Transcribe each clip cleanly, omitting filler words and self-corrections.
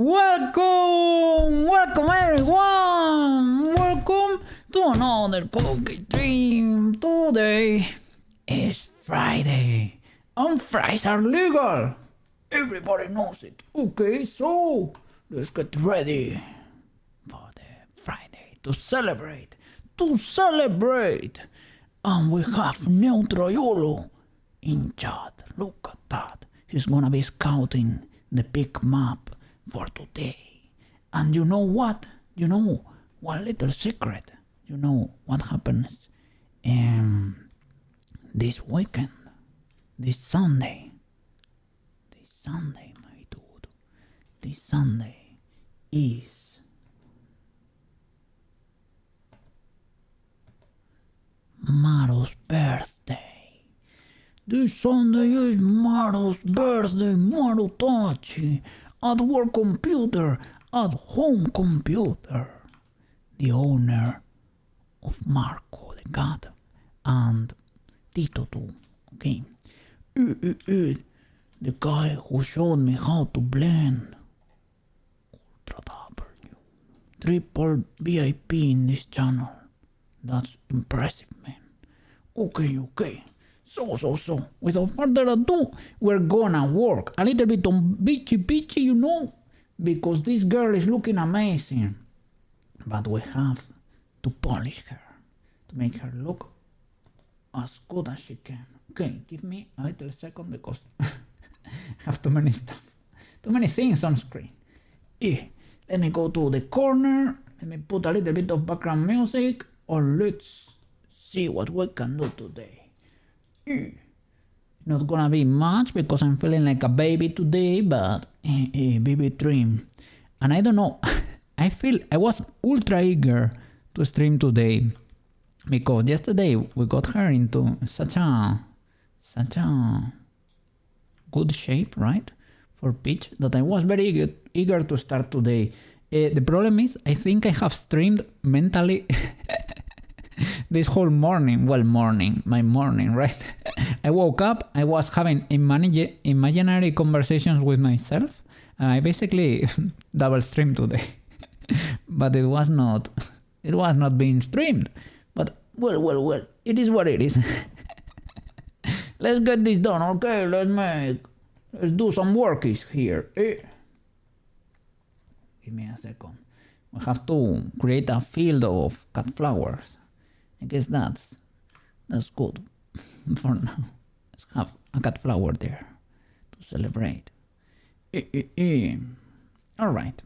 Welcome everyone! Welcome to another cookie stream. Today is Friday, and fries are legal. Everybody knows it. Okay, so let's get ready for the Friday to celebrate. And we have Neutroyolo in chat. Look at that. He's gonna be scouting the big map for today. And you know what? You know one little secret. You know what happens this weekend, this Sunday, my dude. This Sunday is Maro's birthday. This Sunday is Maro's birthday, Maro Tachi. At work computer, at home computer. The owner of Marco the cat and Tito too. Okay. The guy who showed me how to blend Ultra W. Triple VIP in this channel. That's impressive, man. Okay. So, without further ado, we're gonna work a little bit on Beachy, you know, because this girl is looking amazing. But we have to polish her, to make her look as good as she can. Okay, give me a little second because I have too many things on screen. Let me go to the corner, let me put a little bit of background music, or let's see what we can do today. Not gonna be much because I'm feeling like a baby today, but a baby dream. And I don't know, I was ultra eager to stream today because yesterday we got her into such a good shape, right, for pitch, that I was very eager to start today. The problem is I think I have streamed mentally this whole morning, my morning, right? I woke up, I was having imaginary conversations with myself, and I basically double streamed today. But it was not being streamed. But well, it is what it is. Let's get this done, okay? Let's do some workies here. Give me a second. We have to create a field of cat flowers. I guess that's good for now. Let's have a cat flower there to celebrate. Alright.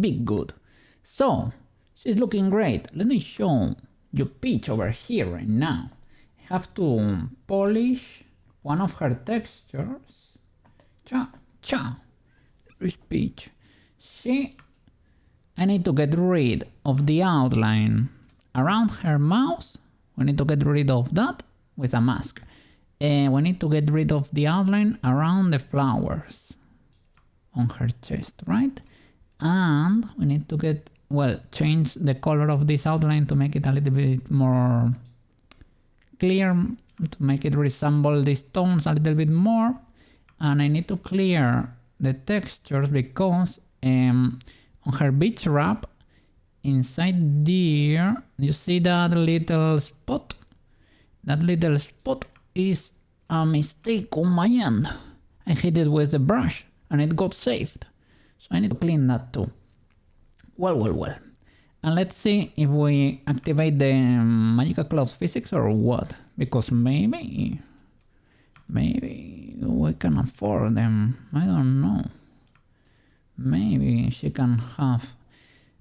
Big good. So, she's looking great. Let me show you Peach over here right now. I have to polish one of her textures. There is Peach. I need to get rid of the outline around her mouth. We need to get rid of that with a mask. We need to get rid of the outline around the flowers on her chest, right? And we need to change the color of this outline to make it a little bit more clear, to make it resemble these tones a little bit more. And I need to clear the textures because on her beach wrap, inside there, you see that little spot? That little spot is a mistake on my end. I hit it with the brush and it got saved. So I need to clean that too. Well. And let's see if we activate the magical cloth physics or what. Because maybe we can afford them. I don't know. Maybe she can have...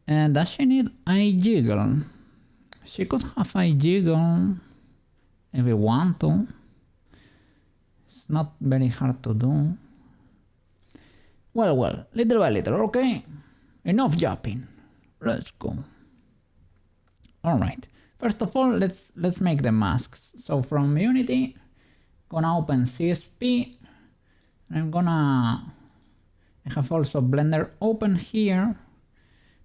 does she need eye jiggle? She could have eye jiggle if we want to. It's not very hard to do. Well, little by little, okay? Enough yapping. Let's go. Alright. First of all, let's make the masks. So from Unity, gonna open CSP. And I have also Blender open here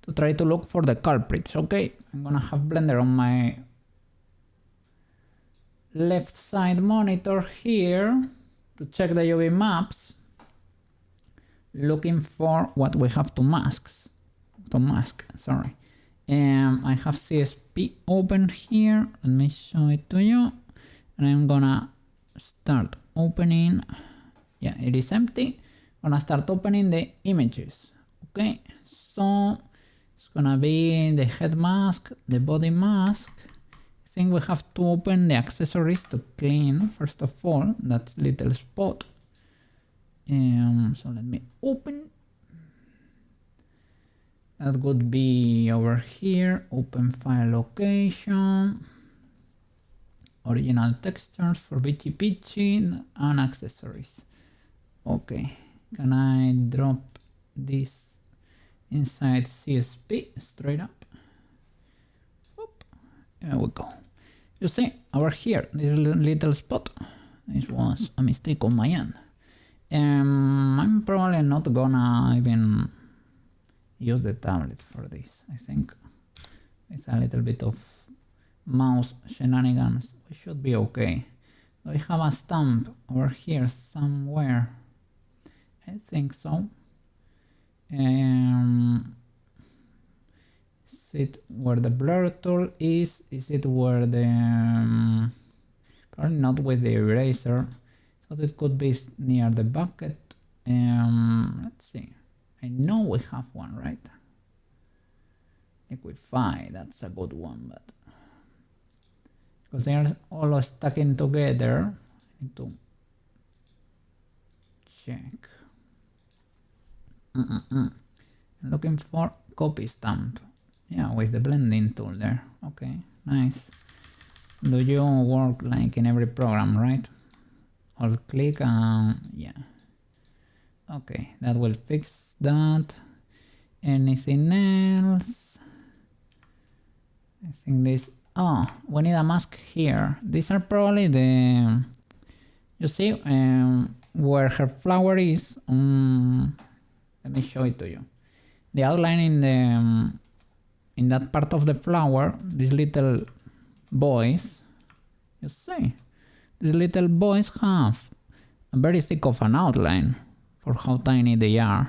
to try to look for the culprits, okay? I'm gonna have Blender on my left side monitor here to check the UV maps. looking for what we have to mask, sorry. I have CSP open here. Let me show it to you. And I'm gonna start opening. Yeah, it is empty. I'm gonna start opening the images. Okay, so it's gonna be the head mask, the body mask. I think we have to open the accessories to clean first of all that little spot. So let me open. That would be over here, open file location, original textures for Beachy Peachy and accessories. Okay, can I drop this inside CSP straight up? Oop. There we go. You see, over here, this little spot, this was a mistake on my end. I'm probably not gonna even use the tablet for this. I think it's a little bit of mouse shenanigans. We should be okay. Do we have a stamp over here somewhere? I think so. Is it where the blur tool is? Is it where the... probably not with the eraser. So it could be near the bucket. Let's see. I know we have one, right? Liquify, that's a good one, but because they are all stacking together, I need to check. I'm looking for copy stamp. Yeah, with the blending tool there. Okay, nice. Do you work like in every program, right? Alt click and yeah. Okay, that will fix that. Anything else? I think this... oh, we need a mask here. These are probably the... you see where her flower is. Let me show it to you. The outline in the in that part of the flower, these little boys, you see, these little boys have a very thick of an outline for how tiny they are,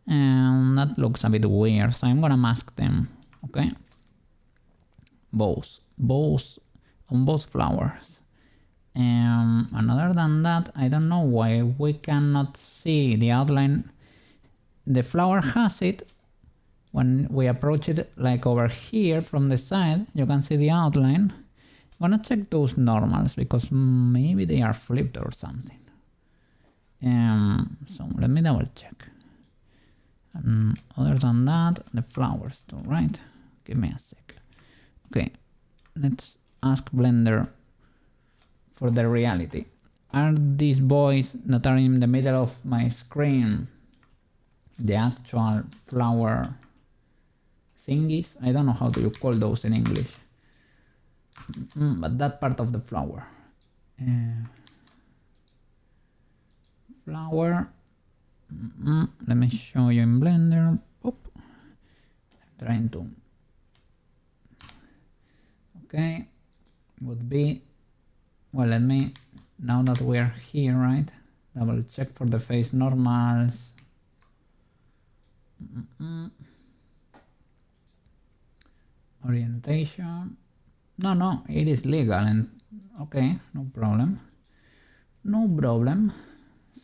and that looks a bit weird, so I'm gonna mask them. Okay, both on both flowers. And other than that, I don't know why we cannot see the outline. The flower has it. When we approach it, like over here from the side, you can see the outline. I'm gonna check those normals because maybe they are flipped or something. So let me double check. Other than that, the flowers too, right? Give me a sec. Okay, let's ask Blender for the reality. Are these boys that are in the middle of my screen the actual flower thingies? I don't know how do you call those in English, but that part of the flower. Flower. Let me show you in Blender. Oop. I'm trying to. Okay, would be, well, let me, now that we're here, right, double check for the face normals. Orientation. No, it is legal, and okay, no problem.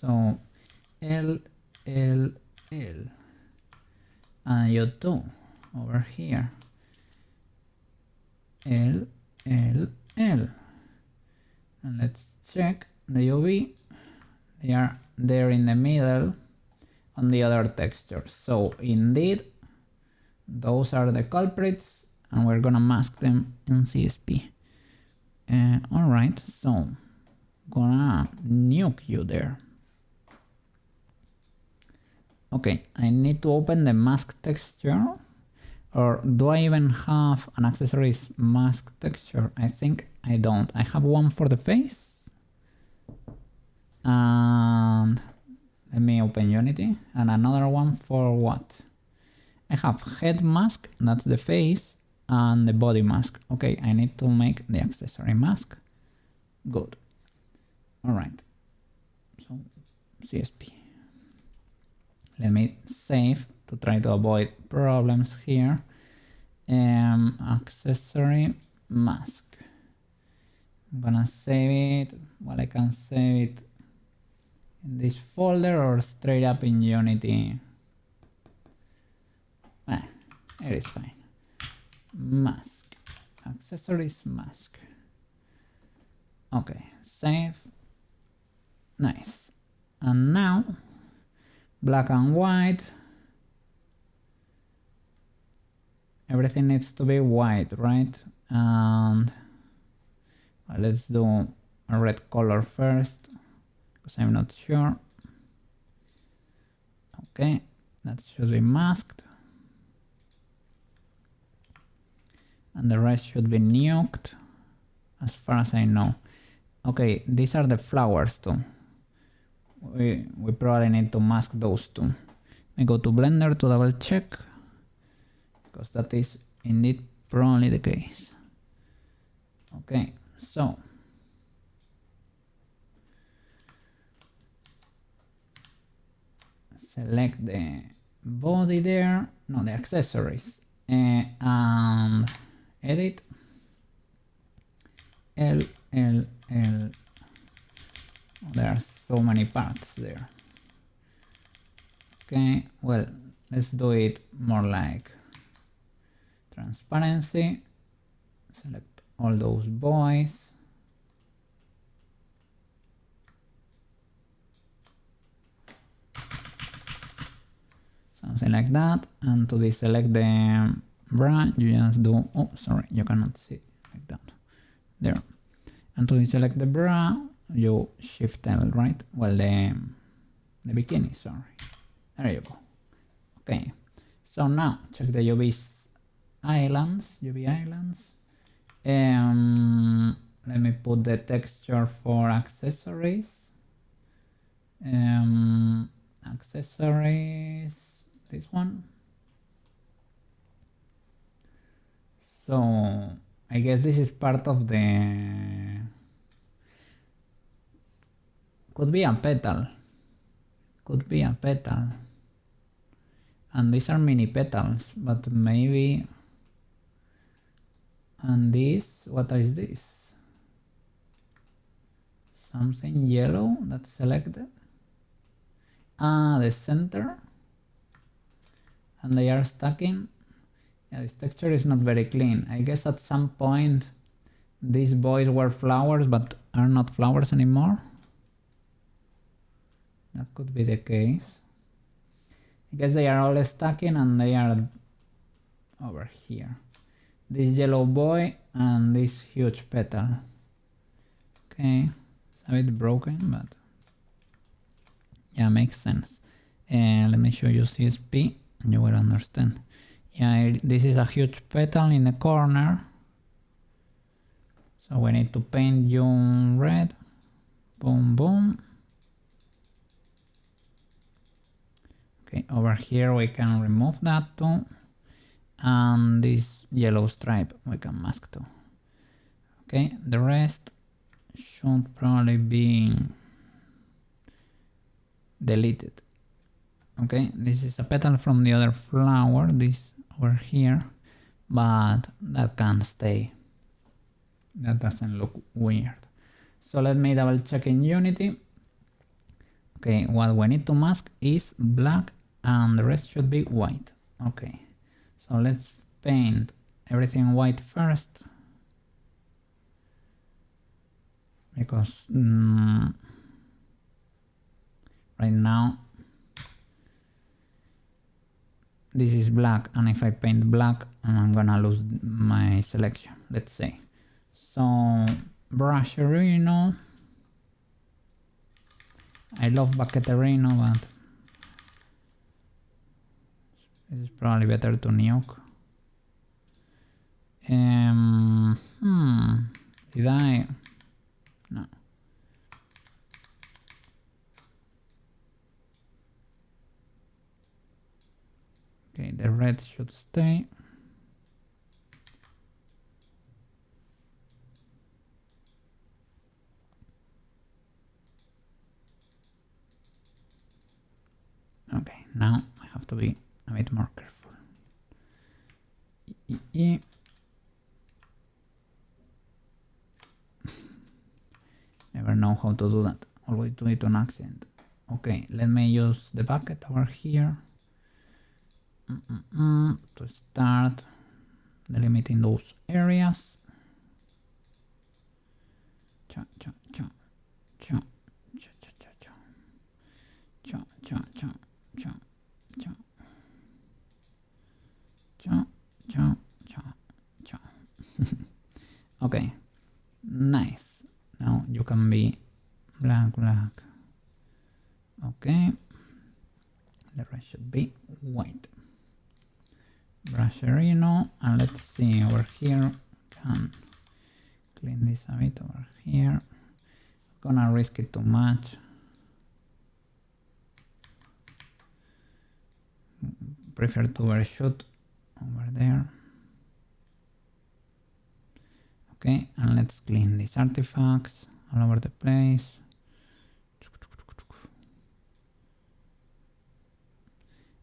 So L, and you too over here. L, and let's check the UV. They are there in the middle on the other textures. So indeed, those are the culprits, and we're gonna mask them in CSP. Alright, so gonna nuke you there. Okay, I need to open the mask texture, or do I even have an accessories mask texture? I think I don't. I have one for the face, and let me open Unity, and another one for what? I have head mask, that's the face, and the body mask. Okay, I need to make the accessory mask. Good. Alright. So, CSP. Let me save to try to avoid problems here. Accessory mask. I'm gonna save it. Well, I can save it in this folder or straight up in Unity. It is fine. Mask. Accessories mask. Okay, save. Nice. And now, black and white. Everything needs to be white, right? And well, let's do a red color first, because I'm not sure. Okay, that should be masked. And the rest should be nuked, as far as I know. Okay, these are the flowers too. We probably need to mask those two. I go to Blender to double check, because that is indeed probably the case. Okay, so select the body there, no, the accessories, and edit L. Oh, there are so many parts there. Okay, well, let's do it more like transparency. Select all those boys. Something like that. And to deselect the bra, you just do, oh, sorry, you cannot see like that. There. And to deselect the bra, you shift L, right? Well, the bikini, sorry. There you go. Okay. So now check the UV islands. Let me put the texture for accessories. Accessories, this one. So I guess this is part of the, could be a petal, and these are mini petals, but maybe, and this, what is this? Something yellow that's selected. The center, and they are stacking. Yeah, this texture is not very clean. I guess at some point these boys were flowers but are not flowers anymore. That could be the case. I guess they are all stacking and they are over here. This yellow boy and this huge petal. Okay, it's a bit broken, but yeah, makes sense. Let me show you CSP and you will understand. Yeah, this is a huge petal in the corner. So we need to paint you red. Boom, boom. Okay, over here we can remove that too. And this yellow stripe we can mask too. Okay, the rest should probably be deleted. Okay, this is a petal from the other flower, this over here, but that can stay. That doesn't look weird. So let me double check in Unity. Okay, what we need to mask is black and the rest should be white. Okay, so let's paint everything white first, because right now this is black, and if I paint black I'm gonna lose my selection, let's say. So Brusherino, I love Bucketerino, but this is probably better to nuke. Did I? No. Okay, the red should stay. Okay, now have to be a bit more careful. Never know how to do that. Always do it on accident. Okay, let me use the bucket over here to start delimiting those areas. Cha cha cha cha cha cha cha cha cha cha cha cha cha cha cha cha. Okay, nice. Now you can be black. Okay, the rest should be white. Brusherino, and let's see over here. Can clean this a bit over here. Gonna risk it too much. Prefer to overshoot over there. Okay, and let's clean these artifacts all over the place.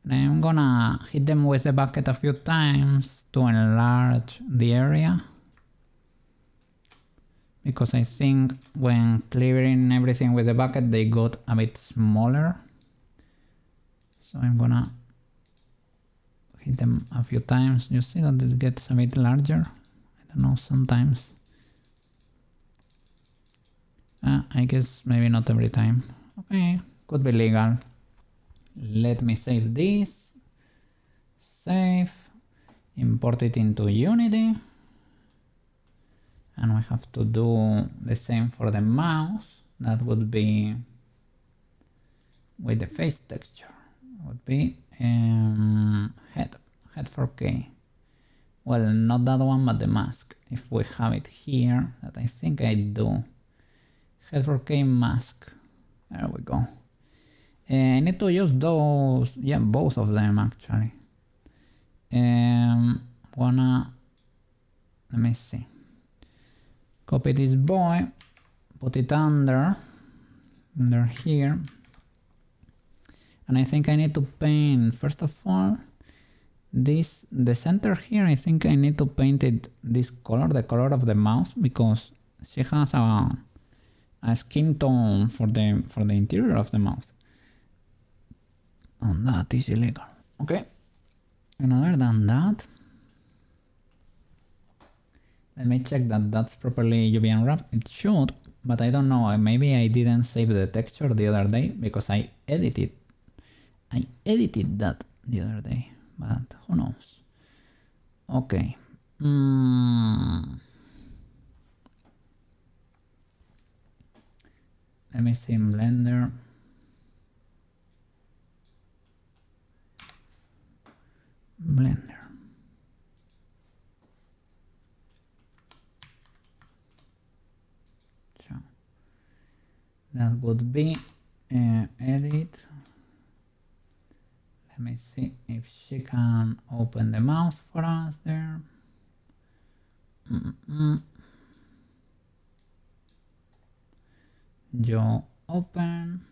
And I'm gonna hit them with the bucket a few times to enlarge the area, because I think when clearing everything with the bucket they got a bit smaller. So I'm gonna hit them a few times. You see that it gets a bit larger? I don't know, sometimes. I guess maybe not every time. Okay, could be legal. Let me save this. Save. Import it into Unity. And we have to do the same for the mouse. That would be with the face texture. Would be head 4K. Well, not that one, but the mask. If we have it here, that I think I do. Head 4K mask. There we go. I need to use those, yeah, both of them actually. Let me see. Copy this boy, put it under here. And I think I need to paint, first of all, the center here. I think I need to paint it this color, the color of the mouse, because she has a skin tone for the interior of the mouse. And that is illegal. Okay. And other than that, let me check that that's properly UV unwrapped. It should, but I don't know. Maybe I didn't save the texture the other day because I edited that the other day, but who knows? Okay. Let me see in Blender. So that would be edit. Let me see if she can open the mouse for us there. Joe open.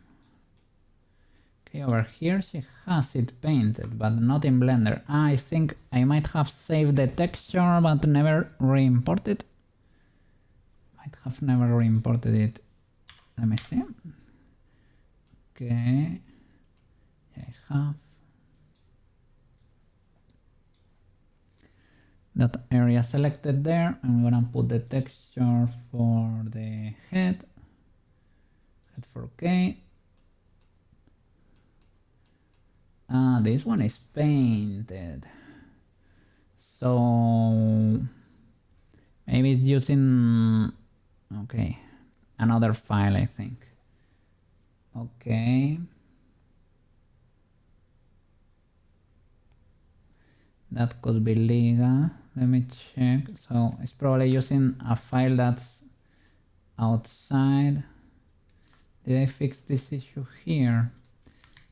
Okay, over here she has it painted, but not in Blender. I think I might have saved the texture, but never re-imported. Might have never re-imported it. Let me see. Okay. Yeah, I have. That area selected there. I'm gonna put the texture for the head 4K. This one is painted, so maybe it's using, okay, another file, I think. Okay, that could be legal. Let me check. So it's probably using a file that's outside. Did I fix this issue here?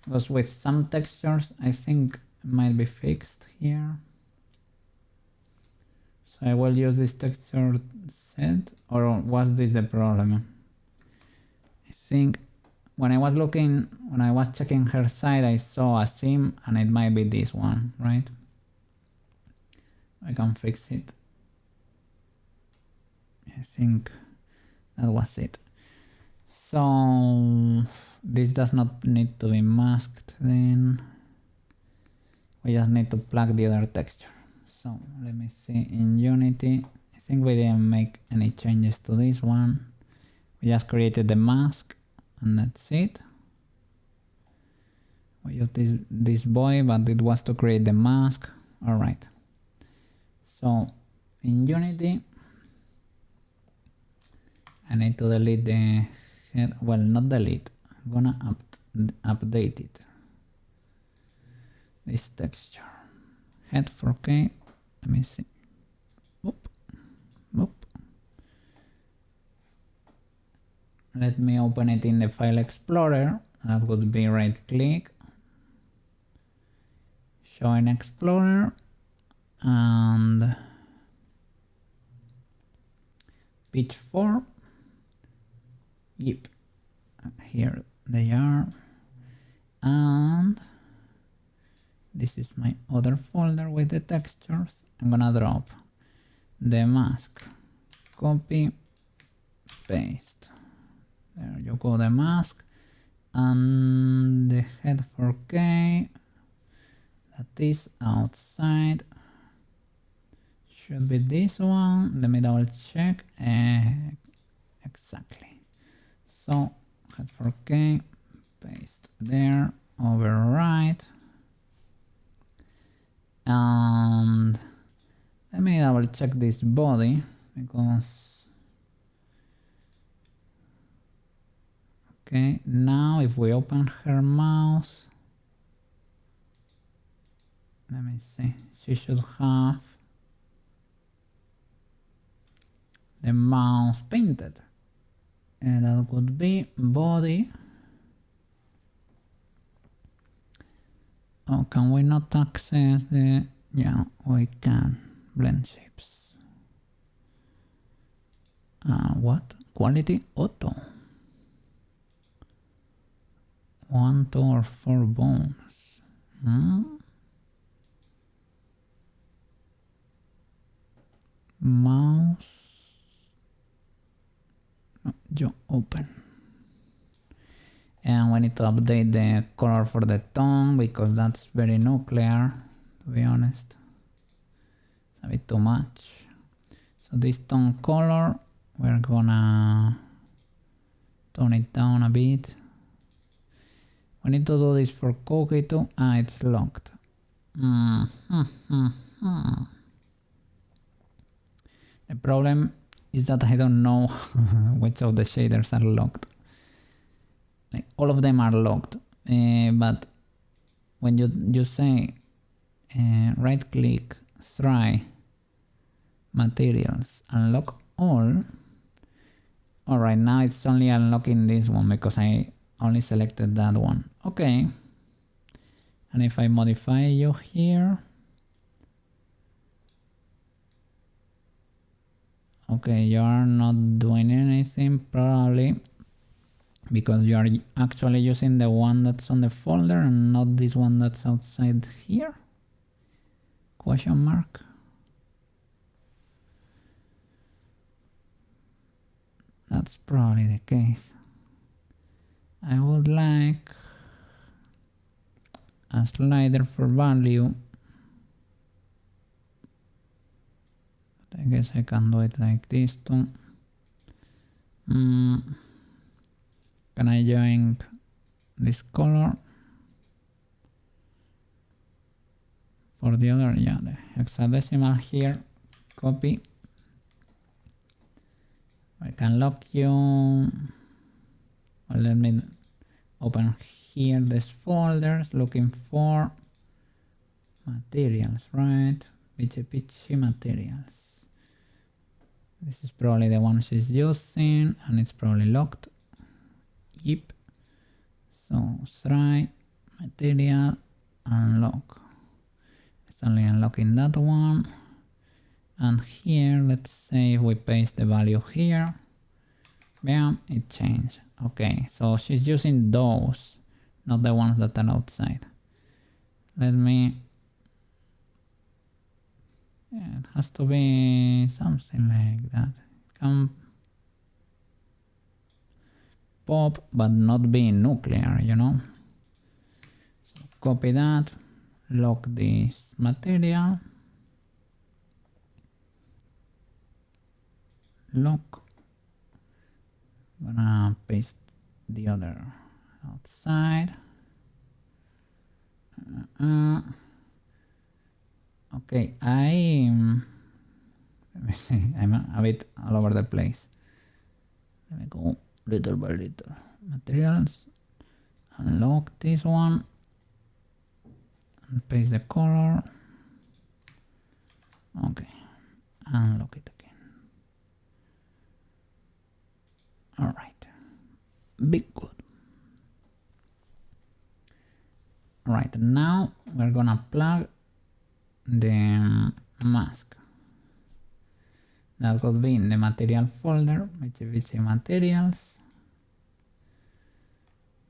Because with some textures I think it might be fixed here. So I will use this texture set, or was this the problem? I think when I was checking her site, I saw a sim, and it might be this one, right? I can fix it. I think that was it. So this does not need to be masked then. We just need to plug the other texture. So let me see in Unity. I think we didn't make any changes to this one. We just created the mask and that's it. We used this boy, but it was to create the mask. Alright. So in Unity, I need to delete the head. Well, not delete. I'm gonna update it. This texture. Head 4K. Let me see. Oop. Oop. Let me open it in the File Explorer. That would be right click. Show in Explorer. And pitch 4. Yep. Here they are. And this is my other folder with the textures. I'm gonna drop the mask, copy, paste. There you go, the mask, and the head 4K that is outside should be this one. Let me double check. Exactly. So head 4K, paste there, override. And let me double check this body because okay, now if we open her mouse, let me see, she should have the mouse painted, and that would be body. Oh, can we not access the... Yeah, we can. Blend shapes. What? Quality auto. 1, 2, or 4 bones. Mouse. No, you open. And we need to update the color for the tongue because that's very nuclear, to be honest. It's a bit too much. So this tongue color, we're gonna tone it down a bit. We need to do this for cookie too. It's locked. The problem is that I don't know which of the shaders are locked. Like all of them are locked, but when you say right click, try materials, unlock all. Alright, now it's only unlocking this one because I only selected that one. Okay, and if I modify you here, okay, you are not doing anything probably because you are actually using the one that's on the folder and not this one that's outside here? Question mark. That's probably the case. I would like a slider for value. But I guess I can do it like this too. Can I join this color for the other? Yeah, the hexadecimal here. Copy. I can lock you. Well, let me open here these folders looking for materials, right? Pitchy materials. This is probably the one she's using and it's probably locked. Yep. So try material unlock. It's only unlocking that one. And here, let's say if we paste the value here, bam, it changed. Okay, so she's using those, not the ones that are outside. Let me... Yeah, it has to be something like that. Can pop, but not being nuclear, you know? So copy that, lock this material, lock. I'm gonna paste the other outside. Okay, let me see, I'm a bit all over the place. Let me go little by little. Materials, unlock this one, and paste the color. Okay, unlock it again. Alright, big good. Alright, now we're gonna plug the mask. That could be in the material folder, HVC materials.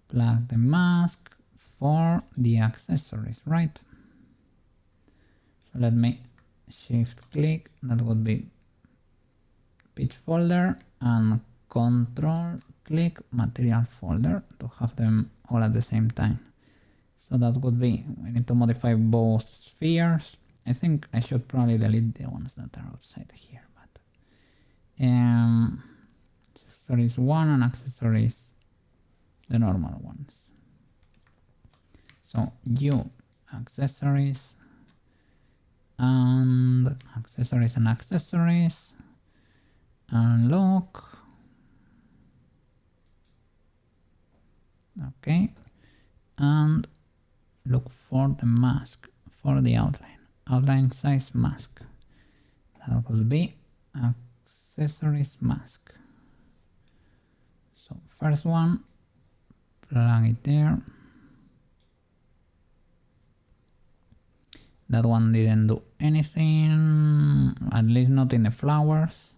Plug the mask for the accessories, right? So let me shift click, that would be pitch folder, and control click material folder to have them all at the same time. So that would be, we need to modify both spheres. I think I should probably delete the ones that are outside here, but accessories 1 and accessories, the normal ones. So accessories and accessories, unlock. Okay, and look for the mask for the outline size mask. That will be accessories mask. So first one, plug it there. That one didn't do anything, at least not in the flowers,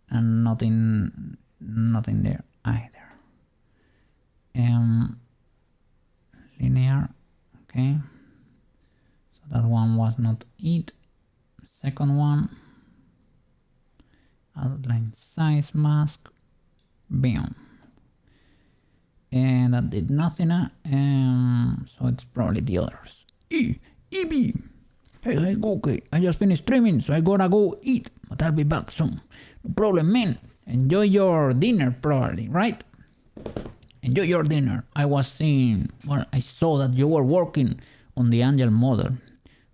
and not in there either. Linear, okay, so that one was not it. Second one, outline size mask, bam, and that did nothing. So it's probably the others. EB, hey, okay, I just finished streaming, so I gotta go eat, but I'll be back soon. No problem, man. Enjoy your dinner, probably, right? Enjoy your dinner. I saw that you were working on the angel model.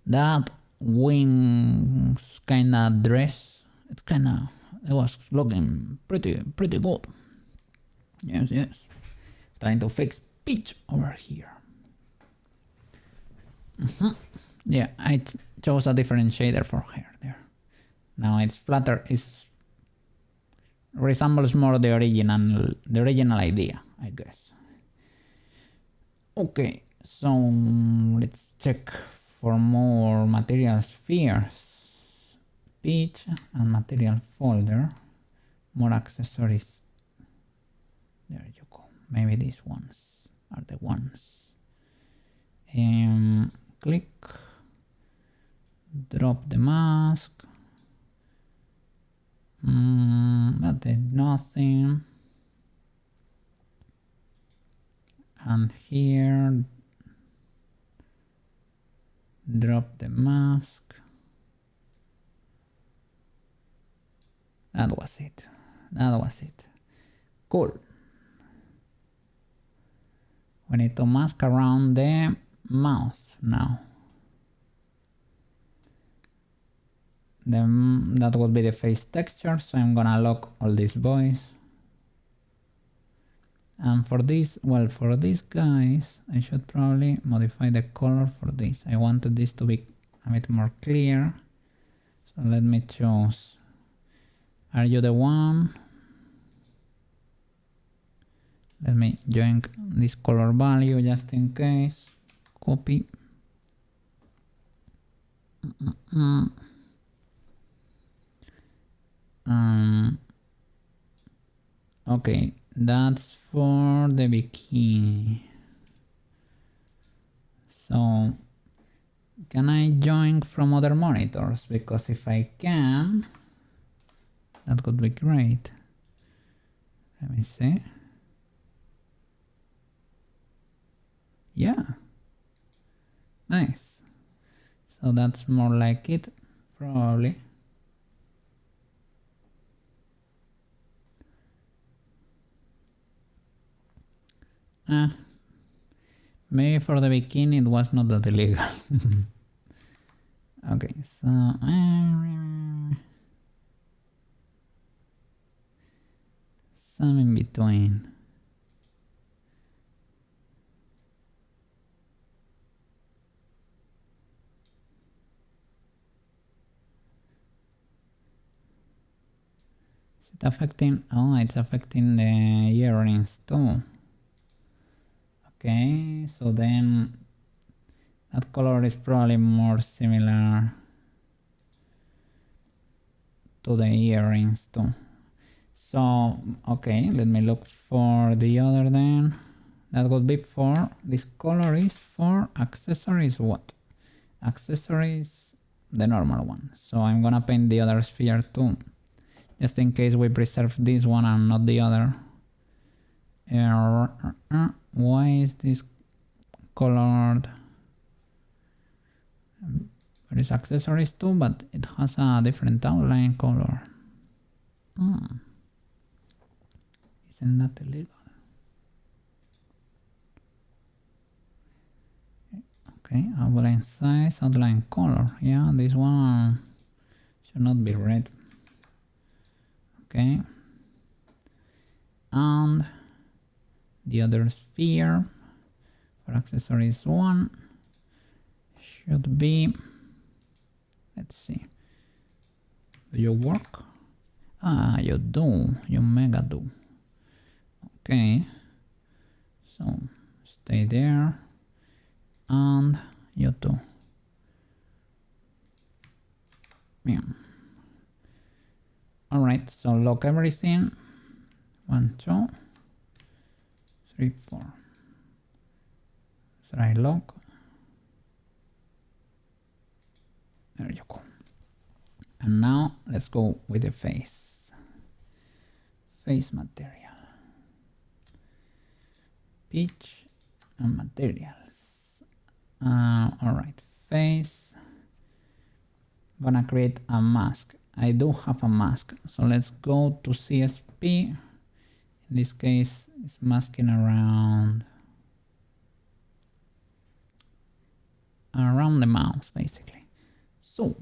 That wings kinda dress, it was looking pretty good. Yes. Trying to fix Peach over here. Yeah, I chose a different shader for her there. Now it's flatter, resembles more the original idea, I guess. Okay, so let's check for more material spheres. Peach and material folder. More accessories. There you go. Maybe these ones are the ones. Click. Drop the mask. That did nothing. And here, drop the mask. That was it. Cool. We need to mask around the mouth now. Then that would be the face texture, so I'm gonna lock all these boys. And for these guys, I should probably modify the color for this. I wanted this to be a bit more clear. So let me choose. Are you the one? Let me join this color value just in case. Copy. Okay, that's for the bikini. So can I join from other monitors? Because if I can, that could be great. Let me see. Yeah. Nice. So that's more like it, probably. Maybe for the bikini it was not that illegal. Okay, so some in between. Is it affecting? Oh, it's affecting the earrings too. Okay, so then that color is probably more similar to the earrings too. So, okay, let me look for the other then. That would be for, this color is for accessories what? Accessories, the normal one. So I'm gonna paint the other sphere too, just in case we preserve this one and not the other. Why is this colored? There is accessories too, but it has a different outline color. Isn't that illegal? Okay, outline size, outline color. Yeah, this one should not be red. Okay. And the other sphere for accessories 1 should be, let's see, do you work? Ah, you do, you mega do. Okay, so stay there, and you too. Yeah. Alright, so lock everything. 1, 2, 3, 4. Try lock. There you go. And now let's go with the face. Face material. Pitch and materials. Alright, face. I'm gonna create a mask. I do have a mask, so let's go to CSP. In this case, it's masking around the mouse, basically. So,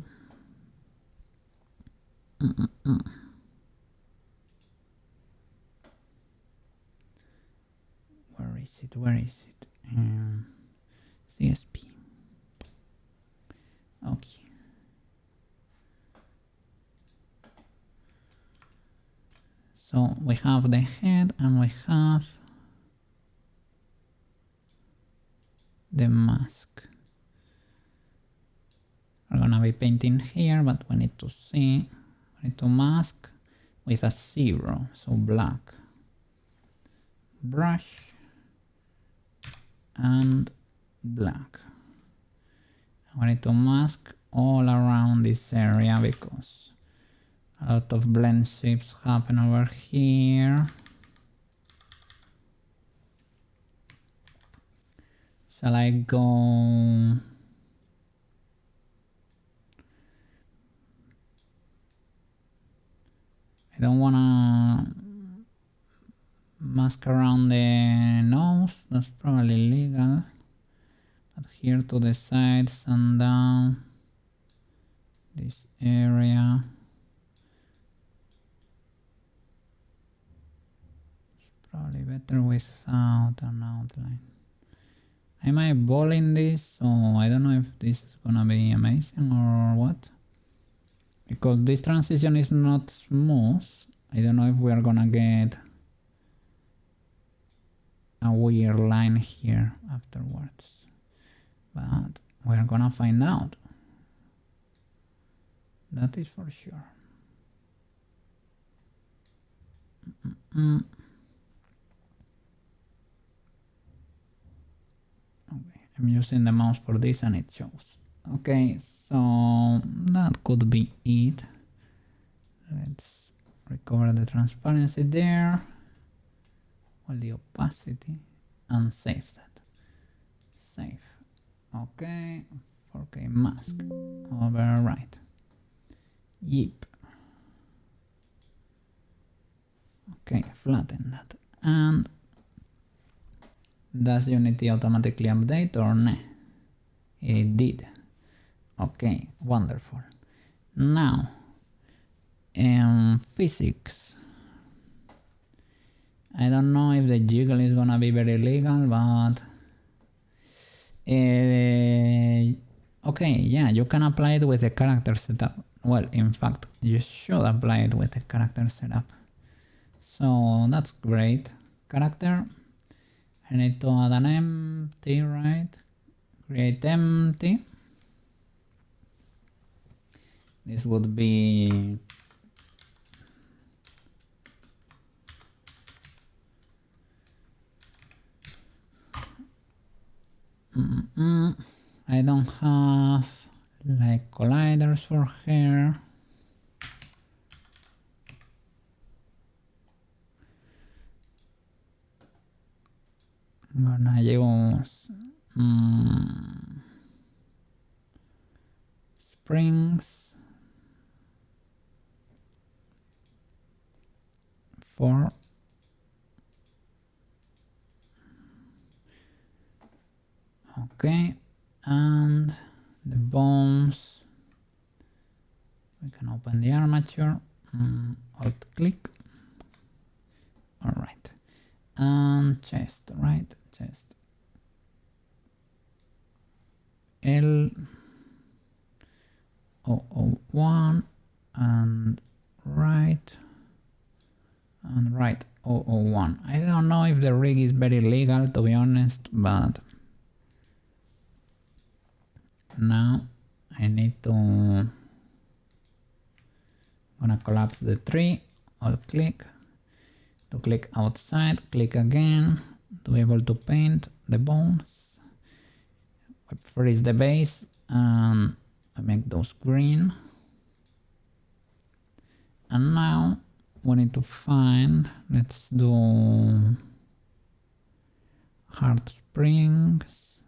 where is it? Where is it? CSP. Okay. So we have the head and we have the mask. We're gonna be painting here, but we need to see, we need to mask with a 0, so black. Brush and black. We need to mask all around this area because a lot of blend shapes happen over here. Shall I go? I don't wanna mask around the nose, that's probably illegal. But here to the sides and down this area. Probably better without an outline. Am I balling this? So I don't know if this is gonna be amazing or what. Because this transition is not smooth. I don't know if we are gonna get a weird line here afterwards. But we're gonna find out. That is for sure. I'm using the mouse for this and it shows. Okay, so that could be it. Let's recover the transparency there, well, the opacity, and save that. Save. Okay, 4K mask. Overwrite. Yep. Okay, flatten that. And does Unity automatically update or no? It did. Okay, wonderful. Now, physics. I don't know if the jiggle is gonna be very legal, but okay, yeah, you can apply it with the character setup. Well, in fact, you should apply it with the character setup. So that's great. Character, I need to add an empty, right? Create empty. This would be I don't have like colliders for her. I'm gonna use springs for okay, and the bones, we can open the armature, alt click, all right, and chest, right, chest, L001 and right 001. I don't know if the rig is very legal, to be honest, but now I need to gonna collapse the tree, alt click, to click outside, click again to be able to paint the bones, freeze the base and make those green. And now we need to find, let's do hard springs,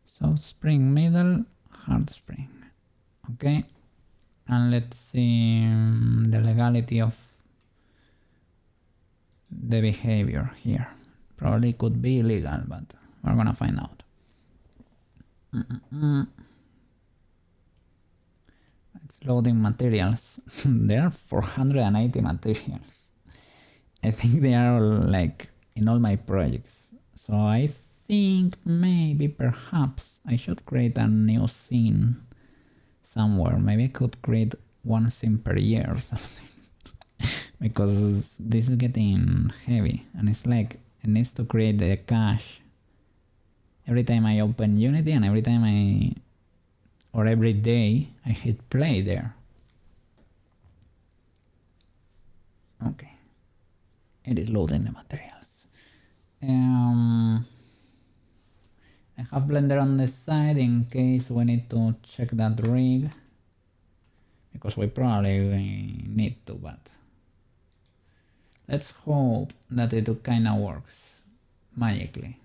soft spring middle, hard spring. Okay, and let's see the legality of the behavior here. Probably could be illegal, but we're gonna find out. It's loading materials. There are 480 materials. I think they are all like in all my projects. So I think maybe perhaps I should create a new scene somewhere. Maybe I could create one scene per year or something. Because this is getting heavy and it's like it needs to create the cache every time I open Unity and every time or every day I hit play there. Okay, it is loading the materials. I have Blender on the side in case we need to check that rig, because we probably need to, but let's hope that it kinda works magically.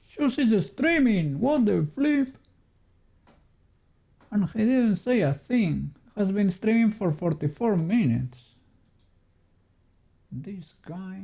Shoes is streaming, what the flip? And he didn't say a thing. Has been streaming for 44 minutes. This guy.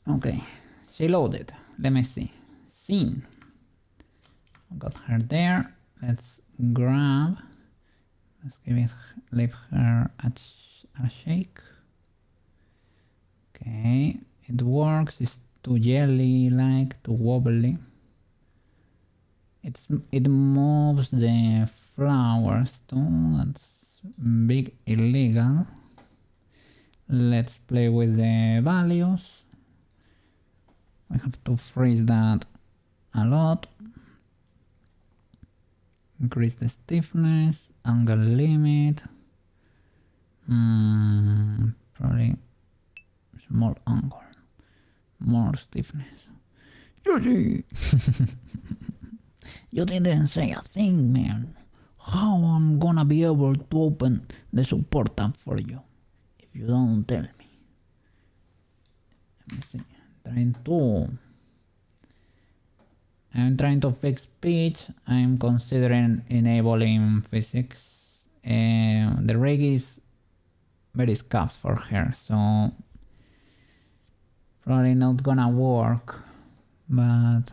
Okay, she loaded. Let me see. Scene. Got her there. Let's grab. Let's leave her a shake. Okay, it works. It's too jelly-like, too wobbly. It moves the flowers too. That's big illegal. Let's play with the values. We have to freeze that a lot. Increase the stiffness, angle limit. Probably small angle, more stiffness. Yuji! You didn't say a thing, man. How I'm gonna be able to open the support tab for you if you don't tell me? Let me see. I'm trying to fix speech. I'm considering enabling physics. The rig is very scarce for her, so probably not gonna work, but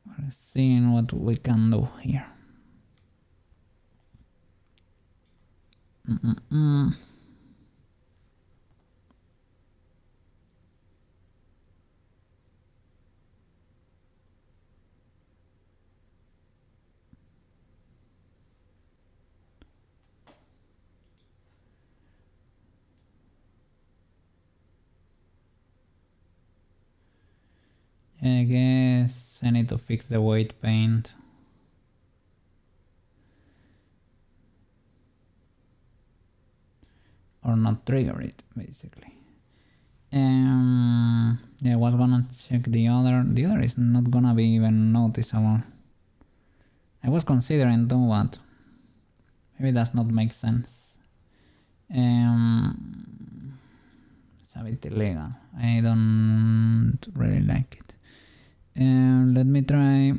we're seeing what we can do here. I guess I need to fix the weight paint. Or not trigger it, basically. Yeah, I was gonna check the other. The other is not gonna be even noticeable. I was considering doing what. Maybe does not make sense. It's a bit illegal. I don't really like it. Let me try.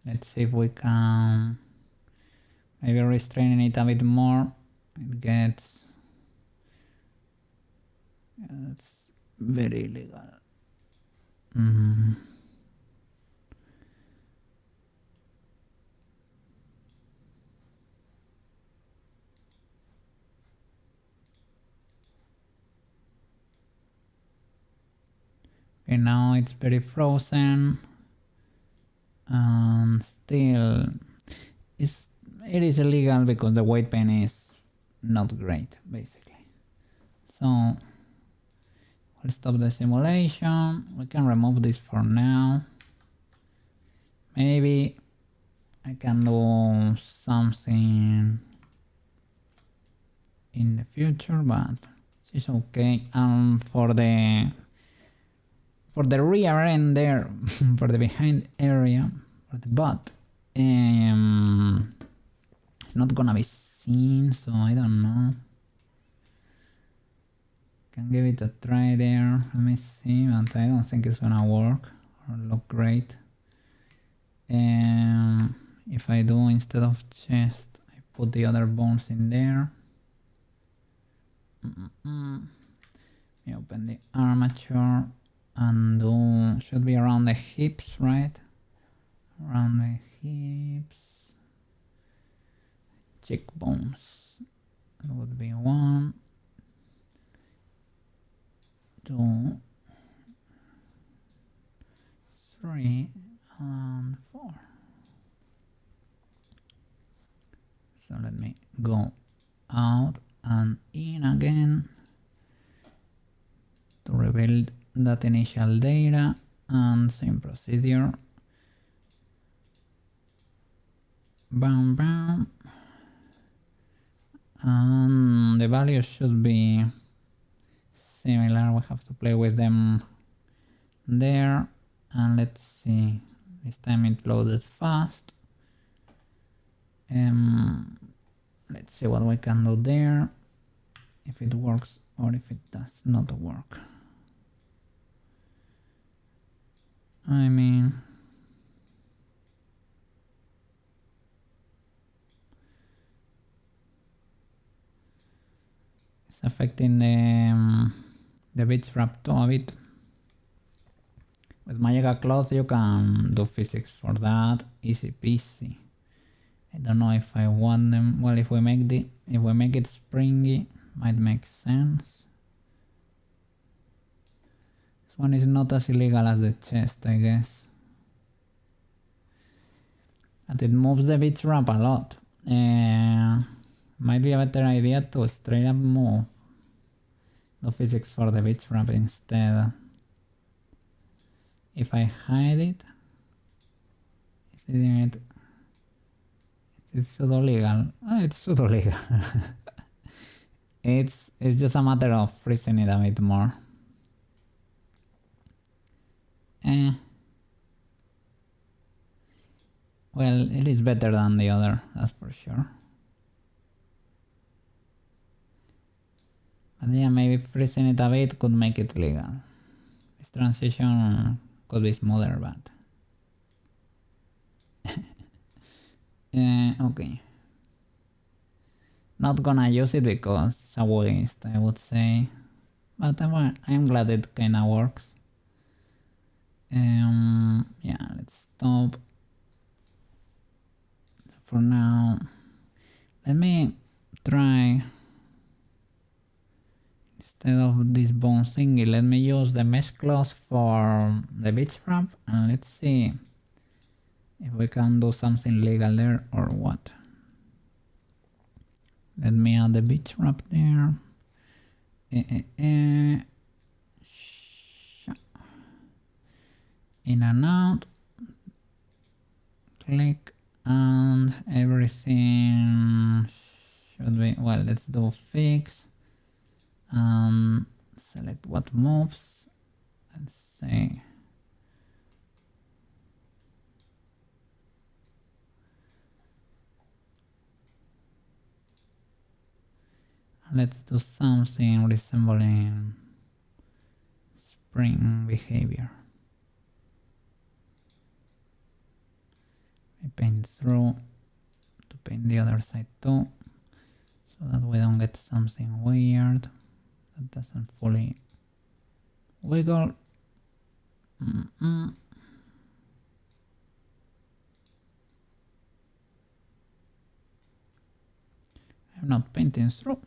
Let's see if we can maybe restrain it a bit more. It gets. Yeah, that's very illegal. Okay, now it's very frozen. Still, it is illegal because the weight pen is not great, basically. So we'll stop the simulation. We can remove this for now. Maybe I can do something in the future, but it's okay. For the rear end there, for the behind area, for the butt, it's not gonna be seen, so I don't know. Can give it a try there. Let me see, but I don't think it's gonna work or look great. If I do, instead of chest, I put the other bones in there. I open the armature and do, should be around the hips, right? Around the hips. Cheekbones. That would be 1, 2, 3, and 4. So let me go out and in again to rebuild that initial data, and same procedure. Bam bam. And the values should be similar. We have to play with them there, and let's see. This time it loaded fast. Let's see what we can do there. if it works or if it does not work. I mean, it's affecting the beach wrap too a bit. With magical cloth you can do physics for that, easy peasy. I don't know if I want them. Well, if we make it springy, might make sense. This one is not as illegal as the chest, I guess. But it moves the beach wrap a lot. Might be a better idea to straight up move the physics for the beach wrap instead. If I hide it, it's pseudo legal. Oh, it's pseudo legal. it's just a matter of freezing it a bit more. Well, it is better than the other, that's for sure. But yeah, maybe freezing it a bit could make it legal. This transition could be smoother, but... okay. Not gonna use it because it's a waste, I would say. But I'm glad it kinda works. Yeah, let's stop. For now, let me try, instead of this bone thingy, let me use the mesh cloth for the beach wrap and let's see if we can do something legal there or what. Let me add the beach wrap there. In and out. Click and everything should be, well, let's do fix. Select what moves. Let's say let's do something resembling spring behavior. We paint through to paint the other side too, so that we don't get something weird that doesn't fully wiggle. I'm not painting through.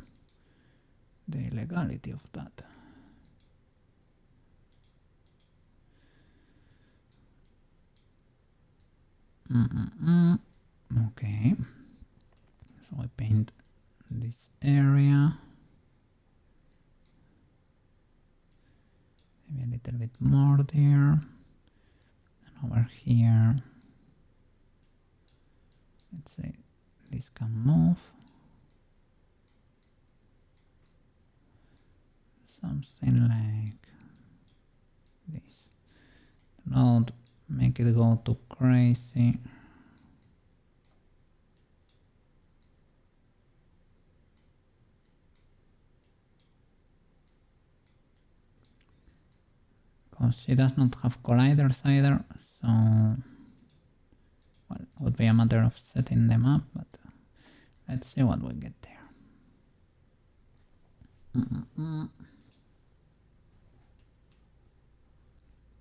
The illegality of that. Okay, so I paint this area, maybe a little bit more there, and over here, let's say this can move, something like this. Don't make it go too crazy. Because she does not have colliders either, so well, it would be a matter of setting them up, but let's see what we get there.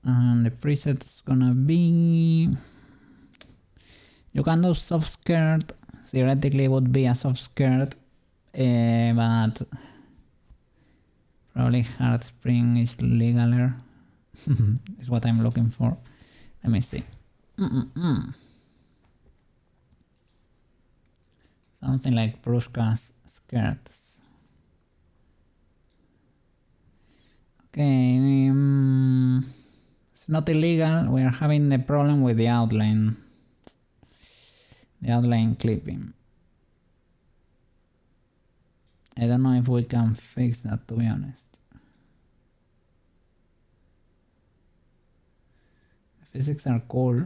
And the preset's gonna be, you can do soft skirt, theoretically would be a soft skirt, but probably hard spring is legaler. Is what I'm looking for. Let me see. Something like Pruska's skirts. Okay, it's not illegal. We are having the problem with the outline. The outline clipping. I don't know if we can fix that, to be honest. The physics are cool.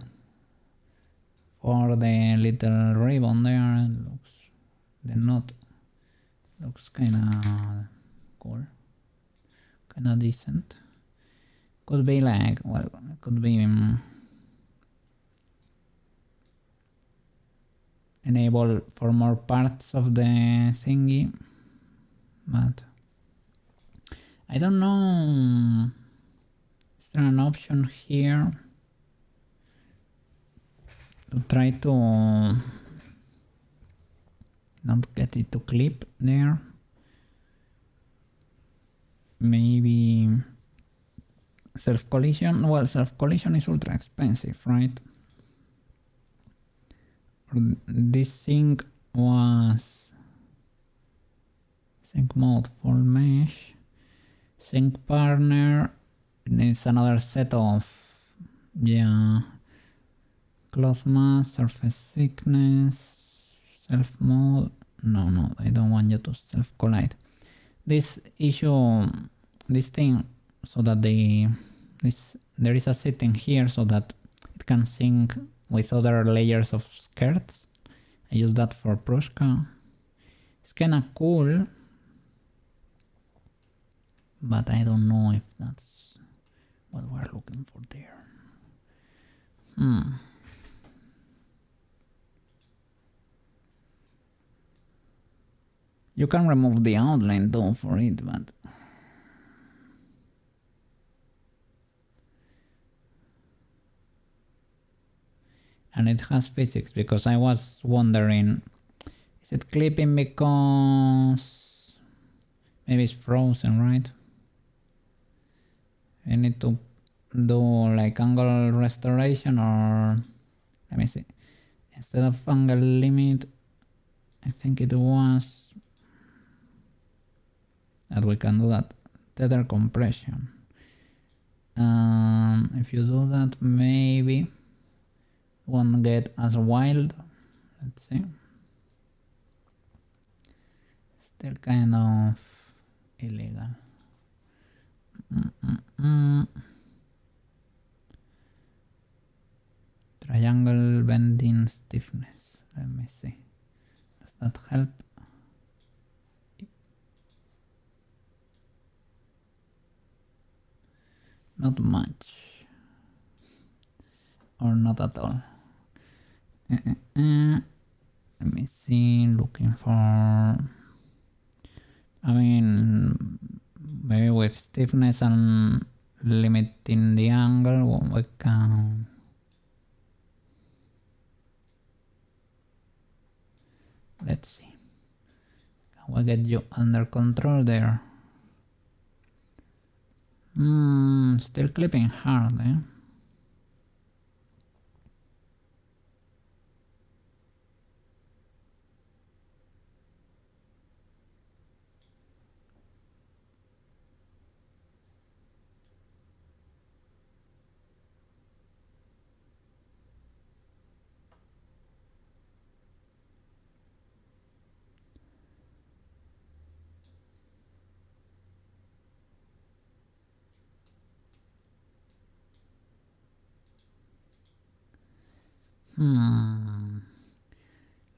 For the little ribbon there, it looks, the knot looks kinda cool. Kinda decent. Could be like, well, it could be enable for more parts of the thingy, but I don't know. Is there an option here to try to not get it to clip there? Maybe self-collision? Well, self-collision is ultra expensive, right? This sync was sync mode full mesh. Sync partner needs another set of, yeah, close mass, surface thickness, self mode. No, I don't want you to self collide. This issue, this thing, so that there is a setting here so that it can sync with other layers of skirts. I use that for Prushka. It's kinda cool, but I don't know if that's what we're looking for there. You can remove the outline though for it, but and it has physics, because I was wondering, is it clipping because maybe it's frozen, right? I need to do like angle restoration, or let me see, instead of angle limit, I think it was that we can do that tether compression. If you do that, maybe won't get as wild. Let's see. Still kind of illegal. Triangle bending stiffness. Let me see. Does that help? Not much. Or not at all. Let me see. Looking for, I mean, maybe with stiffness and limiting the angle, we can. Let's see. Can we get you under control there? Still clipping hard, eh?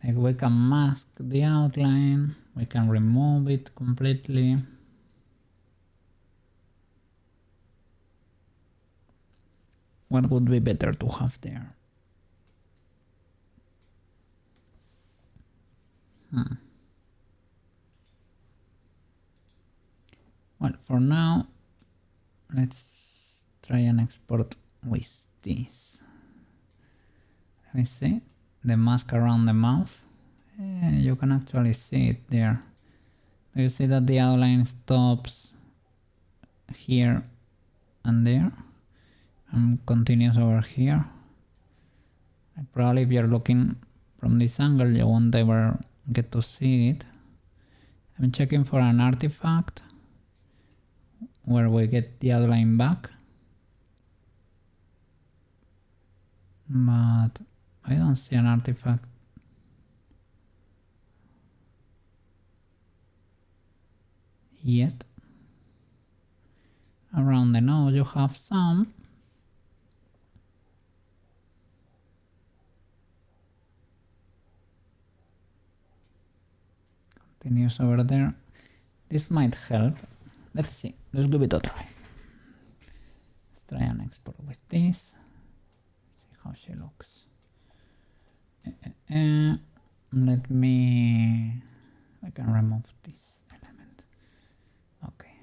Like we can mask the outline, we can remove it completely. What would be better to have there? Well, for now, let's try and export with this. Let me see the mask around the mouth. You can actually see it there. Do you see that the outline stops here and there and continues over here? Probably if you're looking from this angle, you won't ever get to see it. I'm checking for an artifact where we get the outline back, but I don't see an artifact yet. Around the nose you have some. Continues over there. This might help. let's see. Let's give it a try. Let's try and export with this. See how she looks. Let me... I can remove this element. Okay.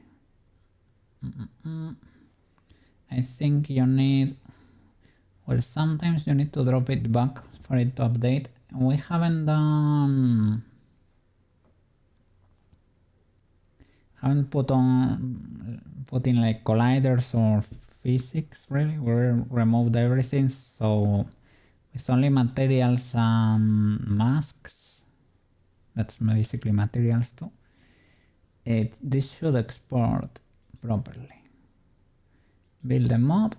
I think you need... Well, sometimes you need to drop it back for it to update. We haven't done... Haven't put in like colliders or physics really. We removed everything, so it's only materials and masks. That's basically materials too. This should export properly. Build a mod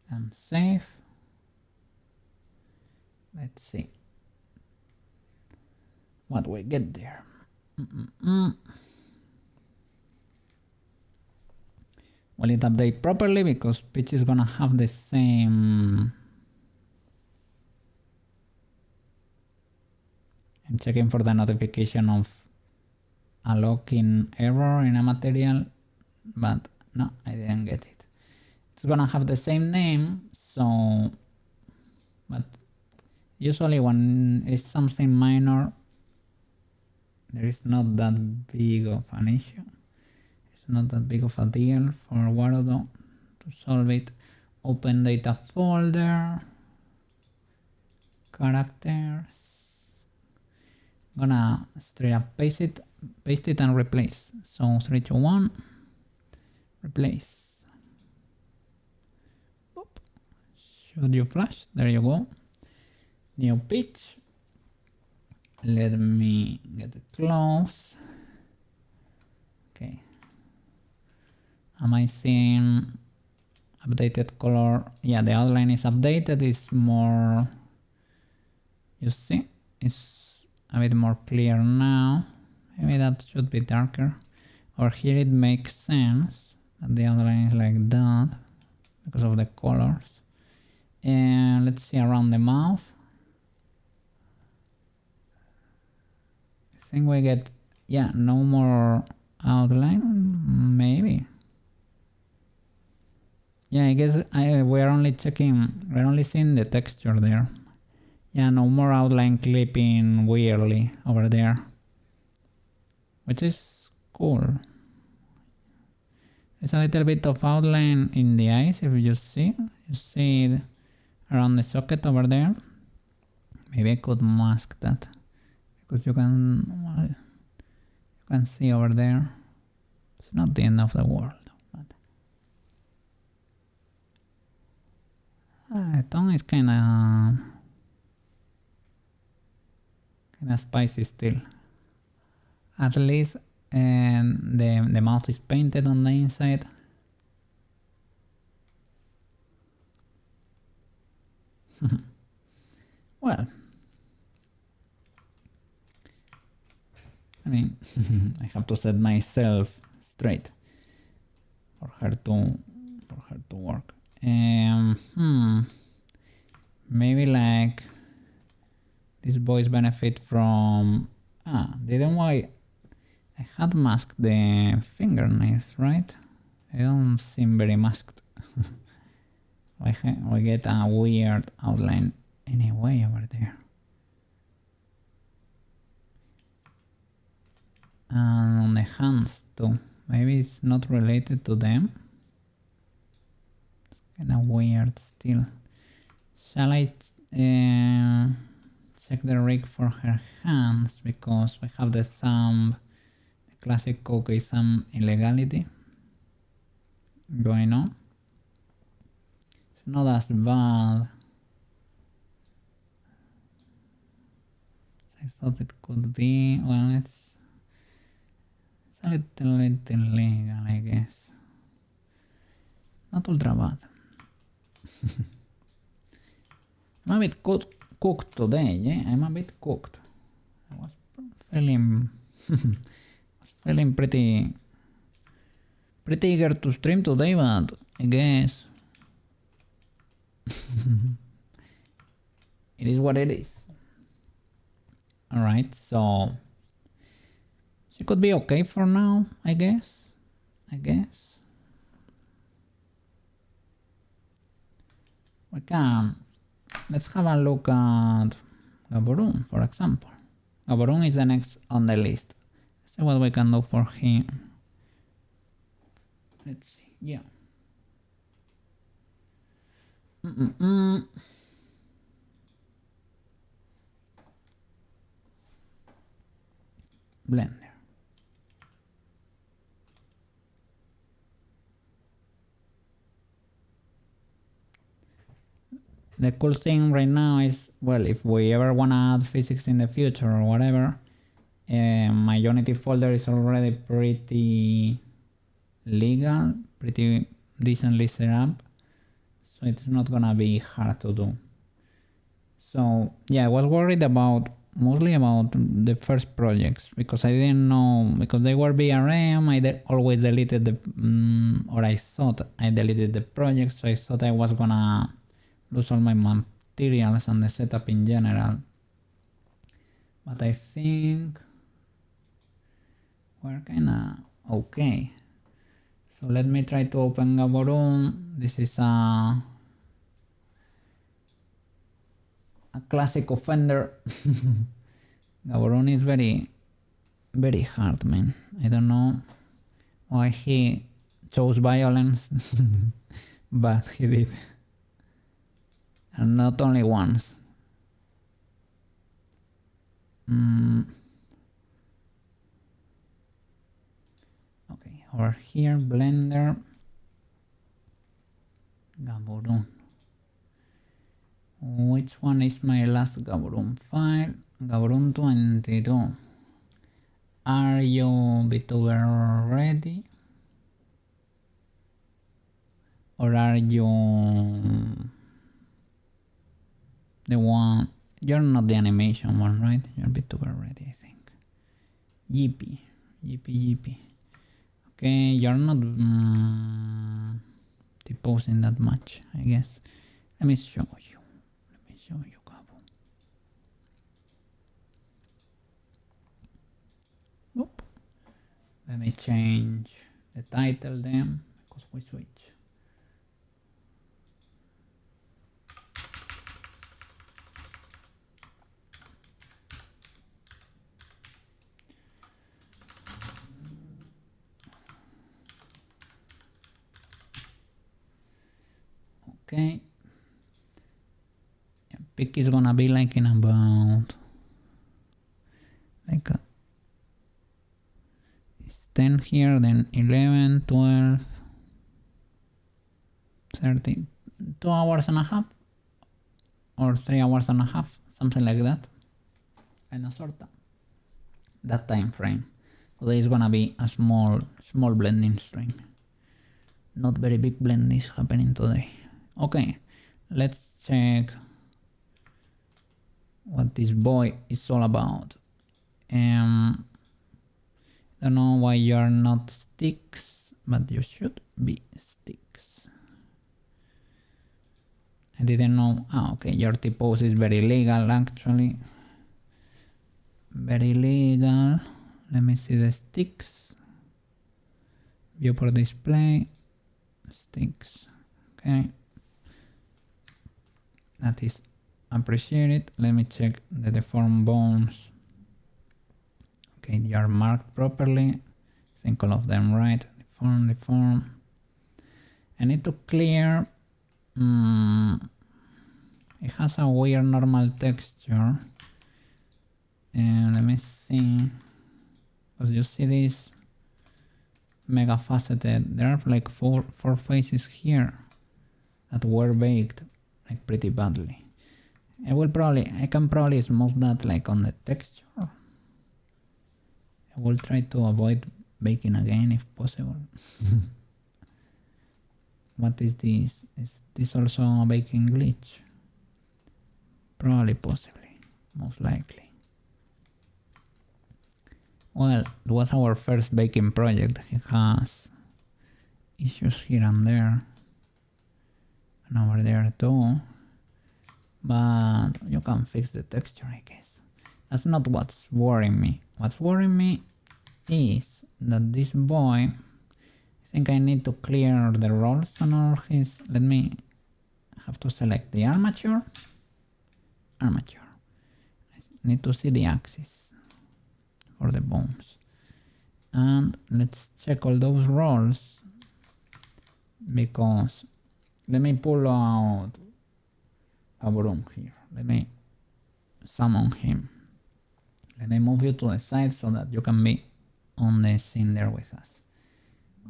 and save. Let's see what we get there. Will it update properly? Because Pitch is gonna have the same... I'm checking for the notification of a login error in a material, but no, I didn't get it. It's gonna have the same name, so... But usually when it's something minor, there is not that big of an issue. Not that big of a deal for Warudo to solve it. Open data folder, characters. Gonna straight up paste it and replace. So 3, 2, 1, replace. Boop. Should you flash? There you go. New pitch. Let me get it close. Okay. Am I seeing updated color? Yeah, the outline is updated. It's more, you see, it's a bit more clear now. Maybe that should be darker. Or here it makes sense that the outline is like that because of the colors. And let's see around the mouth. I think we get, yeah, no more outline, maybe. Yeah, I guess we're only seeing the texture there. Yeah, no more outline clipping weirdly over there. Which is cool. There's a little bit of outline in the eyes if you see. You see it around the socket over there. Maybe I could mask that. Because you can see over there. It's not the end of the world. The tongue is kinda spicy still. At least the mouth is painted on the inside. Well, I mean, I have to set myself straight for her to work. Maybe like these boys benefit from... didn't I had masked the fingernails, right? They don't seem very masked. We get a weird outline anyway over there. And on the hands too. Maybe it's not related to them. Kinda weird still. Shall I check the rig for her hands, because we have the thumb, the classic cookie thumb illegality going on. It's not as bad as I thought it could be. Well, it's a little illegal, I guess. Not ultra bad. I'm a bit cooked today, yeah? I'm a bit cooked. I was feeling pretty eager to stream today, but I guess it is what it is. Alright, so she could be okay for now, I guess. I guess. We can. Let's have a look at Gaburoon, for example. Gaburoon is the next on the list. Let's see what we can do for him. Let's see. Yeah. Blender. The cool thing right now is, well, if we ever wanna add physics in the future or whatever, my Unity folder is already pretty legal, pretty decently set up, so it's not gonna be hard to do. So yeah, I was worried mostly about the first projects, because I didn't know, because they were VRM, I always deleted the, or I thought I deleted the project, so I thought I was gonna lose all my materials and the setup in general. But I think we're kinda okay. So let me try to open Gaburoon. This is a classic offender. Gaburoon is very, very hard, man. I don't know why he chose violence, but he did. And not only once. Okay, over here, Blender, Gaburoon. Which one is my last Gaburoon file? Gaburoon 22. Are you VTuber ready? Or are you the one? You're not the animation one, right? You're VTuber ready, I think. Yippee. Okay, you're not deposing that much, I guess. Let me show you. Gabu. Oop. Let me change the title then, because we switch. Okay. Yeah, peak is gonna be like in about like it's 10 here, then 11, 12, 13, 2 hours and a half or 3 hours and a half, something like that. Kinda sorta. That time frame. So there is gonna be a small blending stream. Not very big blend is happening today. Okay, let's check what this boy is all about. Don't know why you're not sticks, but you should be sticks. I didn't know. Okay, your T-pose is very legal actually. Very legal. Let me see the sticks. Viewport display. Sticks. Okay. That is appreciated. Let me check the deformed bones. Okay, they are marked properly. I think all of them right. Deform. I need to clear. It has a weird normal texture. And let me see. Because you see this mega faceted. There are like four faces here that were baked like pretty badly. I can probably smooth that like on the texture. I will try to avoid baking again if possible. What is this? Is this also a baking glitch? Probably, possibly, most likely. Well, it was our first baking project. It has issues here and there. And over there too. But you can fix the texture, I guess. That's not what's worrying me. What's worrying me is that this boy think I need to clear the rolls on all his... Let me have to select the armature. Armature. I need to see the axis for the bones. And let's check all those rolls, because let me pull out Gaburoon here. Let me summon him. Let me move you to the side so that you can be on the scene there with us.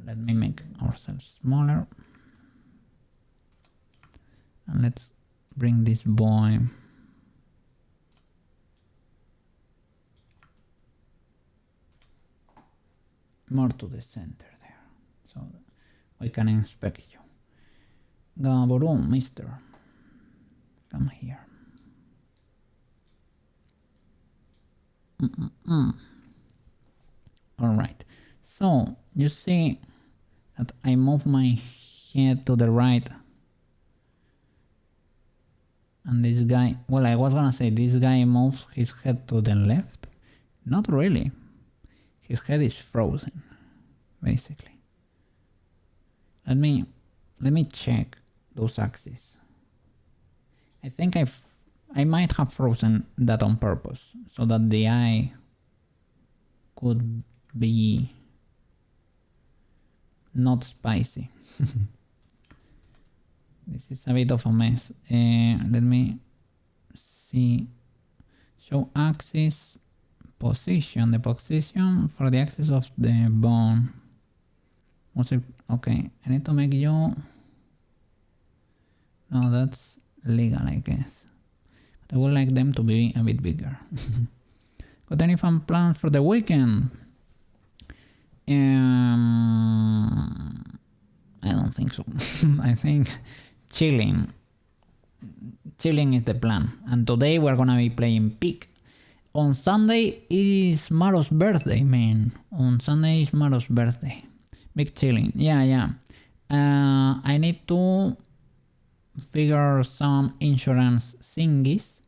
Let me make ourselves smaller. And let's bring this boy more to the center there, so we can inspect you. Gaburoon, mister, come here. Alright, so you see that I move my head to the right, and this guy, well, I was gonna say this guy moves his head to the left. Not really. His head is frozen, basically. Let me check those axes. I think I might have frozen that on purpose, so that the eye could be not spicy. This is a bit of a mess. Let me see. Show axis. Position, the position for the axis of the bone. What's it? Okay, I need to make you... No, that's legal, I guess. But I would like them to be a bit bigger. Got any fun plans for the weekend? I don't think so. I think chilling. Chilling is the plan. And today we're gonna be playing Pig. On Sunday is Maro's birthday, man. On Sunday is Maro's birthday. Big chilling. Yeah. I need to figure some insurance thingies.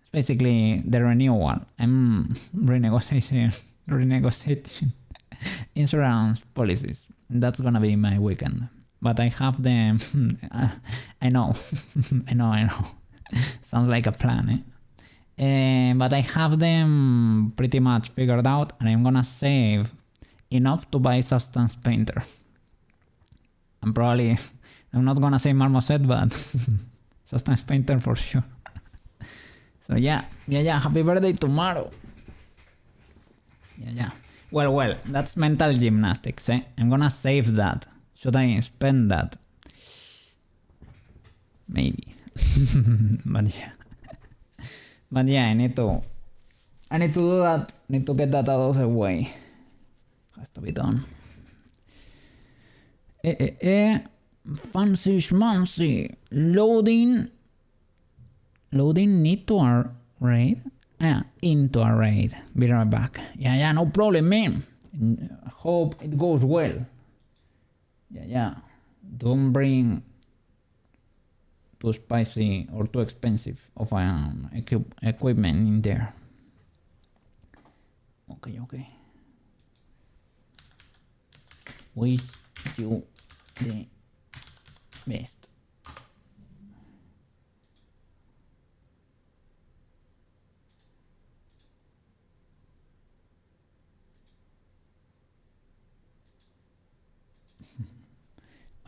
It's basically the renewal. I'm renegotiating insurance policies. That's gonna be my weekend. But I have them. I know. I know. Sounds like a plan, eh? But I have them pretty much figured out, and I'm gonna save enough to buy Substance Painter. I'm not gonna say Marmoset, but Substance Painter for sure. So yeah, happy birthday tomorrow. Yeah. Well, that's mental gymnastics, eh? I'm gonna save that. Should I spend that? Maybe. But yeah, I need to do that. Need to get that out of the way. Has to be done. Fancy schmancy. Loading need to our raid. Into a raid. Be right back. Yeah, no problem, man. Hope it goes well. Yeah. Don't bring too spicy or too expensive of equipment in there. Okay. Wish you the best.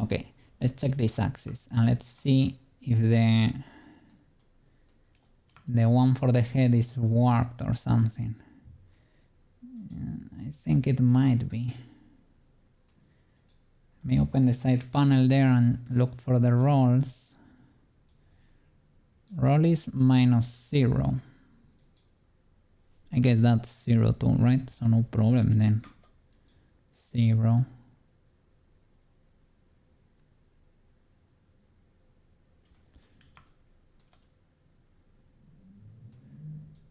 Okay, let's check this axis and let's see if the one for the head is warped or something. I think it might be. Let me open the side panel there and look for the rolls. Roll is -0. I guess that's 0 too, right? So no problem then. 0.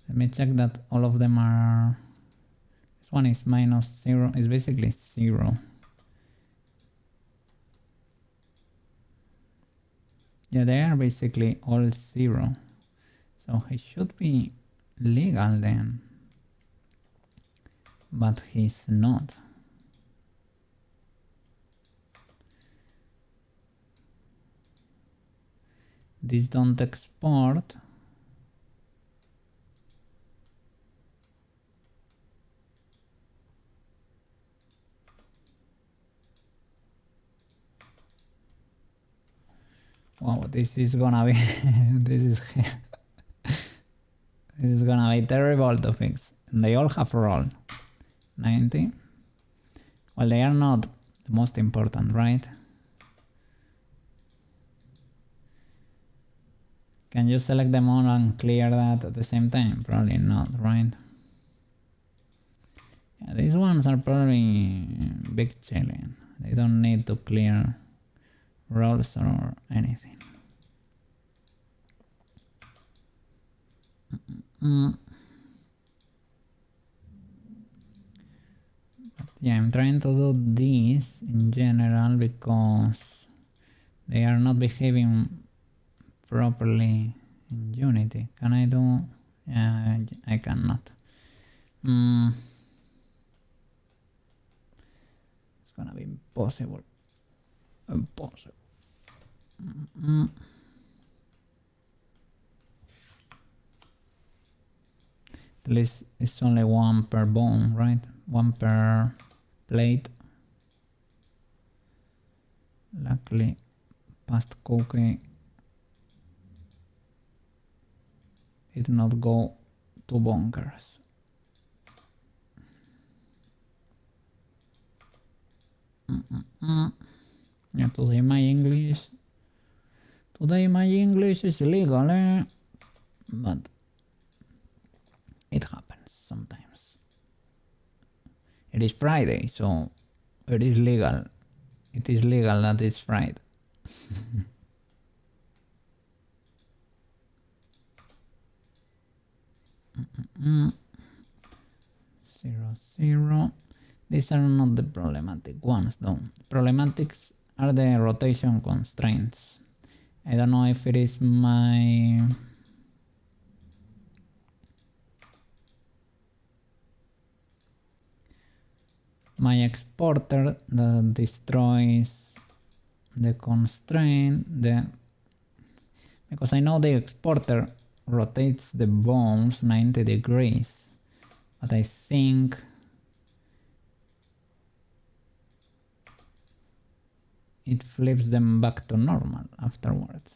Let me check that all of them are... This one is -0, it's basically 0. Yeah, they are basically all 0. So he should be legal then. But he's not. This don't export. Wow, this is gonna be this is gonna be terrible to fix. And they all have roll. 90. Well, they are not the most important, right? Can you select them all and clear that at the same time? Probably not, right? Yeah, these ones are probably big chilling. They don't need to clear rolls or anything. But yeah, I'm trying to do this in general because they are not behaving properly in Unity. Can I do? I cannot. It's gonna be impossible. Impossible. At least it's only one per bone, right? One per plate. Luckily, past cookie did not go to bonkers. Yeah, today my English is illegal, eh? But it happens sometimes. It is Friday, so it is legal. It is legal that it's Friday. 0, 0. These are not the problematic ones though. Problematics are the rotation constraints. I don't know if it is my exporter that destroys the constraint, because I know the exporter rotates the bones 90 degrees, but I think it flips them back to normal afterwards.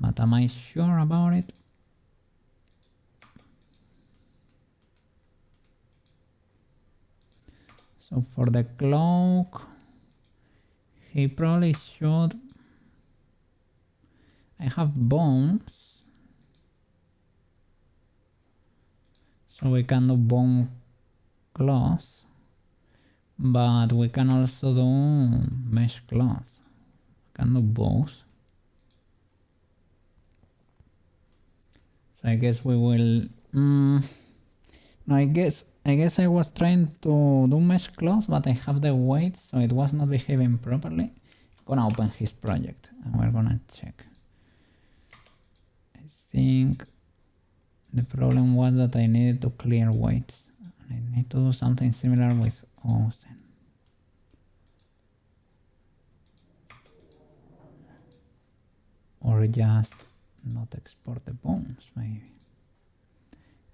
But am I sure about it? So for the cloak, he probably should. I have bones, so we can do bone cloth, but we can also do mesh cloth. We can do both. So I guess we will. No, I guess I was trying to do mesh cloth, but I have the weight, so it was not behaving properly. I'm gonna open his project and we're gonna check. I think the problem was that I needed to clear weights. And I need to do something similar with Ozen. Or just not export the bones, maybe.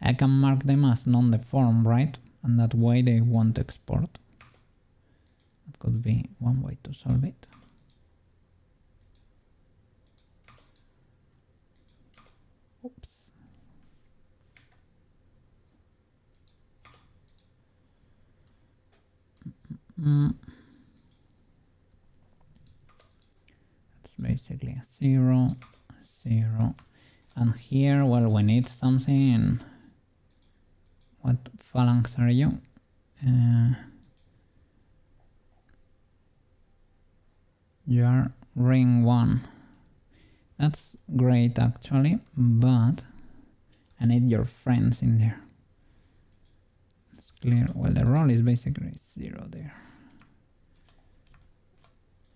I can mark them as non-deform, right? And that way they won't export. That could be one way to solve it. Oops. That's basically a 0, 0. And here, well, we need something. What phalanx are you? You are ring 1. That's great actually, but I need your friends in there. It's clear. Well, the roll is basically 0 there.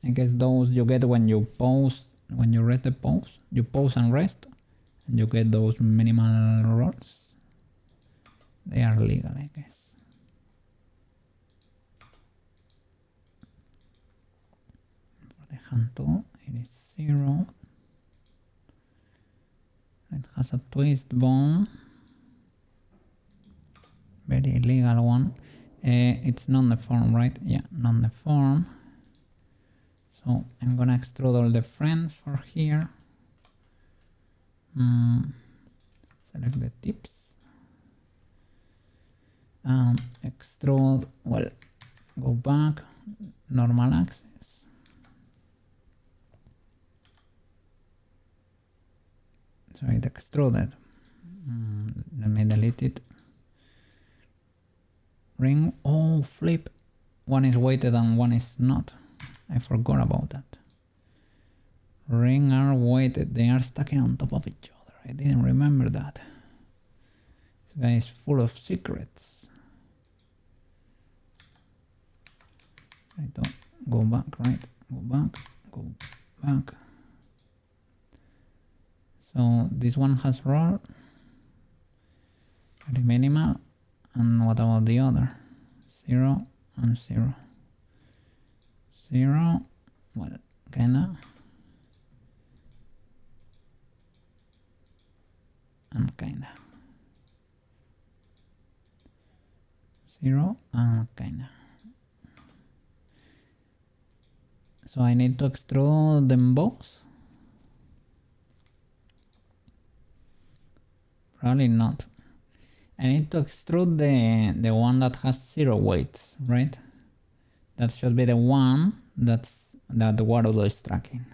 I guess those you get when you pause, when you rest the pause. You pause and rest, and you get those minimal rolls. They are legal, I guess. and 2, it is 0. It has a twist bone. Very illegal one. It's non-deform, right? Yeah, non-deform. So I'm gonna extrude all the friends for here. Select the tips. And extrude, well, go back, normal axis. So it extruded. Let me delete it. Ring, oh flip. One is weighted and one is not. I forgot about that. Ring are weighted, they are stacking on top of each other. I didn't remember that. This guy is full of secrets. I don't go back, right? Go back, go back. So this one has roll. Very minimal. And what about the other? 0 and 0. 0, well, kinda. And kinda. 0 and kinda. So I need to extrude them both? Probably not. I need to extrude the one that has 0 weight, right? That should be the one that the Gaburoon is tracking.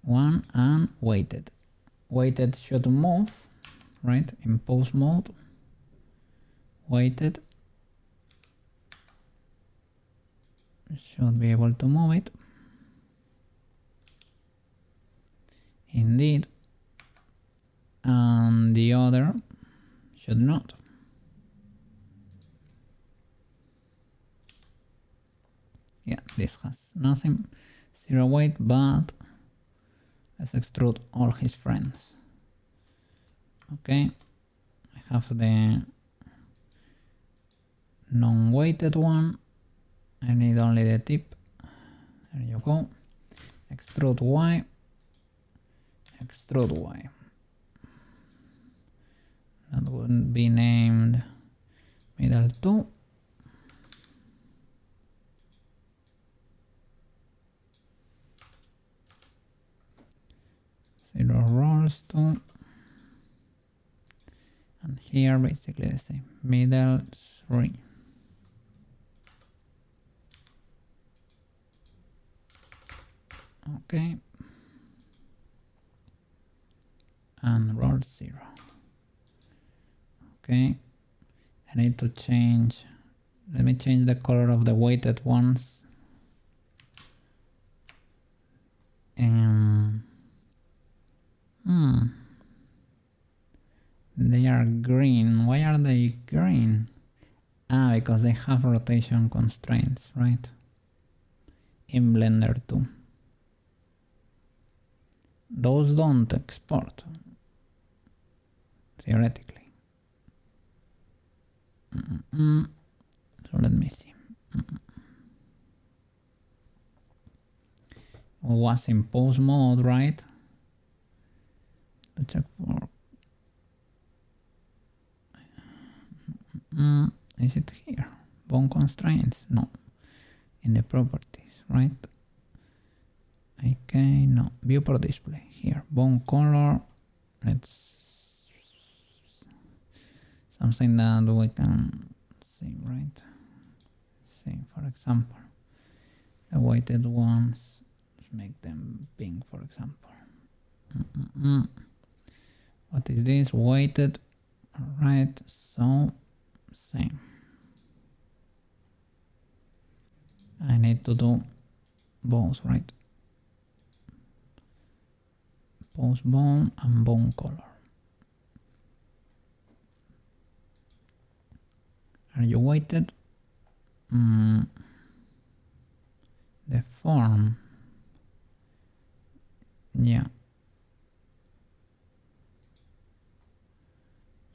1 and weighted. Weighted should move, right? In pose mode. Weighted should be able to move it. Indeed. And the other should not. Yeah, this has nothing, 0 weight, but let's extrude all his friends. Okay, I have the non-weighted one. I need only the tip. There you go. Extrude Y. Extrude Y. That would be named middle 2. Zero rolls 2. And here basically the same. Middle 3. Okay. And roll 0. Okay. I need to change. Let me change the color of the weighted ones. They are green. Why are they green? Ah, because they have rotation constraints, right? In Blender 2. Those don't export, theoretically. So let me see. It was in pose mode, right? To check for. Is it here? Bone constraints? No. In the properties, right? Okay, no. Viewport display. Here. Bone color. Let's. Something that we can see, right? See, for example, the weighted ones. Let's make them pink, for example. What is this? Weighted. Alright, so same. I need to do both, right? Pose bone and bone color. Are you weighted? The form. Yeah.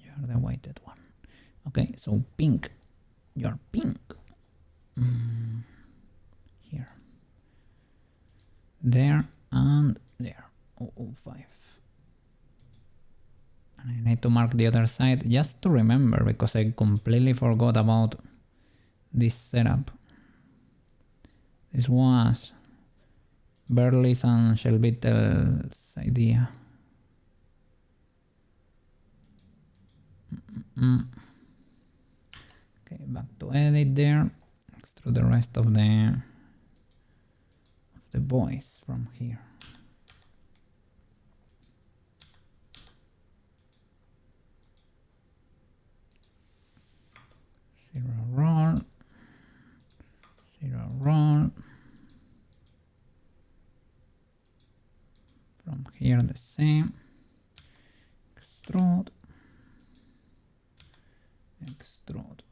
You're the weighted one. Okay, so pink. You're pink. Here. there and there. 005. And I need to mark the other side just to remember, because I completely forgot about this setup. This was Burley's and Shelbytel's idea. Okay, back to edit there. Extrude the rest of the voice from here. Zero roll. Zero roll. From here the same. Extrude. Extrude.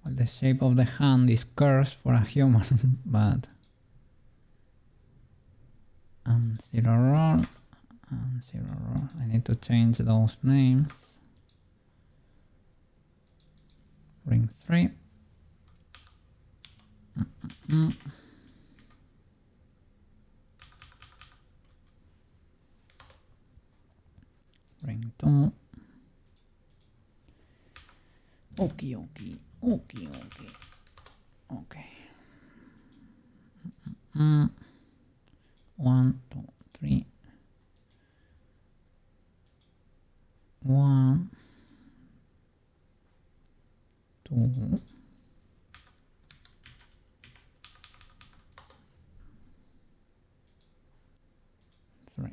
Well, the shape of the hand is cursed for a human, but... And zero roll. And zero roll. I need to change those names. Ring 3. Ring 2. Okay. 1, 2, 3. 1, 2. 3.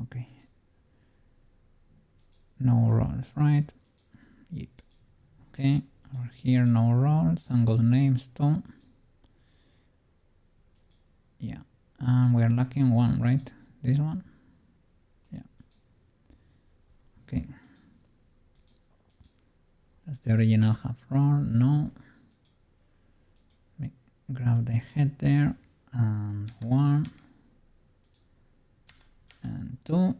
Okay. No rolls, right? Yep. Okay. Over here, no rolls. And go to names too. Yeah. And we're lacking one, right? This one? Yeah. Okay. That's the original half roll. No. Grab the head there. And 1. And 2.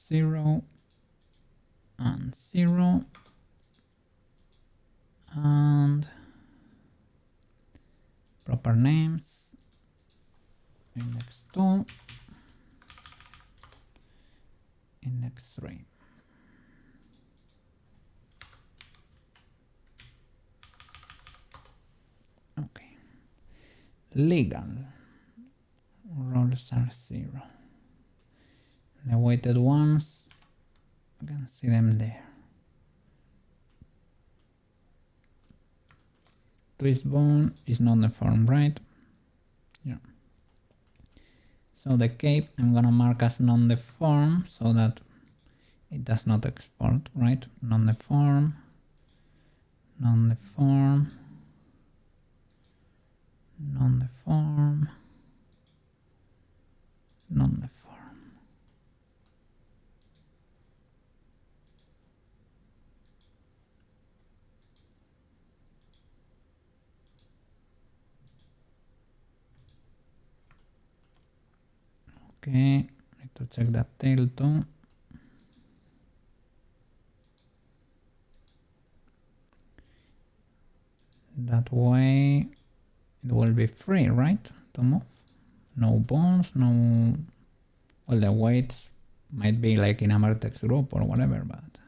0. And 0. And proper names. Index 2. Index 3. Okay. Legal. Rolls are 0. The weighted ones, you can see them there. Twist bone is not the form, right? Yeah. So the cape I'm gonna mark as non-deform so that it does not export, right? Non-deform, non-deform, non-deform, non-deform. Okay, need to check that tail too. That way it will be free, right? To move. No bones, no... Well, the weights might be like in a vertex group or whatever, but...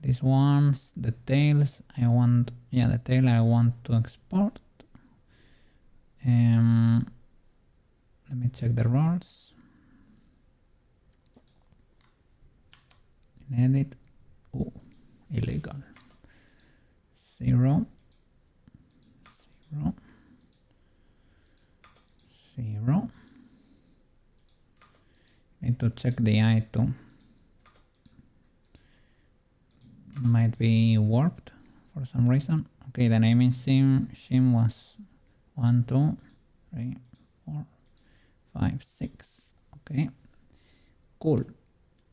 These ones, the tails, I want... Yeah, the tail I want to export. Let me check the rolls. In edit. Oh, illegal. 0. 0. 0. Need to check the eye too. Might be warped for some reason. Okay, the naming shim was 1, 2, 3, 4, 5, 6. Okay, cool.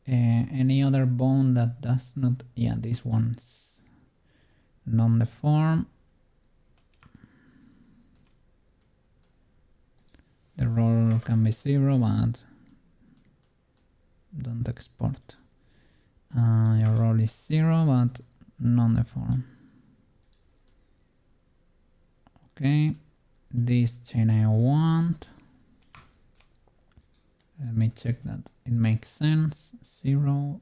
Any other bone that does not... Yeah, this one's non-deform. The roll can be 0, but don't export. Your roll is 0, but not the form. Okay, this chain I want. Let me check that it makes sense. 0,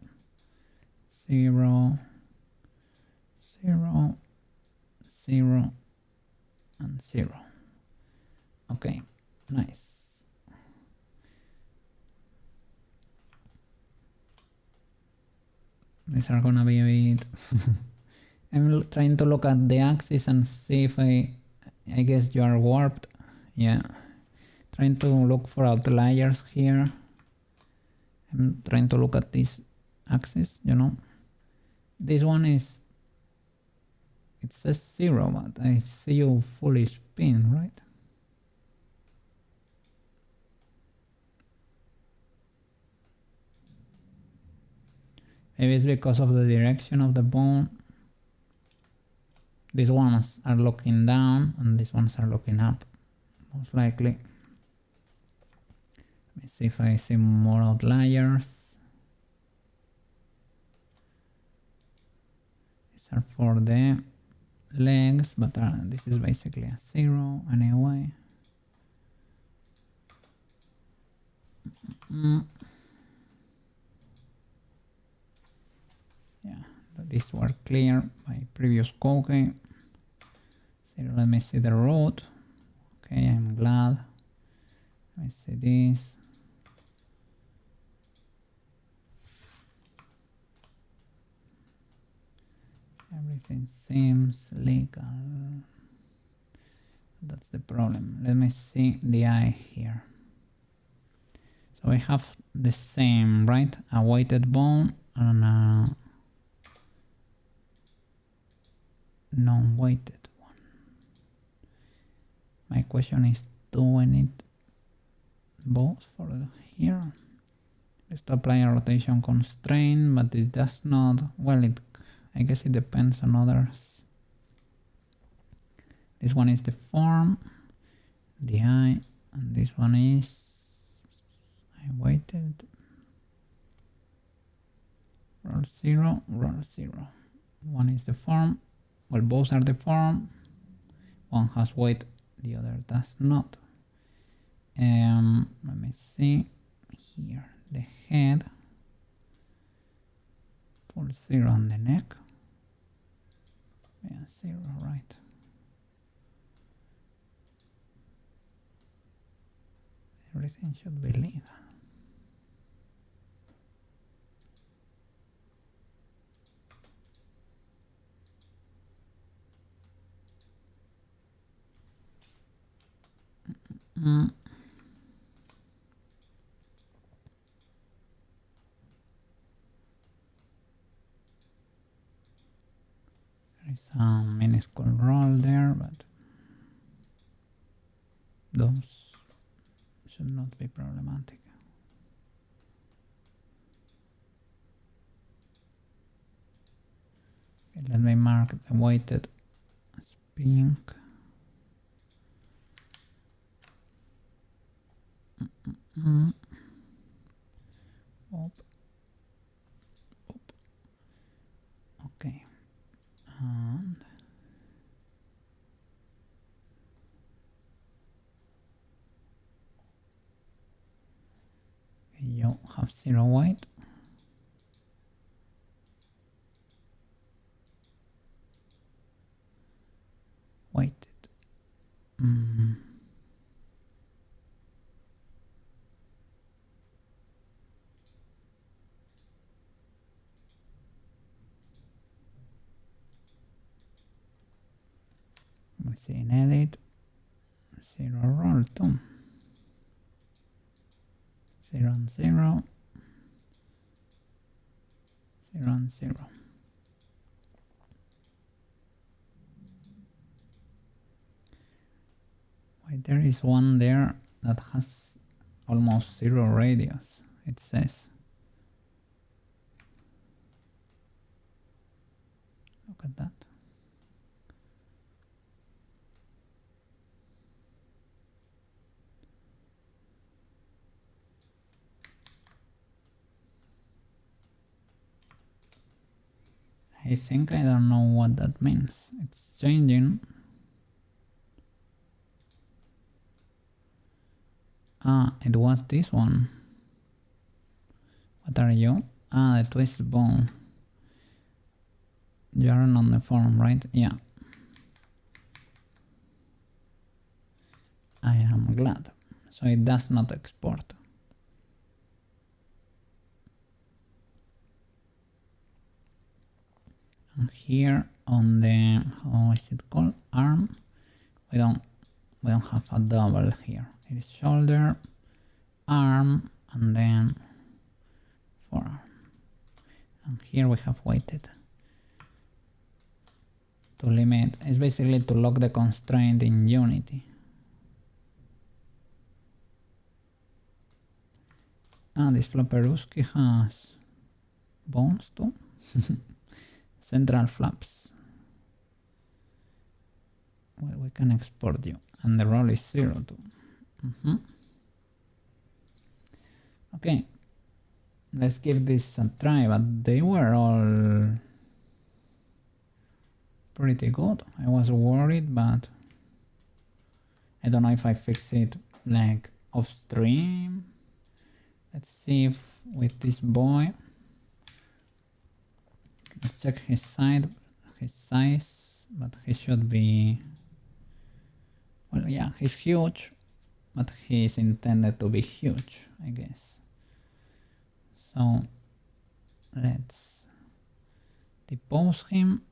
0, 0, 0, and 0. Okay, nice. These are gonna be a bit... I'm trying to look at the axis and see if I guess you are warped. Yeah. Trying to look for outliers here. I'm trying to look at this axis, you know. This one is... It says 0, but I see you fully spin, right? Maybe it's because of the direction of the bone. These ones are looking down and these ones are looking up, most likely. Let me see if I see more outliers. These are for the legs, but this is basically a 0 anyway. Yeah, these were clear by previous code. So let me see the root. Okay, I'm glad. Let me see this. Everything seems legal. That's the problem. Let me see the eye here. So we have the same, right? A weighted bone and a non-weighted one. My question is, do we need both for here? Let's apply a rotation constraint, but it does not. Well, I guess it depends on others. This one is the form, the eye, and this one is I weighted. Roll 0, roll 0. One is the form. Well, both are the form. One has weight, the other does not. Let me see here. The head. Pull 0 on the neck. Yeah, 0, right. Everything should be legal. There is a minuscule roll there, but those should not be problematic. Okay, let me mark the weighted as pink. Op. Op. Okay. And you have 0 weight. Weighted. We see in edit 0 roll 2. 0 and 0. 0 and 0. Wait, there is one there that has almost 0 radius, it says. Look at that. I think I don't know what that means. It's changing. Ah, it was this one. What are you? Ah, the twist bone. You're on the form, right? Yeah. I am glad. So it does not export. And here on the, how is it called? Arm. We don't have a double here. It is shoulder, arm, and then forearm. And here we have weighted. To limit, it's basically to lock the constraint in Unity. Ah, this Flopperuski has bones too. Central flaps. Well, we can export you. And the roll is 0 too. Okay. Let's give this a try, but they were all pretty good. I was worried, but I don't know if I fix it like off stream. Let's see if with this boy. Let's check his size, but he should be, well, yeah, he's huge, but he's intended to be huge, I guess. So let's depose him,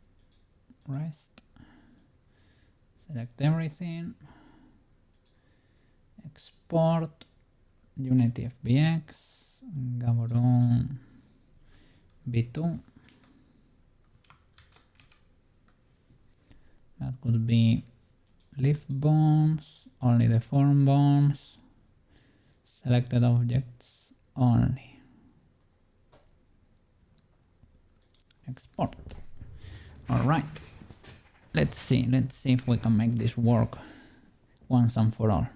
rest, select everything, export, Unity FBX, Gaburoon B2. That could be lift bones, only the form bones, selected objects only. Export. Alright. Let's see if we can make this work once and for all.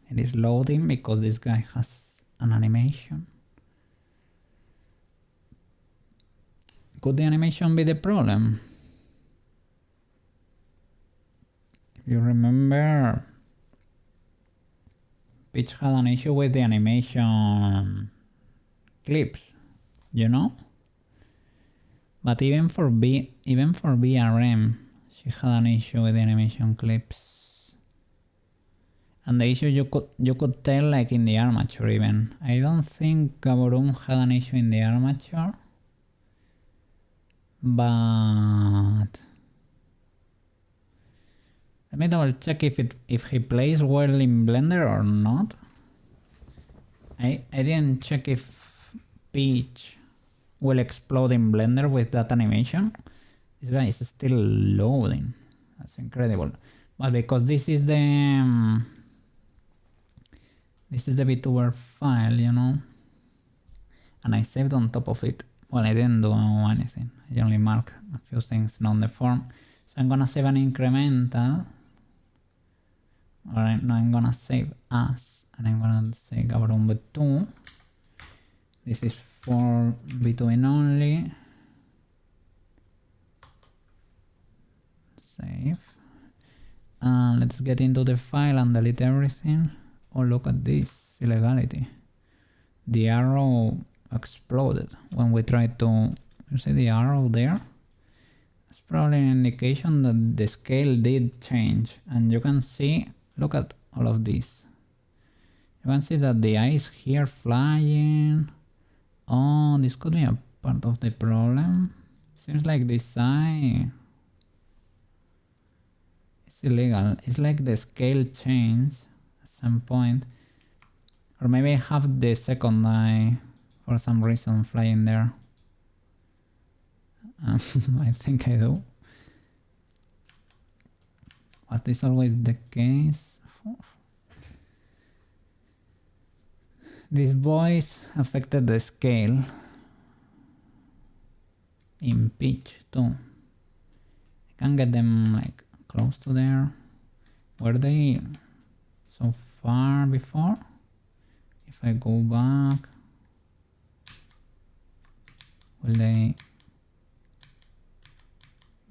It is loading because this guy has an animation. Could the animation be the problem? If you remember, Peach had an issue with the animation clips, you know? But even for BRM, she had an issue with the animation clips. And the issue you could tell like in the armature even. I don't think Gaburoon had an issue in the armature. But let me double check if he plays well in Blender or not. I didn't check if Peach will explode in Blender with that animation. This guy is still loading. That's incredible. But because this is the VTuber file, you know, and I saved on top of it. Well, I didn't do anything. I only marked a few things on the form. So I'm gonna save an incremental. Alright, now I'm gonna save as, and I'm gonna say Gaburoon B2. This is for B2 only. Save. Let's get into the file and delete everything. Oh, look at this illegality. The arrow exploded when we tried to, you see the arrow there? It's probably an indication that the scale did change, and you can see, look at all of this. You can see that the eye is here flying. Oh, this could be a part of the problem. Seems like this eye is illegal. It's like the scale changed at some point. Or maybe I have the second eye for some reason flying there. I think I do. Was this always the case? This voice affected the scale in pitch too. I can get them like close to there. Were they so far before? If If I go back, will they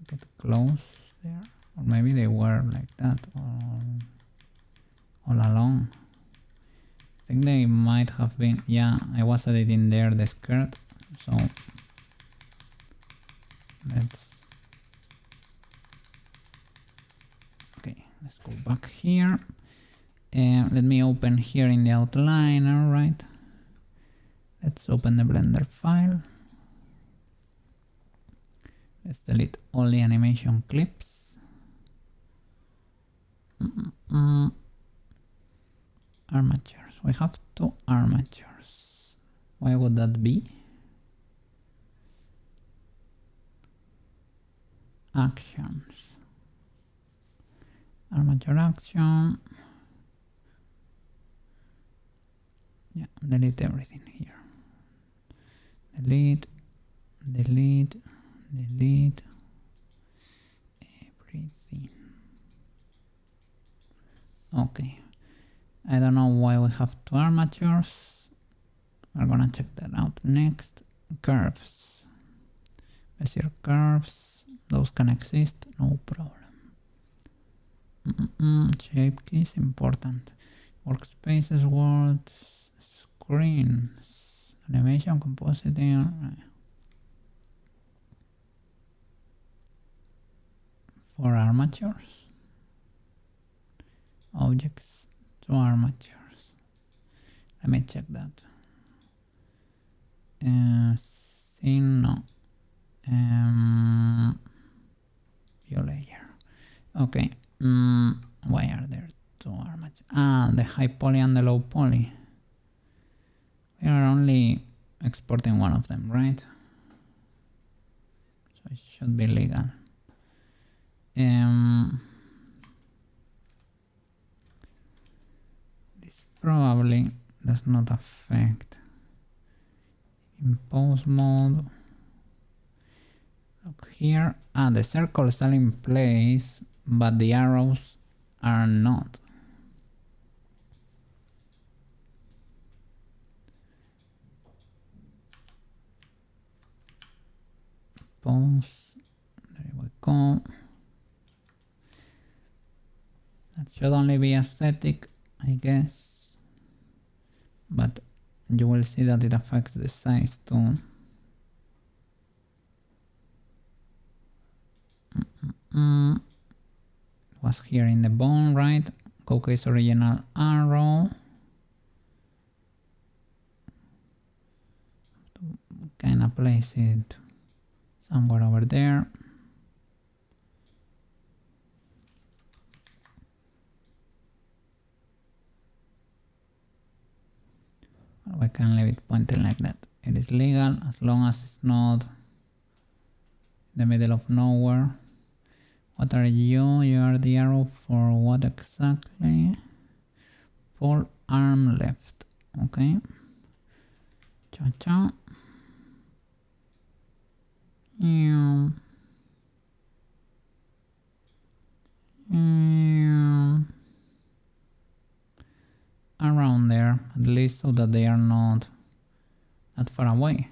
get close there? Or maybe they were like that all along. I think they might have been, yeah, I was editing there the skirt, so let's go back here. Let me open here in the outline, alright. Let's open the Blender file. Let's delete all the animation clips. Armatures. We have two armatures. Why would that be? Actions. Armature action. Yeah, delete everything here. Delete, delete, delete everything. Okay. I don't know why we have two armatures. We're gonna check that out next. Curves. Bezier curves. Those can exist, no problem. Shape keys important. Workspaces, words, screens, animation, compositing. For armatures. Objects, two armatures. Let me check that. Scene, no. View layer. Okay. Why are there two armatures? The high poly and the low poly. We are only exporting one of them, right? So it should be legal. This probably does not affect. In pose mode. Look here. The circles are in place, but the arrows are not. Pose. There we go. That should only be aesthetic, I guess. But you will see that it affects the size too. Was here in the bone, right? Cookies original arrow. Kinda place it somewhere over there. We can leave it pointing like that. It is legal as long as it's not in the middle of nowhere. What are you? You are the arrow for what exactly? Pull arm left. Okay. Cha cha. Around there, at least so that they are not that far away.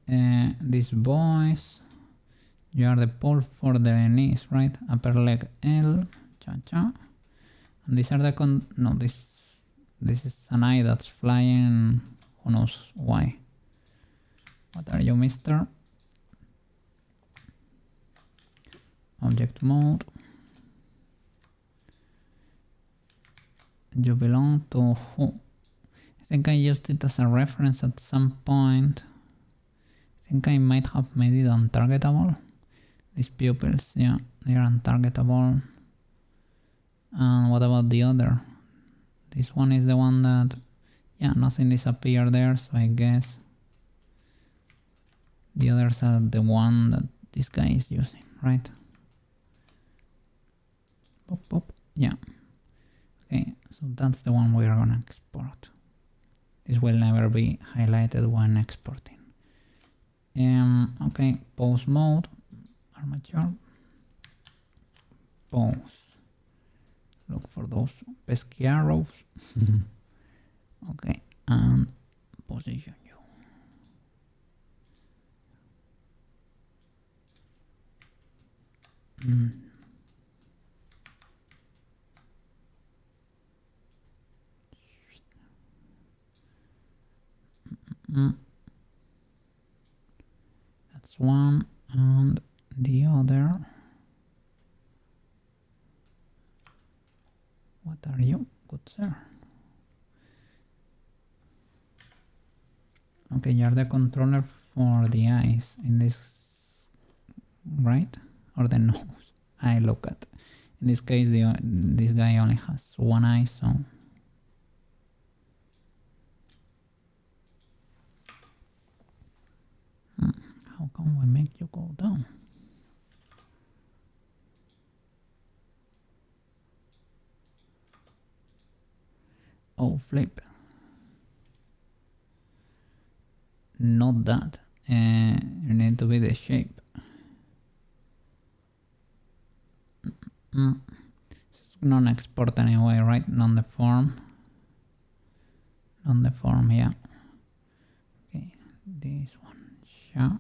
These boys, you are the pull for the knees, right? Upper leg L, cha cha. And these are the no, this is an eye that's flying. Who knows why? What are you, mister? Object mode. You belong to who? I think I used it as a reference at some point. I think I might have made it untargetable. These pupils, yeah, they are untargetable. And what about the other? This one is the one that, yeah, nothing disappeared there, so I guess the others are the one that this guy is using, right? Pop, pop, yeah. Okay, so that's the one we are gonna export. This will never be highlighted when exporting. Okay, pose mode, armature, pose. Look for those pesky arrows. Okay, and position you. That's one, and the other. What are you, good sir? Okay, you're the controller for the eyes in this, right? Or the nose. I look at. In this case, this guy only has one eye, so. How can we make you go down? Oh, flip. Not that. You need to be the shape. It's non-export anyway, right? Not the form. Not the form, yeah. Okay, this one. Sure.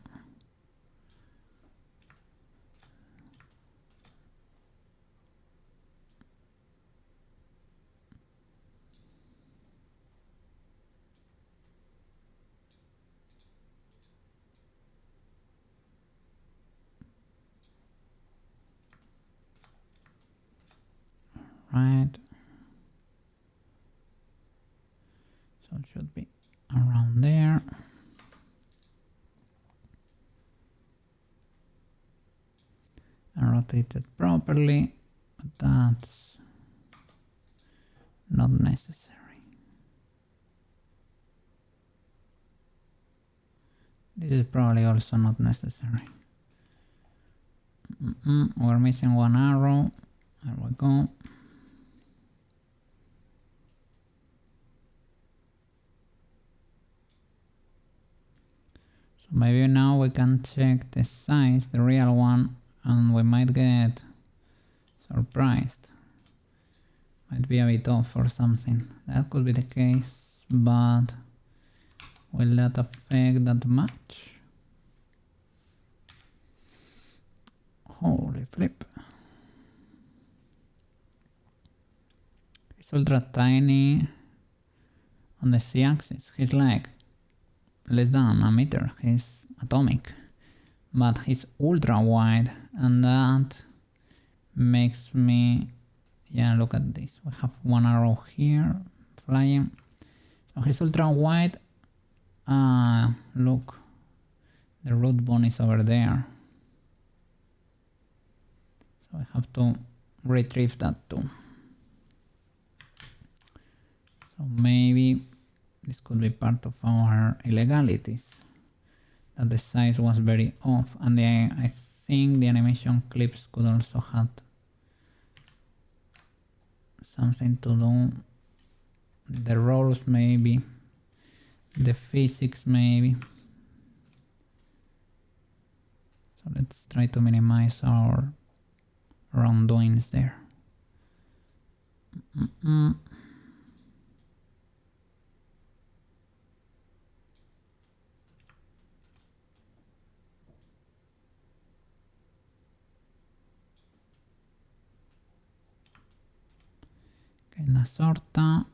Right. So it should be around there. And rotate it properly, but that's not necessary. This is probably also not necessary. We're missing one arrow. There we go. So maybe now we can check the size, the real one, and we might get surprised. Might be a bit off or something. That could be the case, but will that affect that much? Holy flip. He's ultra tiny on the z-axis. He's like less than a meter. He's atomic. But he's ultra wide, and that makes me... Yeah, look at this. We have one arrow here flying. So he's ultra wide. Look, the root bone is over there. So I have to retrieve that too. So maybe this could be part of our illegalities. That the size was very off, and I think the animation clips could also have something to do. The rolls maybe, the physics maybe. So let's try to minimize our wrongdoings there. Okay, la sorta,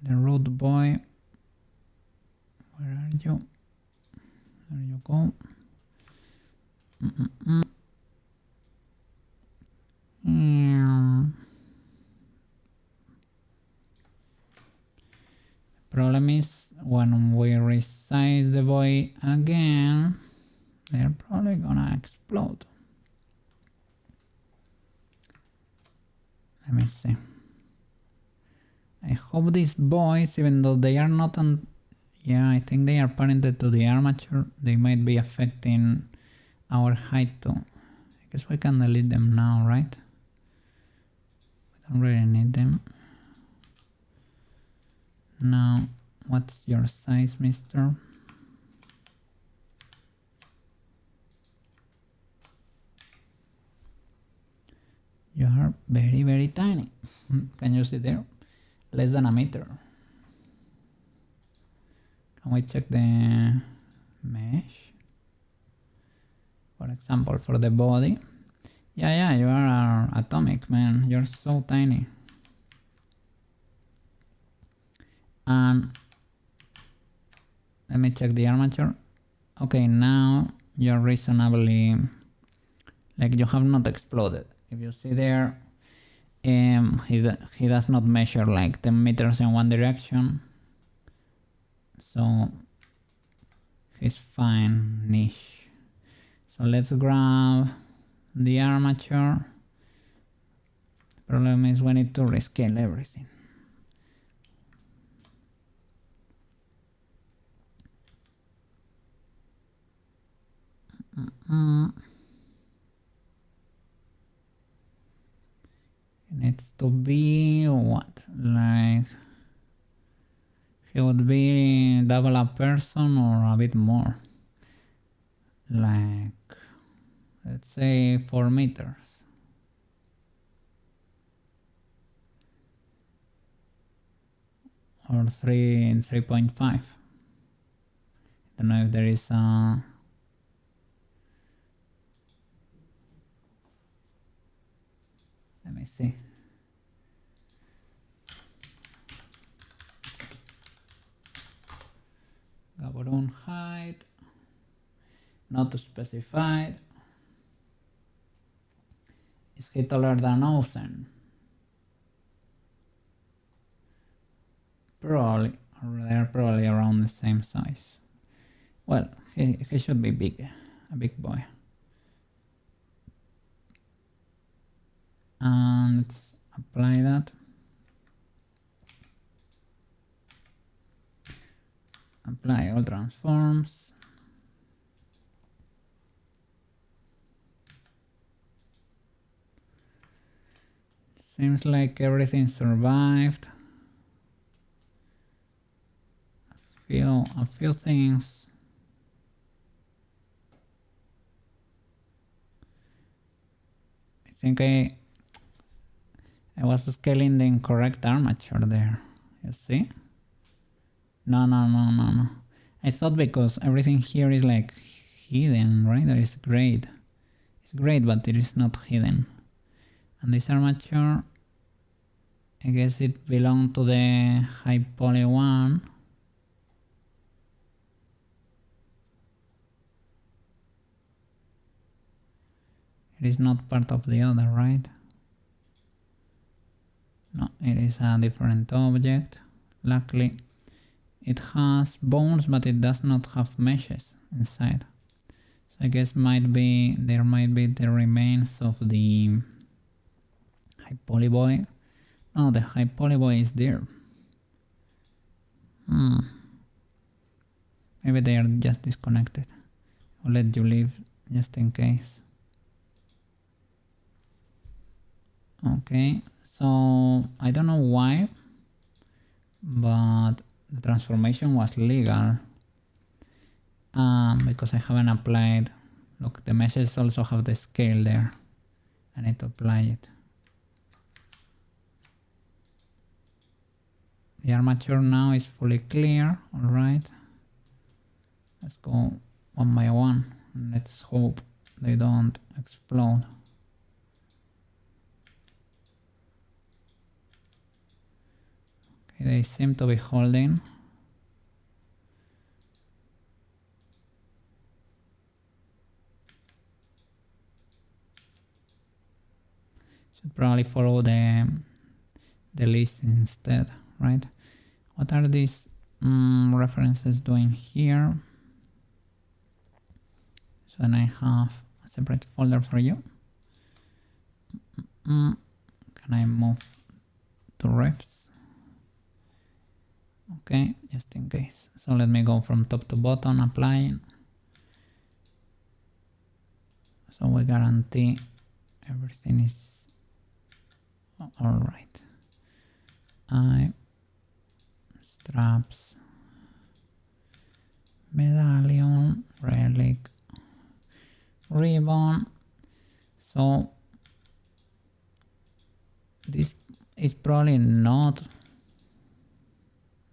the root boy. Where are you? There you go. Problem is, when we resize the boy again, they're probably gonna explode. Let me see. I hope these boys, even though they are not on... Yeah, I think they are parented to the armature. They might be affecting our height too. I guess we can delete them now, right? We don't really need them. Now, what's your size, mister? You are very, very tiny. Can you see there? Less than a meter. Can we check the mesh? For example, for the body. Yeah, you are atomic, man. You're so tiny. And let me check the armature. Okay, now you're reasonably, like, you have not exploded. If you see there, he does not measure like 10 meters in one direction, so he's fine-ish. So let's grab the armature. The problem is we need to rescale everything. It needs to be what? Like, he would be double a person or a bit more. Like, let's say 4 meters. Or 3.5. I don't know if there is a... Let me see. Gaburoon height, not specified. Is he taller than Ocean? Probably, or they're probably around the same size. Well, he should be big, a big boy. And let's apply that. Apply all transforms. Seems like everything survived. A few things. I think I was scaling the incorrect armature there. You see? No. I thought because everything here is like hidden, right? That is great. It's great, but it is not hidden. And this armature, I guess it belonged to the high poly one. It is not part of the other, right? No, it is a different object. Luckily, it has bones, but it does not have meshes inside. So I guess there might be the remains of the high poly boy. No, the high poly boy is there. Maybe they are just disconnected. I'll let you leave just in case. Okay, so I don't know why, but the transformation was legal because I haven't applied. Look, the meshes also have the scale there. I need to apply it. The armature now is fully clear. All right, let's go one by one and let's hope they don't explode. They seem to be holding. Should probably follow the list instead, right? What are these references doing here? So then I have a separate folder for you. Can I move to refs? Okay, just in case. So let me go from top to bottom, applying. So we guarantee everything is all right. Straps, medallion, relic, ribbon. So this is probably not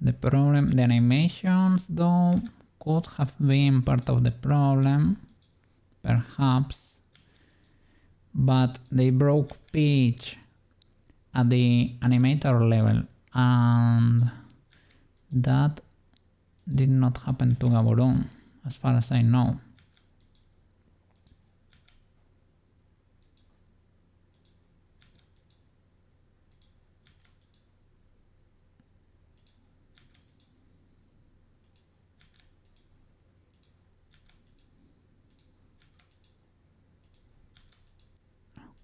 the problem. The animations, though, could have been part of the problem, perhaps, but they broke pitch at the animator level, and that did not happen to Gaburoon, as far as I know.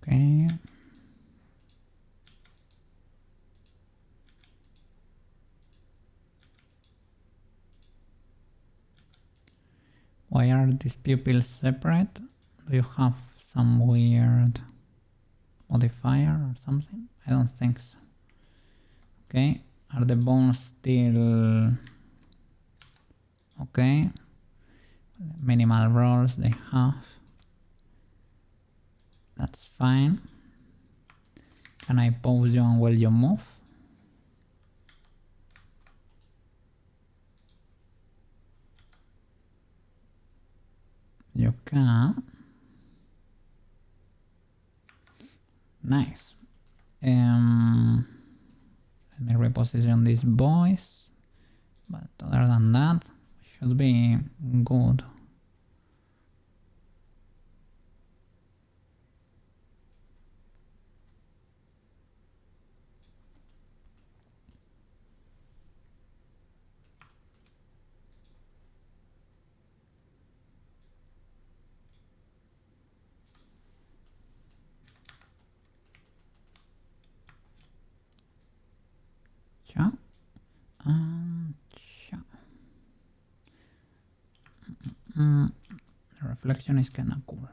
Okay. Why are these pupils separate? Do you have some weird modifier or something? I don't think so. Okay, are the bones still okay? Minimal rolls they have. That's fine. Can I pause you and will you move? You can. Nice. Let me reposition these boys, but other than that, should be good. Ciao. Ciao. The reflection is kinda cool.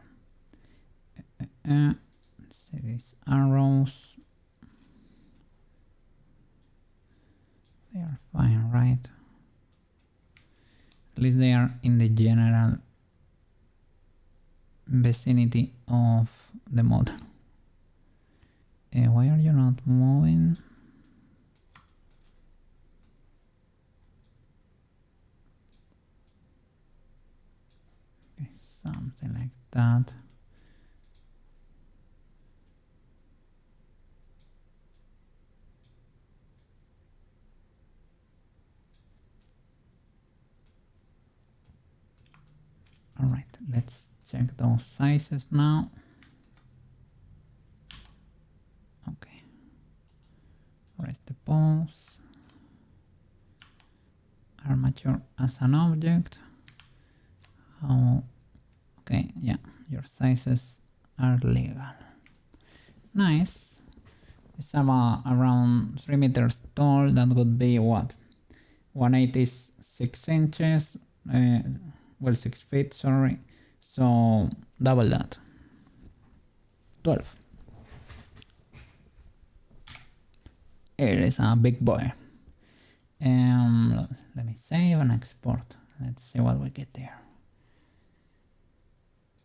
See these arrows. They are fine, right? At least they are in the general vicinity of the model. Why are you not moving? Okay, something like that. Alright, let's check those sizes now. Okay. Rest the pose. Armature as an object. How? Okay, yeah, your sizes are legal. Nice. It's around 3 meters tall. That would be what? 186 inches. Well, 6 feet, sorry. So double that. 12. It is a big boy. Let me save and export. Let's see what we get there.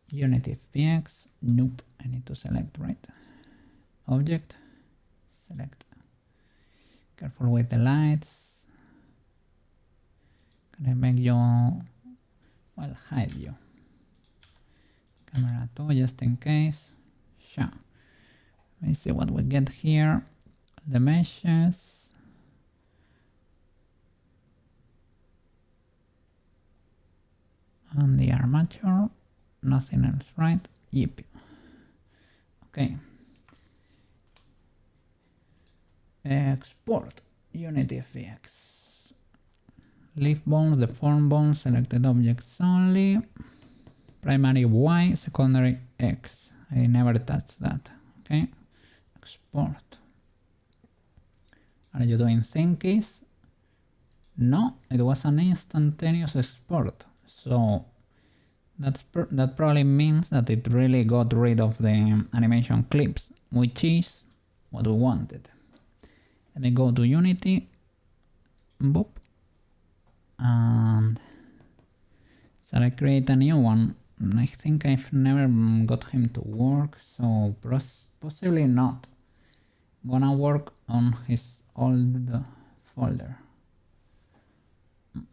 Unity FBX. Nope, I need to select, right? Object. Select. Careful with the lights. Can I make you... Well, hide you. Camera 2 just in case. Sure. Let me see what we get here. The meshes. And the armature. Nothing else, right? Yep. Okay. Export. Unity FX. Leaf bones, deform bones, selected objects only. Primary Y, secondary X. I never touched that. Okay. Export. Are you doing thinkies? No, it was an instantaneous export. So that probably means that it really got rid of the animation clips, which is what we wanted. Let me go to Unity. Boop. And shall I create a new one? I think I've never got him to work, so possibly not. Gonna work on his old folder. Let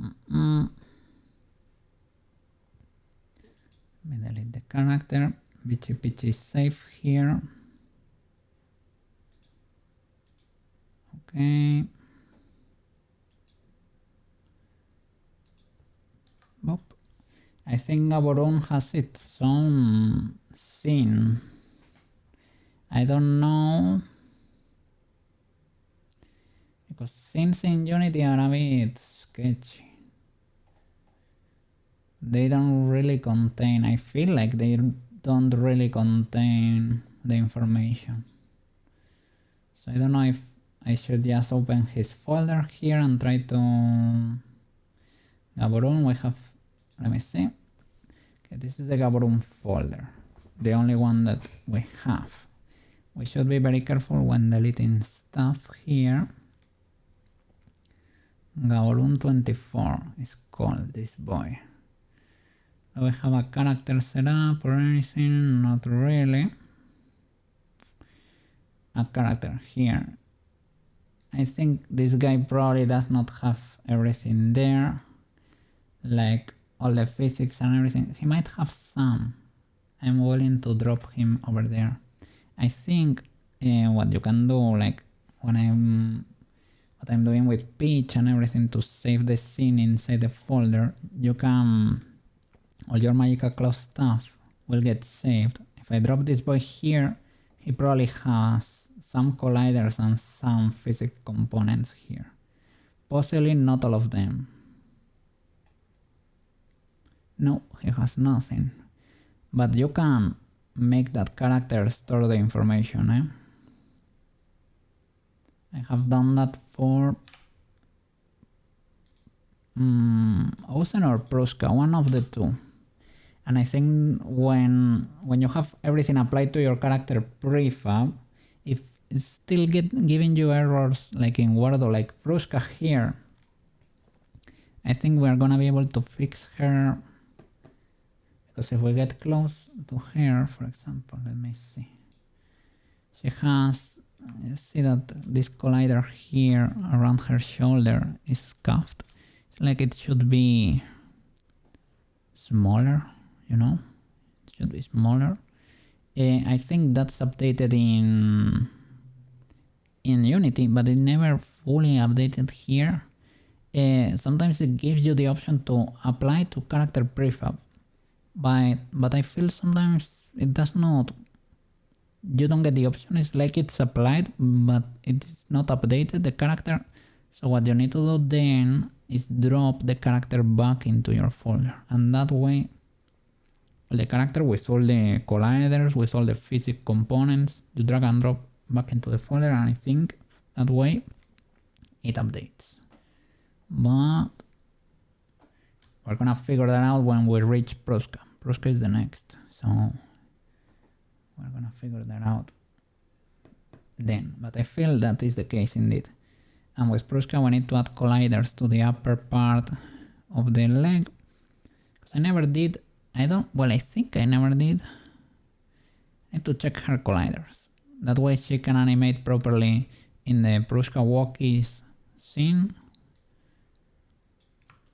me delete the character. Bitchy Pitchy is safe here. Okay. Boop. I think Gaburoon has its own scene. I don't know. Because scenes in Unity are a bit sketchy. They don't really contain, I feel like they don't really contain the information. So I don't know if I should just open his folder here and try to... Gaburoon, we have, let me see. Okay, this is the Gaburoon folder, the only one that we have. We should be very careful when deleting stuff here. Gaburoon 24 is called this boy. Do we have a character set up or anything? Not really. A character here. I think this guy probably does not have everything there, like all the physics and everything. He might have some. I'm willing to drop him over there. I think what you can do, like what I'm doing with Peach and everything to save the scene inside the folder, you can, all your Magical Claw stuff will get saved. If I drop this boy here, he probably has some colliders and some physics components here. Possibly not all of them. No, he has nothing. But you can make that character store the information, eh? I have done that for Ozen or Pruska, one of the two. And I think when you have everything applied to your character prefab, if it's still giving you errors like in Wardo, like Pruska here, I think we're gonna be able to fix her. Because if we get close to her, for example, let me see. She has, you see that this collider here around her shoulder is scuffed. It's like it should be smaller, you know? It should be smaller. I think that's updated in Unity, but it never fully updated here. Sometimes it gives you the option to apply to character prefab. But I feel sometimes it does not. You don't get the option. It's like it's applied, but it's not updated, the character. So what you need to do then is drop the character back into your folder. And that way, the character with all the colliders, with all the physics components, you drag and drop back into the folder, and I think that way it updates. But we're gonna figure that out when we reach Pruska. Pruska is the next, so we're gonna figure that out then. But I feel that is the case indeed. And with Pruska we need to add colliders to the upper part of the leg. Because I never did, I think I never did. I need to check her colliders. That way she can animate properly in the Pruska walkies scene.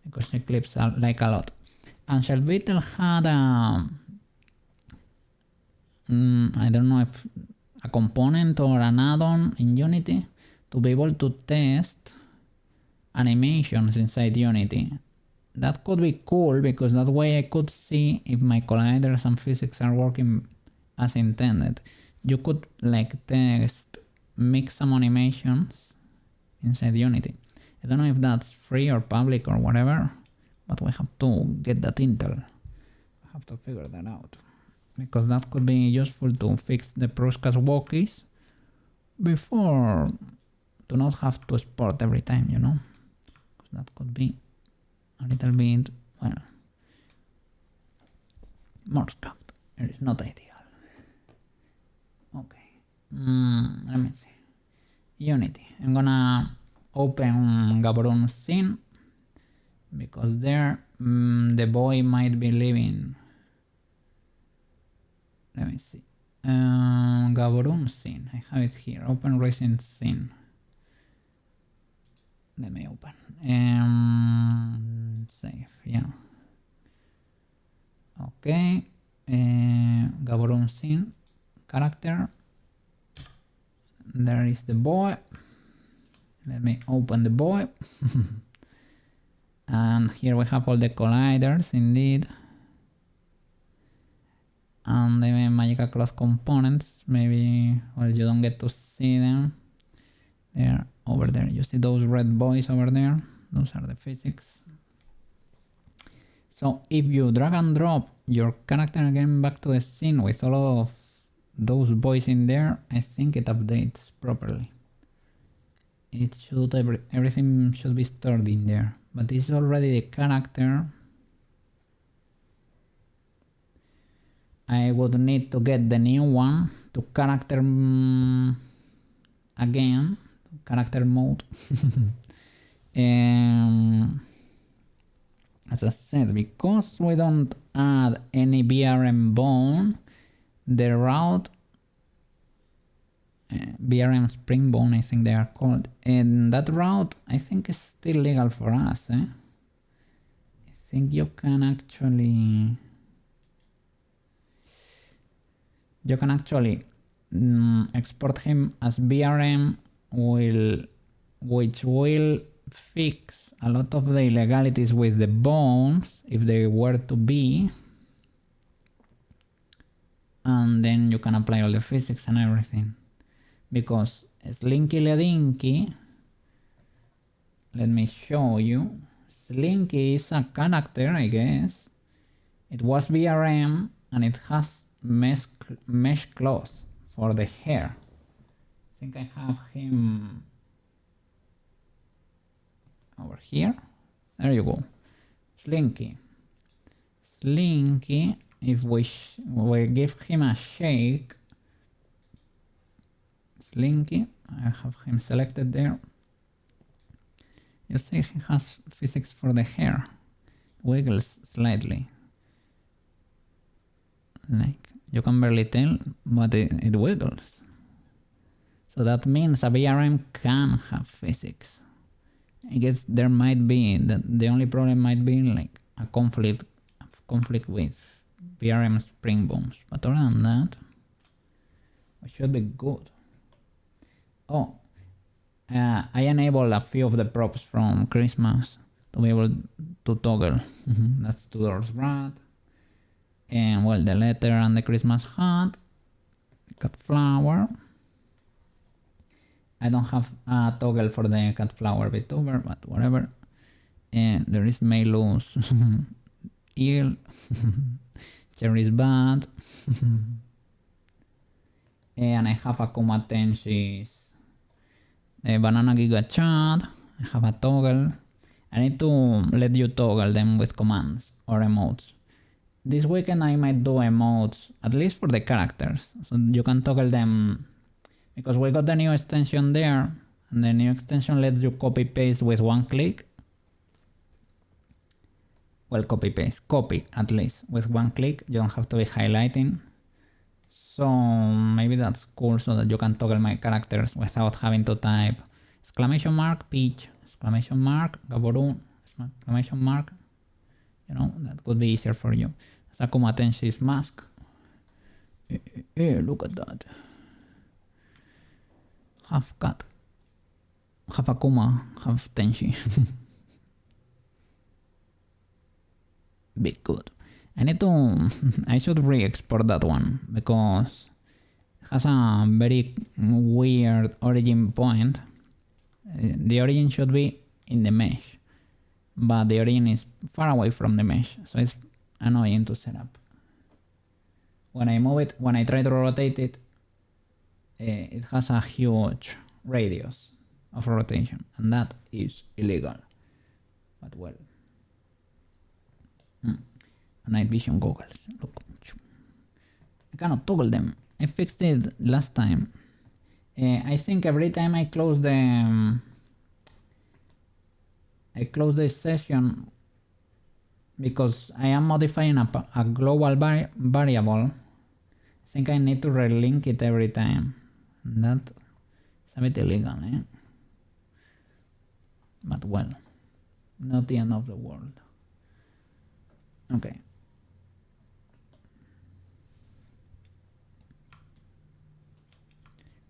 Because she clips like a lot. And Shelbytel had I don't know if a component or an add-on in Unity to be able to test animations inside Unity. That could be cool because that way I could see if my colliders and physics are working as intended. You could like test, mix some animations inside Unity. I don't know if that's free or public or whatever, but we have to get that intel. We have to figure that out. Because that could be useful to fix the Pruska's walkies before to not have to export every time, you know? Because that could be a little bit, well, more scuffed. It is not ideal. Okay. Let me see. Unity. I'm gonna open Gaburoon scene because there the boy might be living. Let me see. Gaburoon scene. I have it here. Open recent scene. let me open. Save, yeah. Okay. Gaburoon scene character. There is the boy. Let me open the boy. And here we have all the colliders indeed. And the magical cloth components, maybe, well, you don't get to see them. They're over there. You see those red boys over there? Those are the physics. So if you drag and drop your character again back to the scene with all of those boys in there, I think it updates properly. It should, everything should be stored in there. But this is already the character. I would need to get the new one to character again, character mode. As I said, because we don't add any BRM bone, the route, BRM spring bone I think they are called, and that route I think is still legal for us. I think you can actually export him as BRM, which will fix a lot of the illegalities with the bones if they were to be, and then you can apply all the physics and everything. Because Slinky Ledinky, let me show you. Slinky is a character, I guess. It was BRM and it has mesh cloth for the hair. I think I have him over here. There you go. Slinky. Slinky, if we give him a shake. Slinky, I have him selected there. You see he has physics for the hair. Wiggles slightly. Like, you can barely tell, but it wiggles. So that means a BRM can have physics. I guess there might be, the only problem might be like a conflict with BRM spring bones. But other than that, it should be good. Oh, I enabled a few of the props from Christmas to be able to toggle. That's Tudor's rat. And well, the letter and the Christmas hat. Cat flower. I don't have a toggle for the cat flower VTuber, but whatever. And there is Melu's eel. Cherry's bat. And I have Akuma Tenshi's Banana Giga Chat. I have a toggle. I need to let you toggle them with commands or emotes. This weekend I might do emotes, at least for the characters, so you can toggle them, because we got the new extension there, and the new extension lets you copy paste with one click. Well, copy at least with one click, you don't have to be highlighting. So maybe that's cool, so that you can toggle my characters without having to type exclamation mark Peach, exclamation mark Gaburoon, exclamation mark. You know, that could be easier for you. Akuma Tenshi's mask. Look at that. Half cat. Half Akuma, half Tenshi. Big good. I should re-export that one, because it has a very weird origin point. The origin should be in the mesh, but the origin is far away from the mesh, so it's annoying to set up. When I move it, when I try to rotate it, it has a huge radius of rotation, and that is illegal. But well, night vision goggles. Look, I cannot toggle them. I fixed it last time. I think every time I close the session, because I am modifying a global variable, I think I need to relink it every time. And that is a bit illegal, But well, not the end of the world. Okay.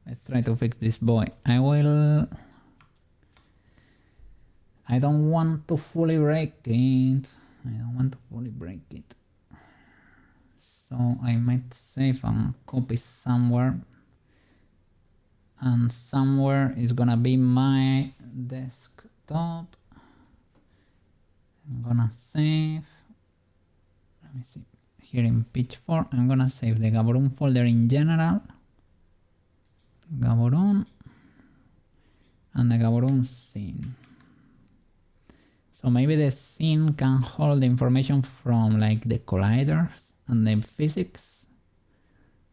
Let's try to fix this boy. I don't want to fully break it. So I might save and copy somewhere. And somewhere is gonna be my desktop. I'm gonna save. Let me see. Here in page 4, I'm gonna save the Gaburoon folder in general. Gaburoon. And the Gaburoon scene. So maybe the scene can hold the information from like the colliders and the physics.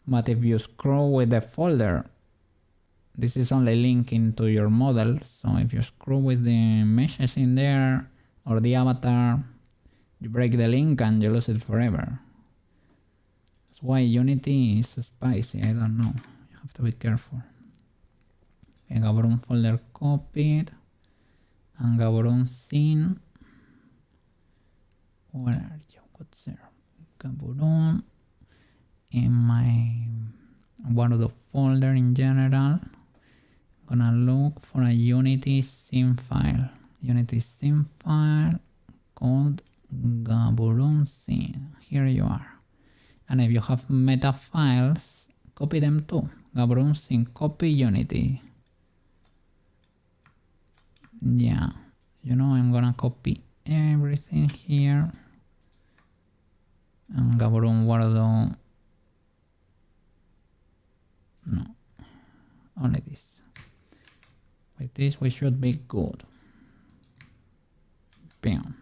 But if you scroll with the folder, this is only linking to your model. So if you scroll with the meshes in there or the avatar, you break the link and you lose it forever. That's why Unity is spicy. I don't know. You have to be careful. Okay, Gaburoon folder copied. And Gaburoon scene. Where are you? What's there? Gaburoon in my Warudo folder in general. I'm gonna look for a Unity scene file. Unity scene file called Gaburoon scene. Here you are. And if you have meta files, copy them too. Gaburoon scene copy Unity. Yeah, you know, I'm gonna copy everything here. And Gaburoon Warudo. No, only this. With this we should be good. Bam.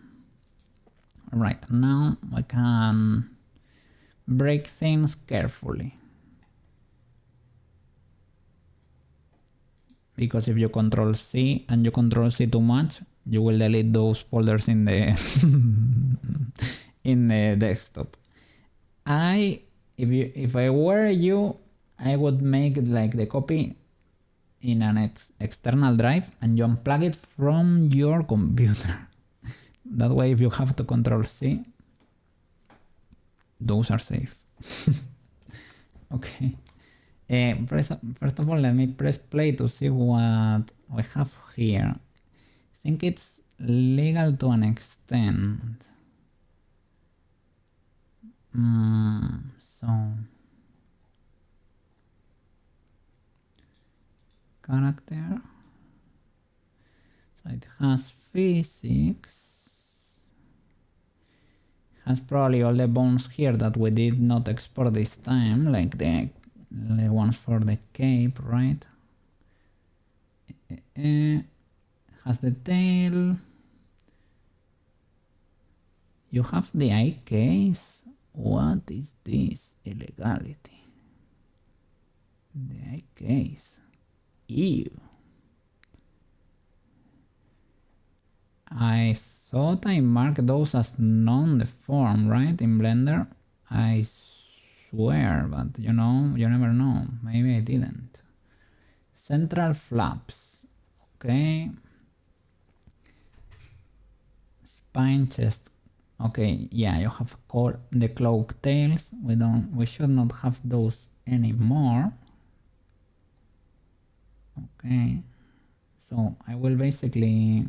Alright, now we can break things carefully. Because if you Control C and you Control C too much, you will delete those folders in the in the desktop. If I were you, I would make like the copy in an external drive and you unplug it from your computer. That way, if you have to Control C, those are safe. Okay. First of all, let me press play to see what we have here. I think it's legal to an extent. So character. So it has physics. Has probably all the bones here that we did not export this time, like the ones for the cape, right? Has the tail. You have the eye case. What is this illegality? The eye case. Ew. I thought I marked those as non-deform, right? In Blender. I swear, but you know, you never know. Maybe I didn't. Central flaps. Okay. Spine, chest. Okay, yeah, you have the cloak tails. We should not have those anymore. Okay. So I will basically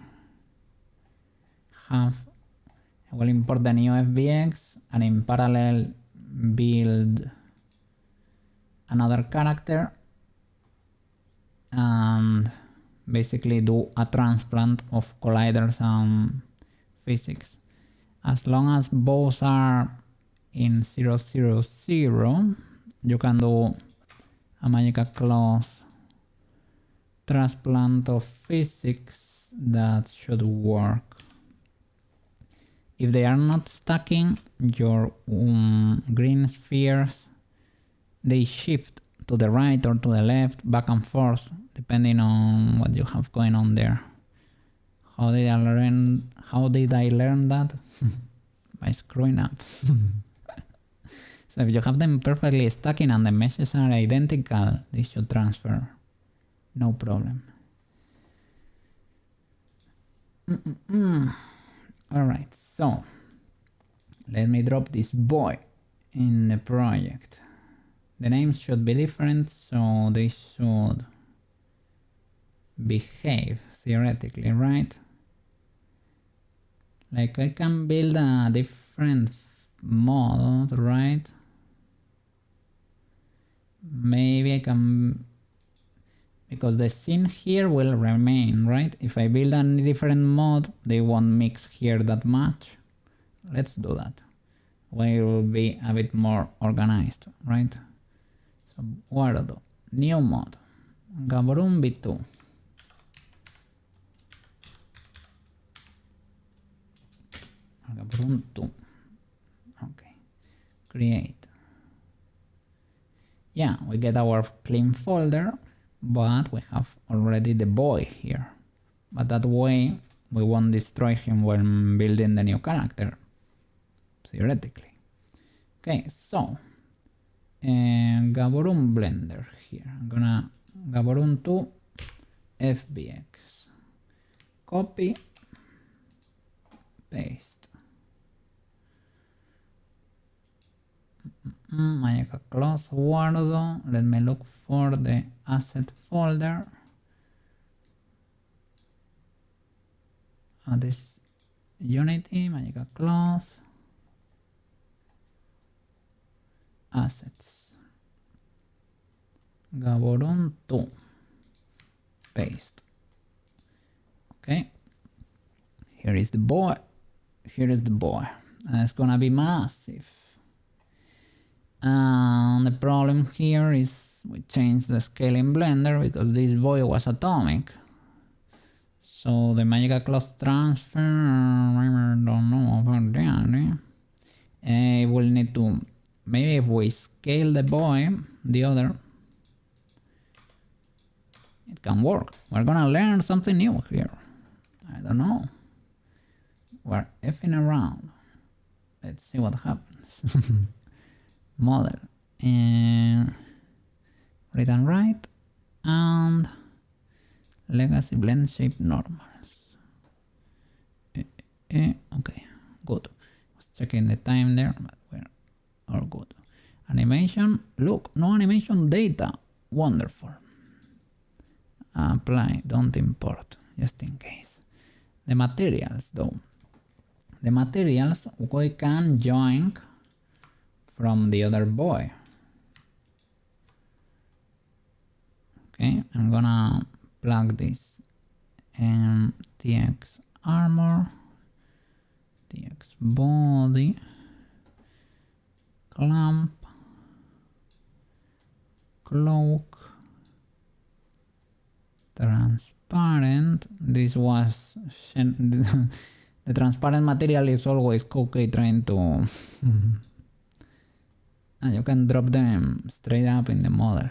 I will import the new FBX and in parallel build another character and basically do a transplant of colliders and physics. As long as both are in 0, 0, 0, you can do a magical clause transplant of physics that should work. If they are not stacking, your green spheres, they shift to the right or to the left, back and forth, depending on what you have going on there. How did I learn that? By screwing up. So if you have them perfectly stacking and the meshes are identical, they should transfer. No problem. Alright, so let me drop this boy in the project. The names should be different, so they should behave theoretically, right? Like I can build a different mod, right? Maybe I can, because the scene here will remain, right? If I build a different mod, they won't mix here that much. Let's do that. Way it will be a bit more organized, right? So guardo, new mod, Gaburoon v2. Gaburoon 2. Okay, create. Yeah, we get our clean folder, but we have already the boy here. But that way we won't destroy him when building the new character, theoretically. Okay, so Gaburoon Blender here. I'm gonna Gaburoon 2 FBX. Copy, paste. Magic close guardo. Let me look for the asset folder. This is Unity, Magic close, assets, Gaburoon 2, paste. Okay, here is the boy. Here is the boy. And it's gonna be massive. And the problem here is we changed the scale in Blender because this boy was atomic. So the magical cloth transfer, I don't know about that. We'll need to, maybe if we scale the boy, the other, it can work. We're gonna learn something new here. I don't know. We're effing around. Let's see what happens. Model and read and write and legacy blend shape normals. Okay, good. Was checking the time there, but we're all good. Animation, look, no animation data. Wonderful. Apply, don't import, just in case. The materials though. The materials we can join from the other boy. Okay, I'm gonna plug this TX armor, TX body, clamp, cloak, transparent. This was the transparent material is always Cookie trying to and you can drop them straight up in the model.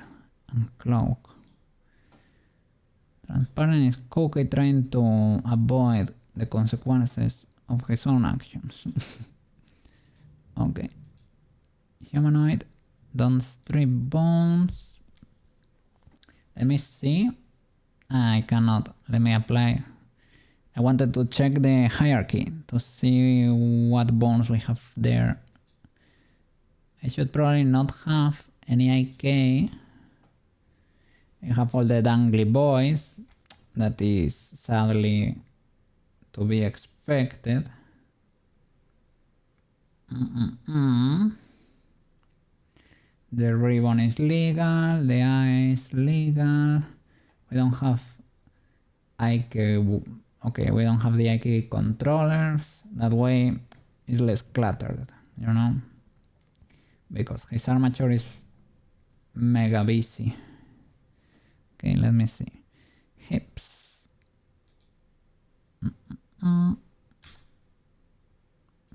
And cloak. Transparent is Cookie trying to avoid the consequences of his own actions. Okay. Humanoid. Don't strip bones. Let me see. I cannot. Let me apply. I wanted to check the hierarchy to see what bones we have there. I should probably not have any IK. I have all the dangly boys. That is sadly to be expected. The ribbon is legal, the eye is legal. We don't have IK. Okay, we don't have the IK controllers. That way it's less cluttered, you know? Because his armature is mega busy. Okay, let me see. Hips.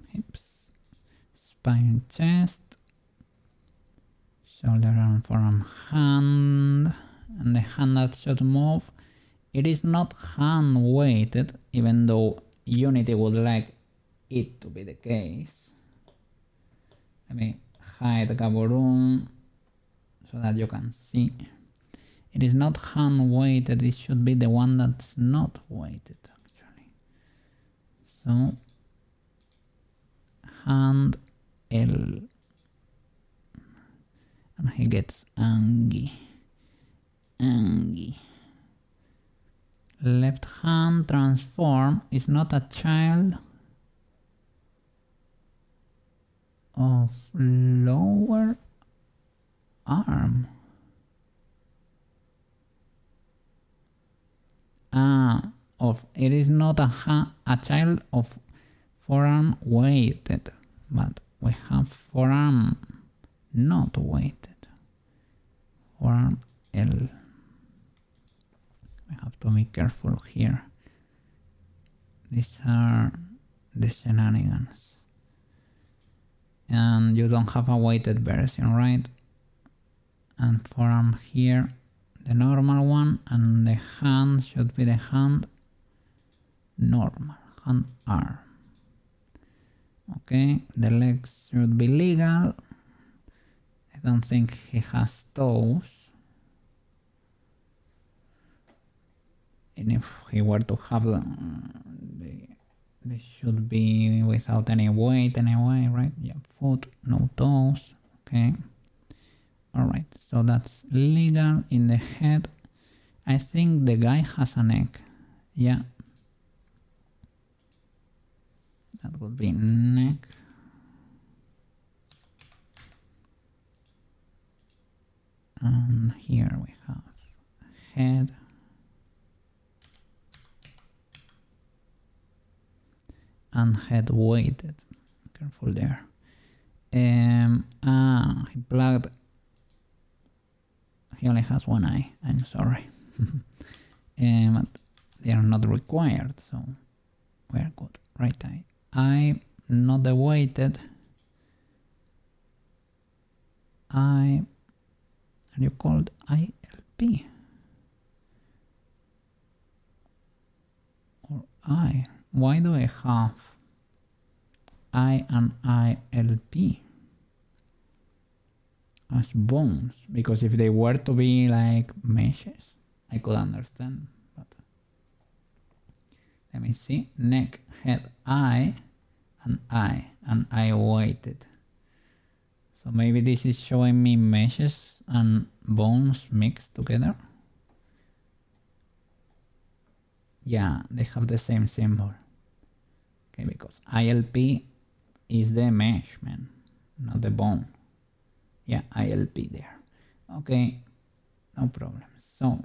Hips. Spine, chest. Shoulder, arm, forearm, hand. And the hand that should move. It is not hand weighted, even though Unity would like it to be the case. Let me hide Gaburoon so that you can see. It is not hand weighted, it should be the one that's not weighted actually. So hand L, and he gets angry. Left hand transform is not a child of lower arm. It is not a child of forearm weighted, but we have forearm not weighted. Forearm L. We have to be careful here. These are the shenanigans. And you don't have a weighted version, right? And forearm here, the normal one, and the hand should be the hand normal, hand arm. Okay, the legs should be legal. I don't think he has toes. And if he were to have they should be without any weight anyway, right? Yeah, foot, no toes. Okay. Alright, so that's legal. In the head, I think the guy has a neck. Yeah. That would be neck. And here we have head. And head weighted. Careful there. He plugged. He only has one eye. I'm sorry. But they are not required, so we're good. Right eye. Eye not the weighted. Eye. Are you called ILP? Or eye? Why do I have I and ILP as bones? Because if they were to be like meshes, I could understand. But let me see. Neck, head, eye, and eye weighted. So maybe this is showing me meshes and bones mixed together. Yeah, they have the same symbol. Okay, because ILP is the mesh, man, not the bone. Yeah, ILP there. Okay, no problem. So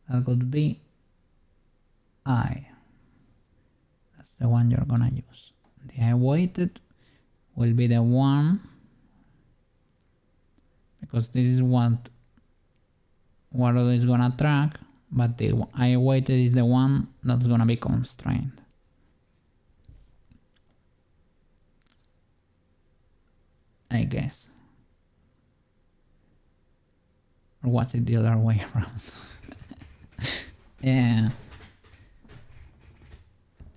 that could be I. That's the one you're gonna use. The I weighted will be the one, because this is what it is gonna track, but the I weighted is the one that's gonna be constrained. I guess. Or was it the other way around? Yeah.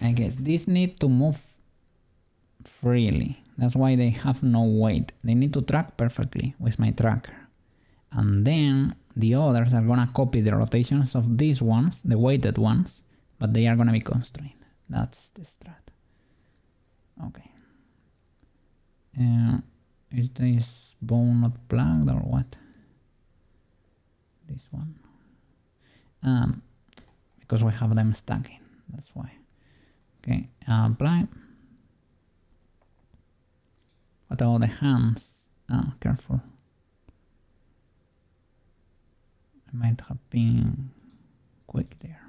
I guess these need to move freely. That's why they have no weight. They need to track perfectly with my tracker. And then the others are gonna copy the rotations of these ones, the weighted ones, but they are gonna be constrained. That's the strat. Okay. Is this bone not plugged or what? This one. Because we have them stacking. That's why. Okay, apply. What about the hands? Careful. I might have been quick there.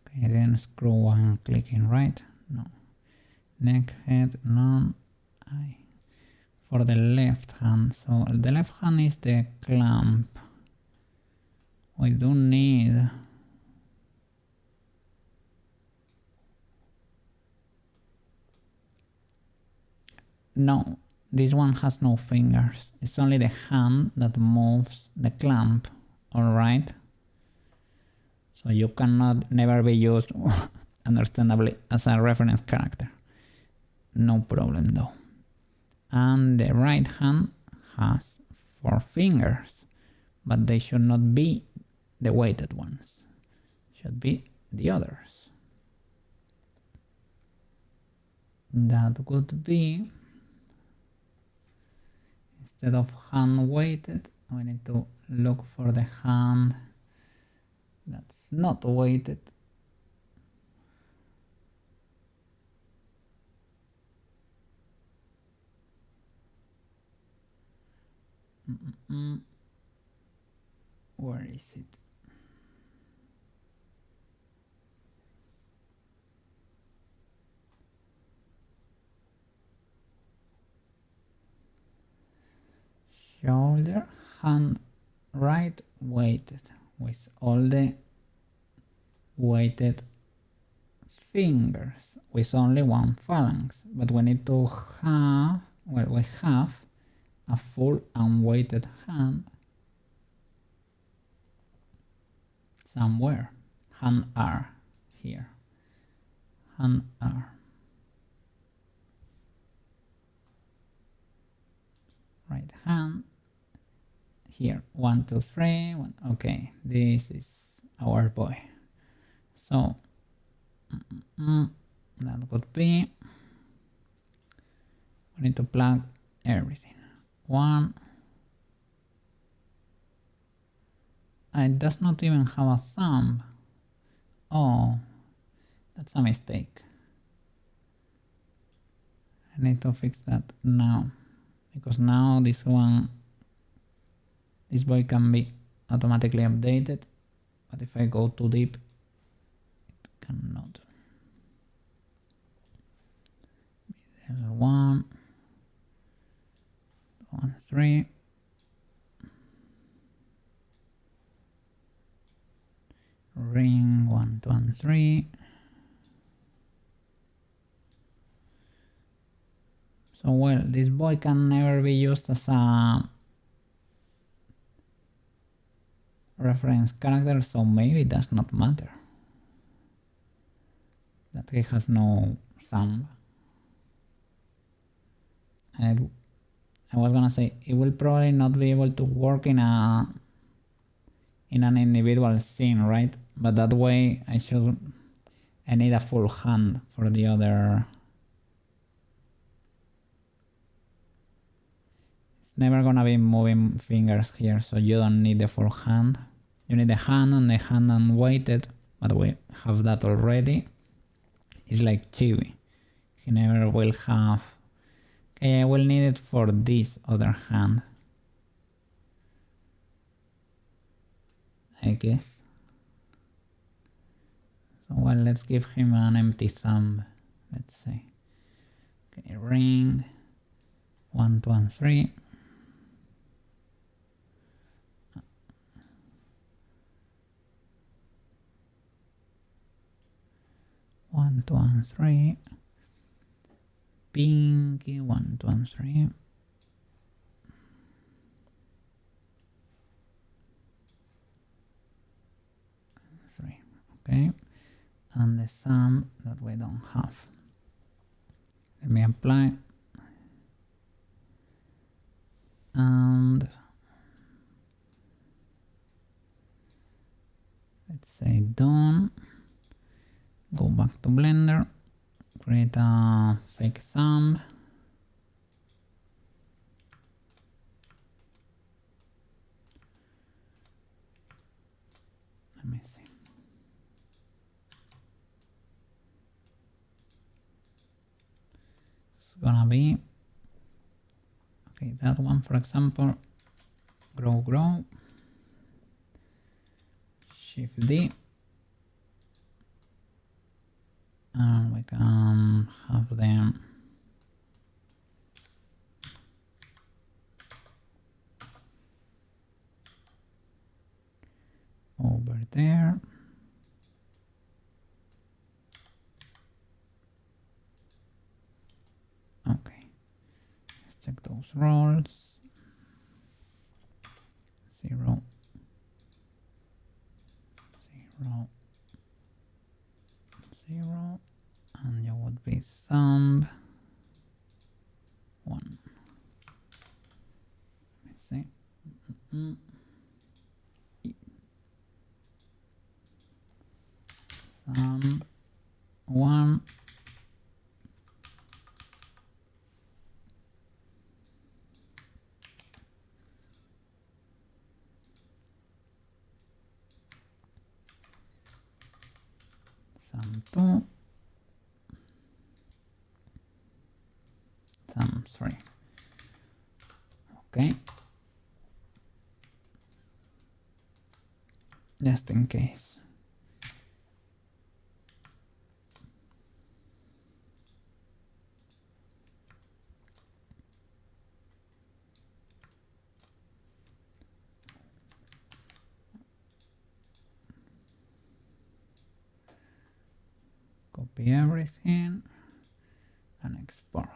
Okay, then screw one clicking right. No. Neck, head, none. Eye. For the left hand, so the left hand is the clamp. We do need no, this one has no fingers. It's only the hand that moves the clamp, alright? So you cannot never be used understandably as a reference character. No problem though. And the right hand has 4 fingers, but they should not be the weighted ones. Should be the others. that would be, instead of hand weighted, we need to look for the hand that's not weighted. Where is it? Shoulder, hand, right weighted with all the weighted fingers with only one phalanx, but we need to have, well, we have a full unweighted hand somewhere. Hand R here. Hand R. Right hand here. 1, 2, 3. Okay, this is our boy. So that would be, we need to plug everything. 1. It does not even have a thumb. Oh, that's a mistake. I need to fix that now, because now this boy can be automatically updated, but if I go too deep, it cannot. L1, 1, 3. Ring 1, 2, and 3. So well, this boy can never be used as a reference character, so maybe it does not matter that he has no thumb. I was gonna say it will probably not be able to work in an individual scene, right? But that way I need a full hand for the other. It's never gonna be moving fingers here, so you don't need the full hand. You need the hand and the hand unweighted, but we have that already. It's like Chibi. He never will have. Okay, I will need it for this other hand, I guess. So well, let's give him an empty thumb, let's say. Okay, ring 1, 2, and 3. One, 2, and 3. Pinky 1, 2, and 3. Okay, and the thumb that we don't have. Let me apply, and let's say done. Go back to Blender, create a fake thumb. Let me see. It's gonna be, okay, that one for example, grow, Shift D. And we can have them over there. Okay, let's check those rolls. 0, 0, 0, and you would be thumb 1. Let's see. Thumb 1. 2, thumb 3. Okay. Just in case. Copy everything and export.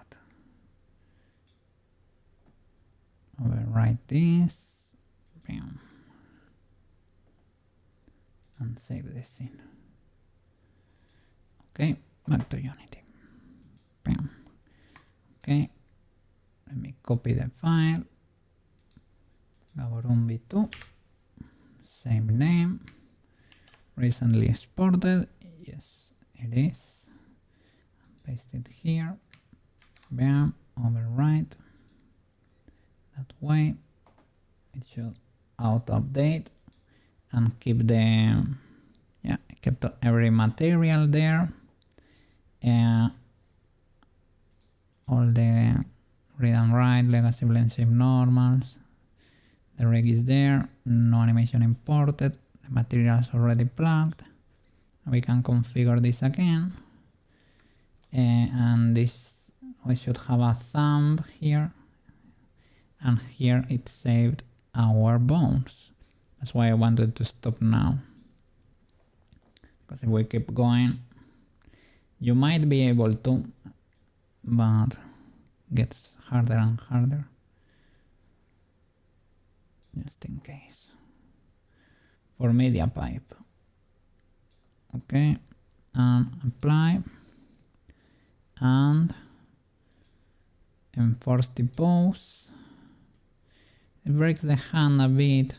Overwrite this. Bam. And save the scene. Okay, back to Unity. Bam. Okay, let me copy the file. Gaburoon v2. Same name. Recently exported. Yes, it is. Paste it here. Bam. Overwrite. That way it should auto update and keep the kept every material there, and all the read and write, legacy blend shape normals. The rig is there, no animation imported, the material is already plugged. We can configure this again, and this we should have a thumb here, and here it saved our bones. That's why I wanted to stop now, because if we keep going, you might be able to, but gets harder and harder. Just in case. For media pipe. Okay, and apply and enforce the pose. It breaks the hand a bit.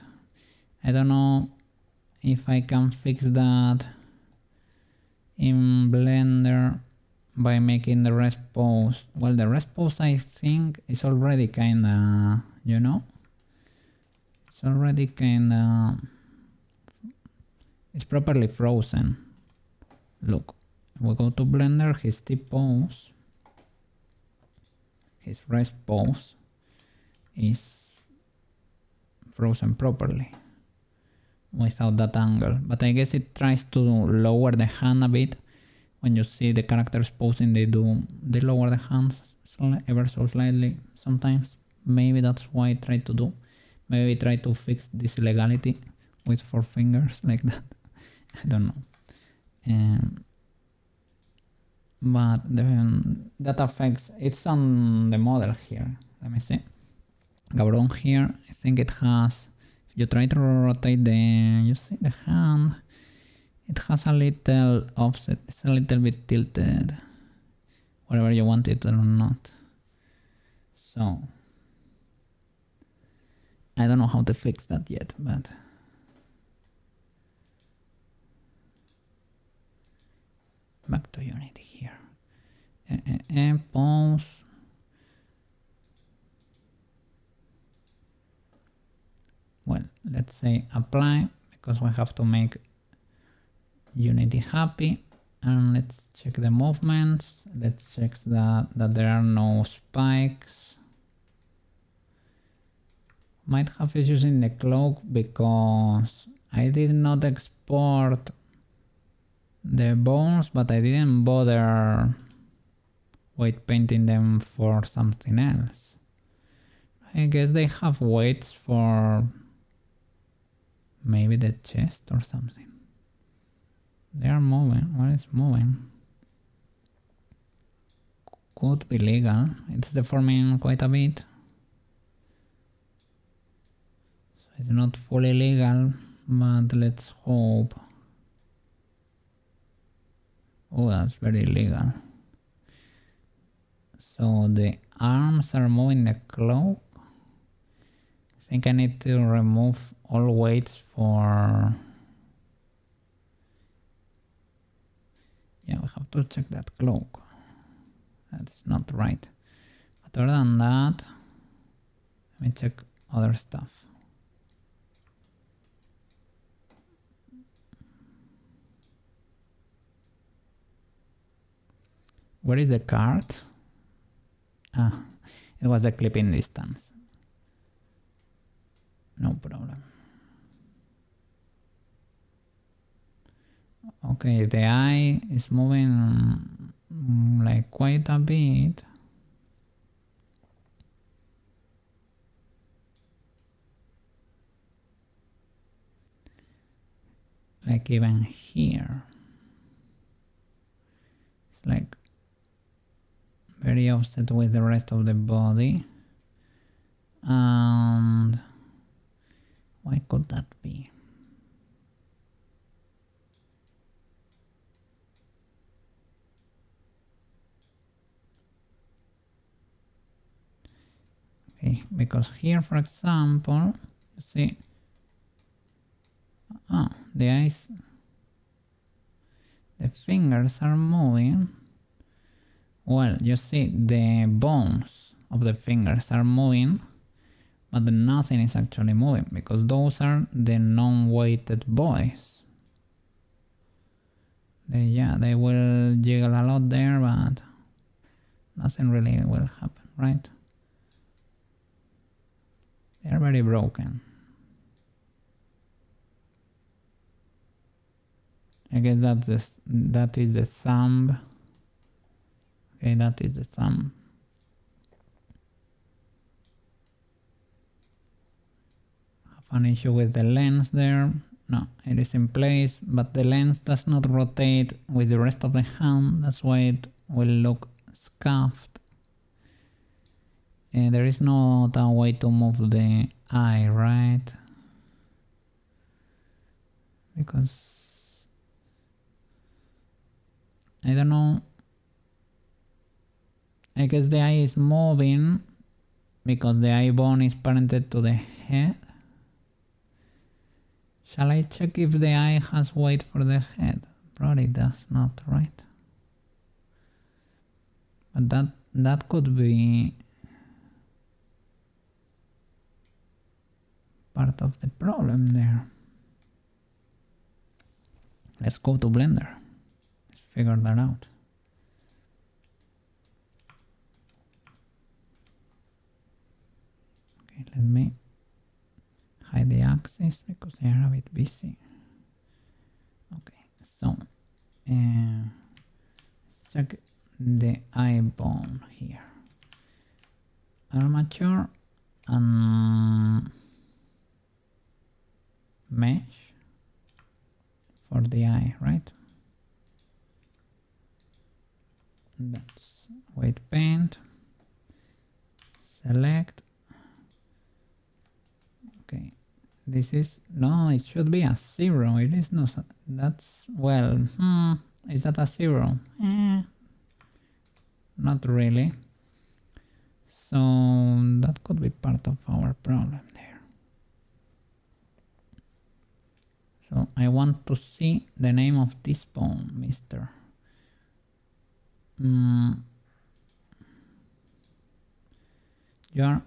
I don't know if I can fix that in Blender by making the rest pose. Well, the rest pose I think is already kinda, you know, it's already kinda, it's properly frozen. Look, we go to Blender, his T-pose, his rest pose is frozen properly without that angle, but I guess it tries to lower the hand a bit. When you see the characters posing, they lower the hands ever so slightly sometimes. Maybe that's why I try to do. Maybe try to fix this illegality with 4 fingers like that. I don't know. But that affects, it's on the model here. Let me see. Gaburoon here, I think it has, if you try to rotate you see the hand, it has a little offset, it's a little bit tilted, whatever you want it or not. So, I don't know how to fix that yet, but back to Unity here. Pose. Well, let's say apply, because we have to make Unity happy. And let's check the movements. Let's check that there are no spikes. Might have issues in the cloak because I did not export the bones, but I didn't bother weight painting them for something else. I guess they have weights for maybe the chest or something. They are moving. What is moving? Could be legal. It's deforming quite a bit. So it's not fully legal, but let's hope. Oh, that's very illegal. So the arms are moving the cloak. I think I need to remove all weights for... Yeah, we have to check that cloak. That's not right. But other than that, let me check other stuff. Where is the card? Ah, it was the clipping distance. No problem. Okay, the eye is moving like quite a bit. Like even here. It's like very offset with the rest of the body. And why could that be? Okay, because here, for example, you see, the eyes, the fingers are moving. Well, you see, the bones of the fingers are moving, but nothing is actually moving because those are the non-weighted boys. They will jiggle a lot there, but nothing really will happen, right? They're very broken. I guess that is the thumb. Okay, that is the thumb. Have an issue with the lens there. No, it is in place, but the lens does not rotate with the rest of the hand. That's why it will look scuffed. And there is not a way to move the eye, right? Because I don't know. I guess the eye is moving because the eye bone is parented to the head. Shall I check if the eye has weight for the head? Probably does not, right? But that could be part of the problem there. Let's go to Blender. Let's figure that out. Okay, let me hide the axis because they are a bit busy. Okay, so let's check the eye bone here. Armature and mesh for the eye, right? That's weight paint. Select. Okay, this is, no, it should be a 0. It is not, that's, well, is that a 0? Not really. So that could be part of our problem there. So I want to see the name of this bone, mister.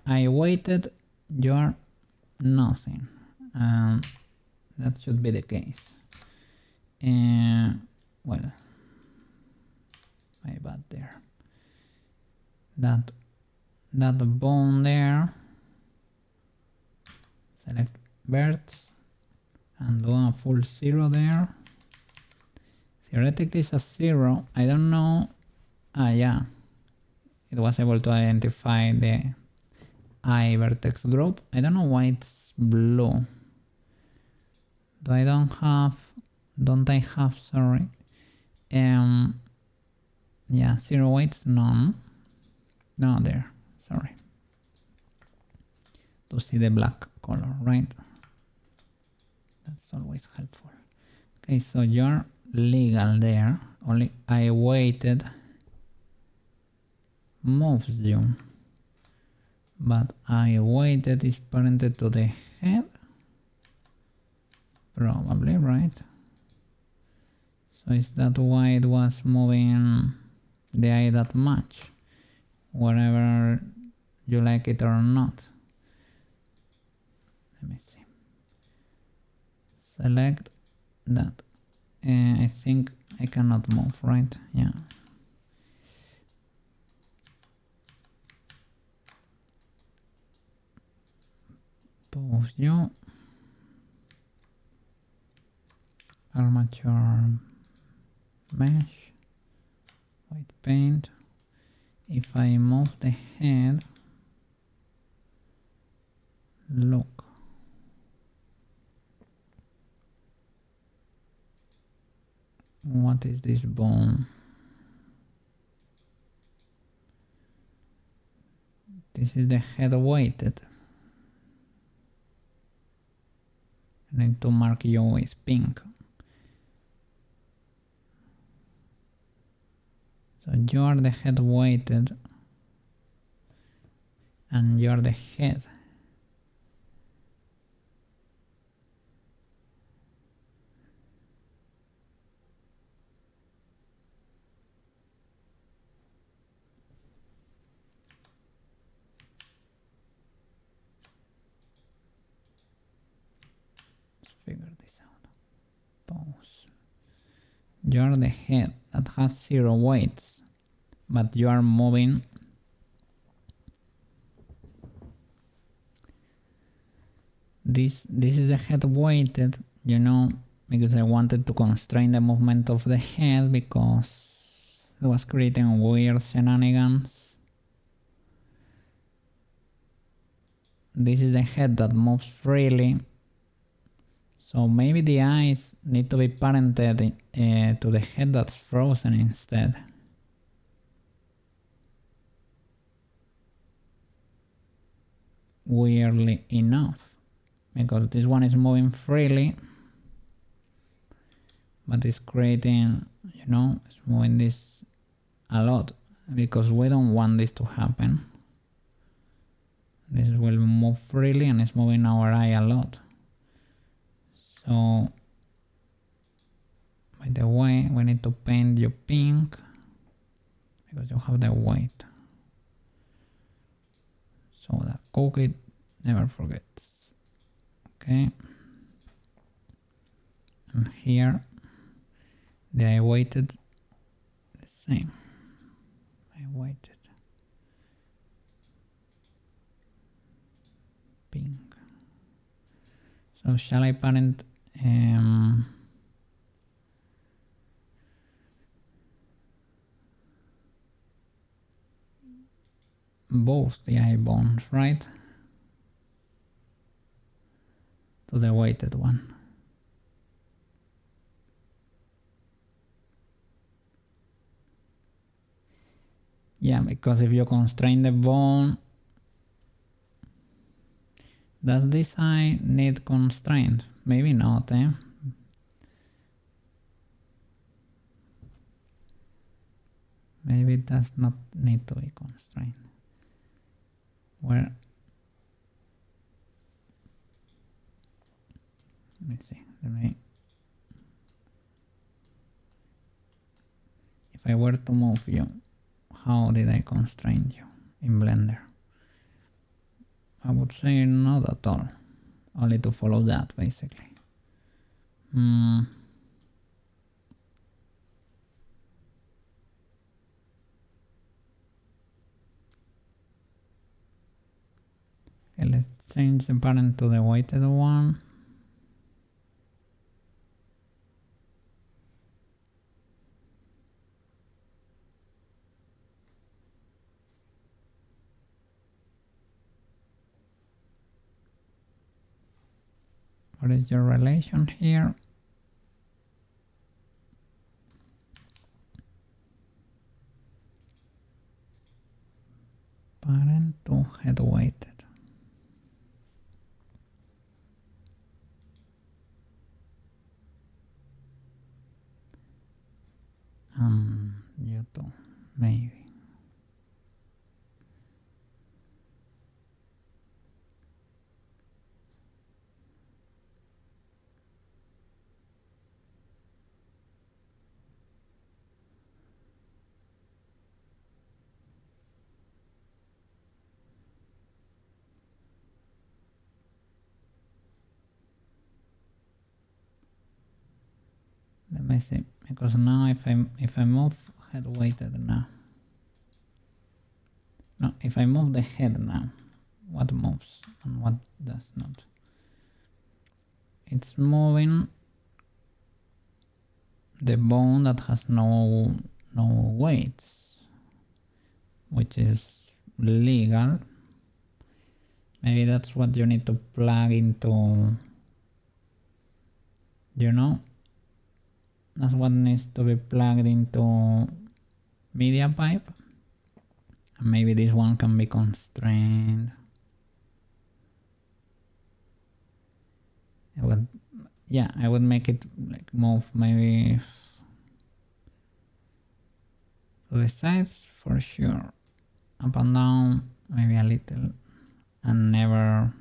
I waited, you're nothing. That should be the case. Well, my bad there. That bone there. Select birds and do a full 0 there. Theoretically it's a 0. I don't know. Yeah. It was able to identify the eye vertex group. I don't know why it's blue. Don't I have, sorry. Yeah, 0 weights, none. No, there, sorry. To see the black color, right? That's always helpful. Okay, so you're legal there. Only I waited moves you. But I waited is parented to the head. Probably, right? So is that why it was moving the eye that much? Whatever you like it or not. Let me see. Select that. I think I cannot move, right? Yeah. Pause you. Armature mesh. White paint. If I move the head, look. What is this bone? This is the head weighted. I need to mark you with pink. So you are the head weighted and you are the head. Figure this out. Pause. You are the head that has 0 weights, but you are moving this is the head weighted, you know, because I wanted to constrain the movement of the head because it was creating weird shenanigans. This is the head that moves freely. So maybe the eyes need to be parented to the head that's frozen instead. Weirdly enough, because this one is moving freely, but it's creating, you know, it's moving this a lot because we don't want this to happen. This will move freely and it's moving our eye a lot. So, by the way, we need to paint you pink because you have the white. So that cookie never forgets. Okay. And here, the eye weighted the same. I weighted pink. So shall I parent both the eye bones, right? To the weighted one. Yeah, because if you constrain the bone, does this eye need constraint? Maybe not, eh? Maybe it does not need to be constrained. Where? Let me see. If I were to move you, how did I constrain you in Blender? I would say not at all. Only to follow that, basically. Okay, let's change the parent to the weighted one. What is your relation here? Parent to head weighted. You too, maybe. Let me see, because now if I move head weighted now. No, if I move the head now, what moves and what does not. It's moving the bone that has no weights, which is legal. Maybe that's what you need to plug into, you know, that's what needs to be plugged into media pipe. And maybe this one can be constrained. I would make it like move maybe to the sides for sure, up and down maybe a little, and never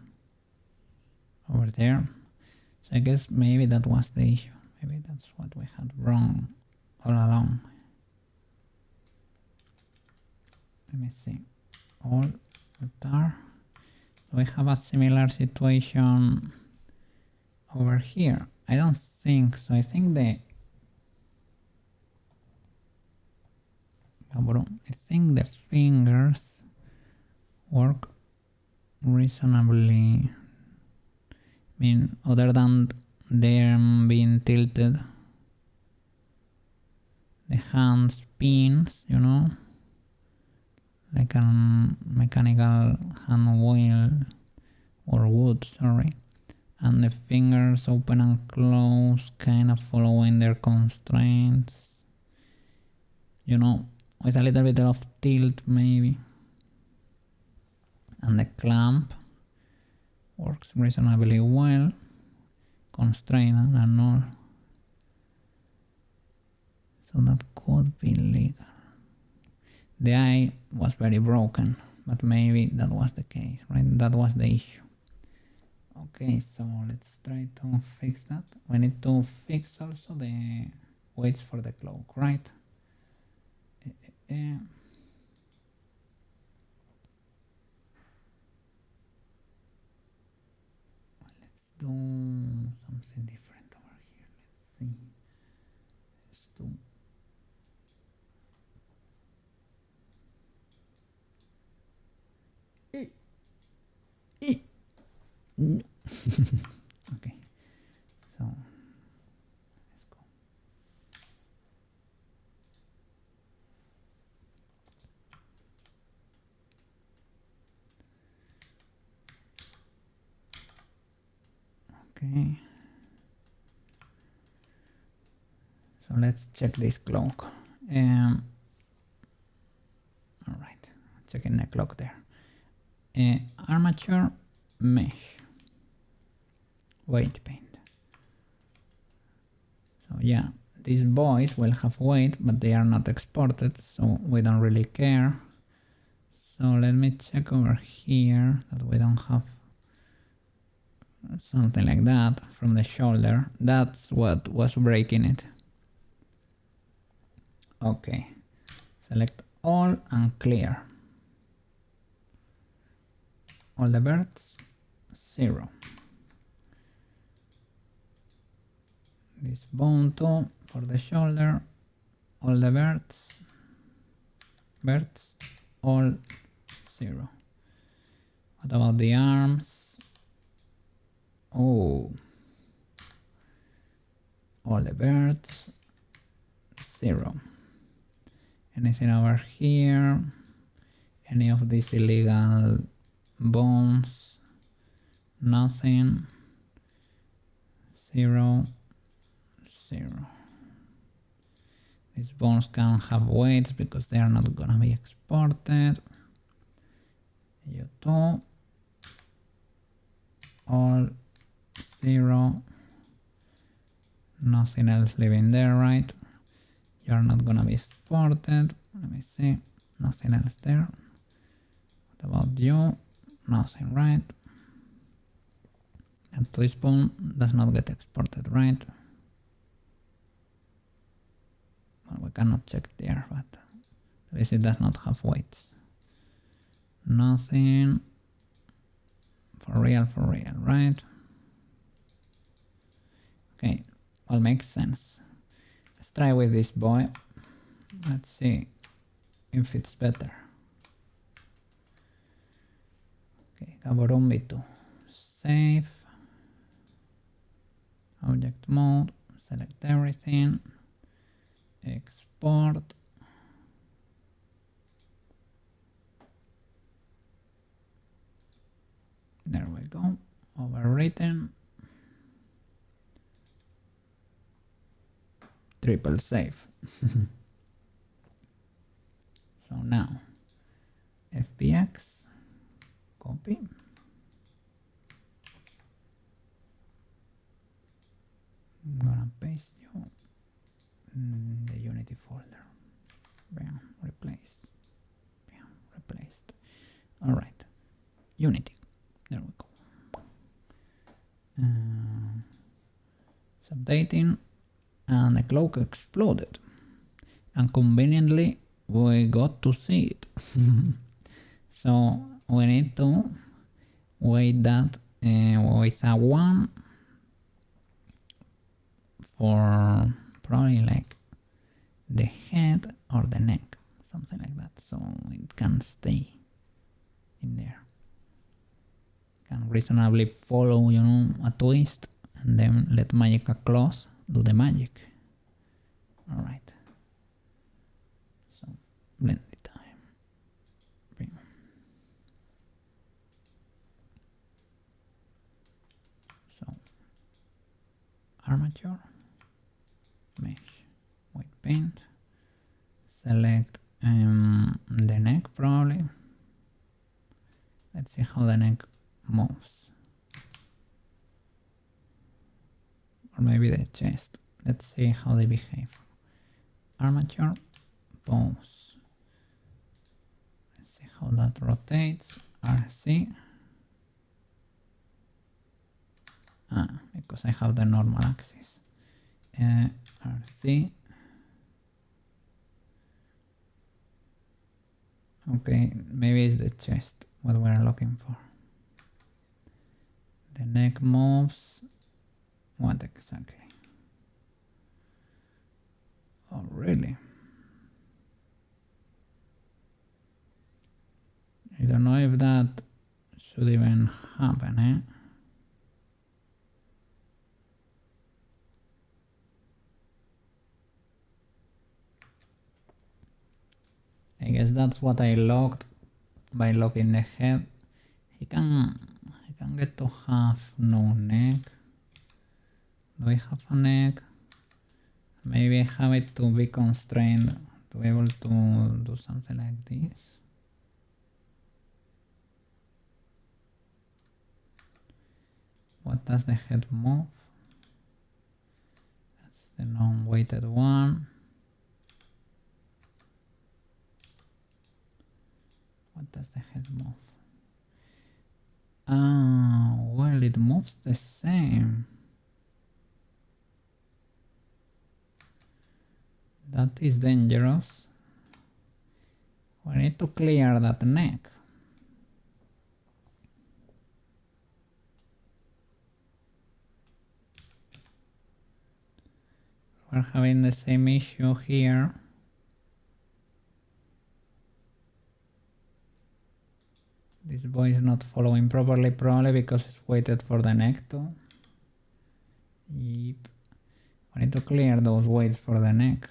over there. So I guess maybe that was the issue. Maybe that's what we had wrong all along. Let me see. All there. We have a similar situation over here. I don't think so. I think the Gaburoon, I think the fingers work reasonably. I mean, other than them being tilted, the hand spins, you know, like a mechanical hand wheel or wood, sorry. And the fingers open and close, kind of following their constraints, you know, with a little bit of tilt maybe. And the clamp works reasonably well, constrained and all. So that could be legal. The eye was very broken, but maybe that was the case, right? That was the issue. Okay, so let's try to fix that. We need to fix also the weights for the cloak, right? Let's do something different over here. Let's see. Let's do no. Okay, so let's go. Okay, so let's check this clock. All right, checking the clock there. Armature mesh weight paint. So yeah, these boys will have weight, but they are not exported, so we don't really care. So let me check over here that we don't have something like that from the shoulder. That's what was breaking it. Okay, select all and clear. All the birds, 0. This bone too for the shoulder, all the birds, all 0. What about the arms? Oh, all the birds, 0. Anything over here? Any of these illegal bones? Nothing. 0, 0. These bones can have weights because they are not gonna be exported. You too. All 0. Nothing else living there, right? You're not gonna be exported. Let me see. Nothing else there. What about you? Nothing, right? And twist bone does not get exported, right? Well, we cannot check there, but at least it does not have weights. Nothing. For real, right? Okay, all makes sense. Let's try with this boy. Let's see if it's better. Okay, Gaburoon V2. save, object mode, select everything, export. There we go, overwritten, triple save. So now fpx, copy, I'm gonna paste you in the Unity folder. Bam, replace. Bam, replaced. Alright, Unity. There we go. It's updating, and the clock exploded. And conveniently, we got to see it. So we need to wait that with a 1 for probably like the head or the neck, something like that, so it can stay in there, can reasonably follow, you know, a twist, and then let Magica Claws do the magic. All right, so blend the time. Bring. So armature, mesh, white paint, select the neck probably. Let's see how the neck moves, or maybe the chest. Let's see how they behave. Armature, pose. Let's see how that rotates. RC. Because I have the normal axis. RC. Okay, maybe it's the chest, what we're looking for. The neck moves. What exactly? Oh, really? I don't know if that should even happen, eh? I guess that's what I logged by logging the head. He can get to have no neck. Do I have a neck? Maybe I have it to be constrained to be able to do something like this. What does the head move? That's the non-weighted one. What does the head move? Well, it moves the same. That is dangerous. We need to clear that neck. We're having the same issue here. This boy is not following properly, probably because it's waited for the neck to. Yep. We need to clear those weights for the neck.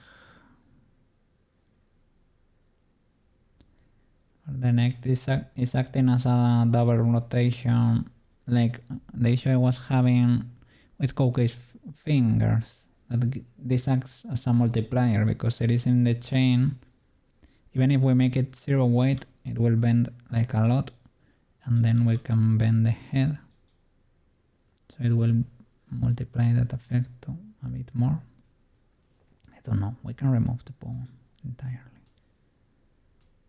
The neck is acting as a double rotation, like the issue I was having with Cookie's fingers. That this acts as a multiplier because it is in the chain. Even if we make it 0 weight, it will bend like a lot, and then we can bend the head, so it will multiply that effect to a bit more. I don't know, we can remove the bone entirely.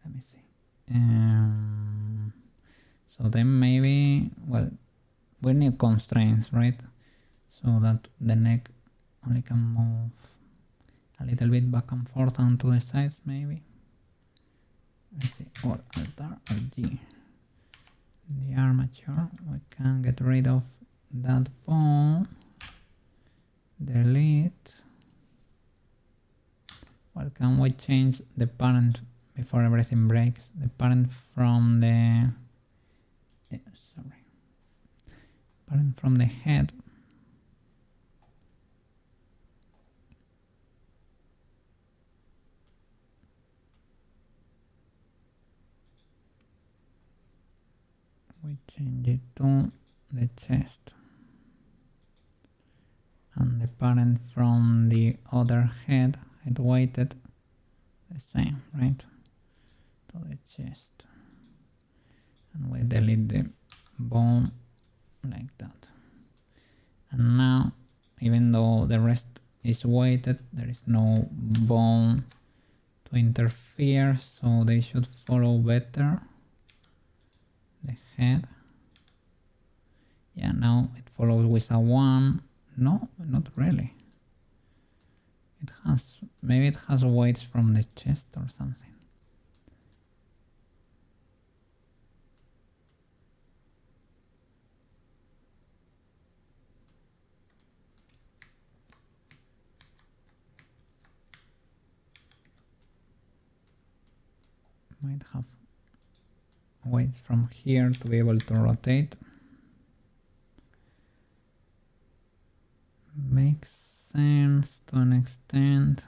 Let me see. So then maybe, well, we need constraints, right? So that the neck only can move a little bit back and forth and to the sides, maybe. Let's see, or Alt-R, Alt-G. The armature, we can get rid of that bone. Delete. Well, can we change the parent before everything breaks? The parent from the... sorry. Parent from the head. We change it to the chest. And the parent from the other head weighted the same, right? To the chest. And we delete the bone like that. And now, even though the rest is weighted, there is no bone to interfere, so they should follow better the head. Yeah, now it follows with a 1. No, not really. It has, maybe it has weights from the chest or something. Might have weights from here to be able to rotate. Makes sense to an extent.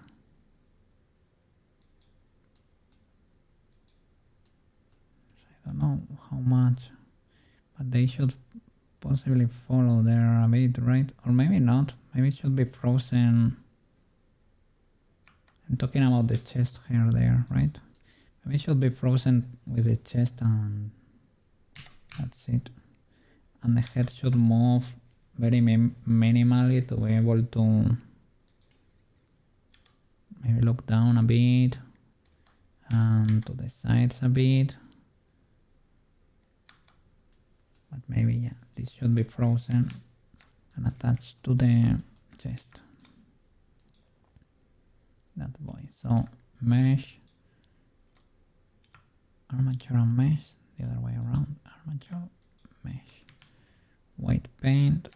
I don't know how much, but they should possibly follow there a bit, right? Or maybe not. Maybe it should be frozen. I'm talking about the chest hair there, right? Maybe it should be frozen with the chest and that's it. And the head should move very minimally to be able to maybe look down a bit and to the sides a bit. But maybe, yeah, this should be frozen and attached to the chest. That boy. So mesh, armature and mesh, the other way around, armature, mesh, white paint,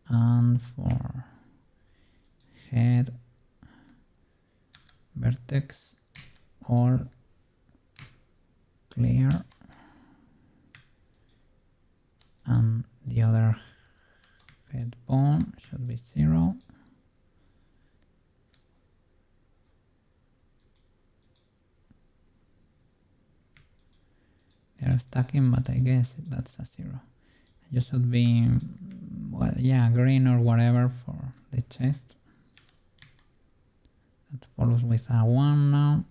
and for head, vertex, all clear, and the other head bone should be 0. They are stacking, but I guess that's a 0. You should be, well, yeah, green or whatever for the chest. That follows with a 1 now,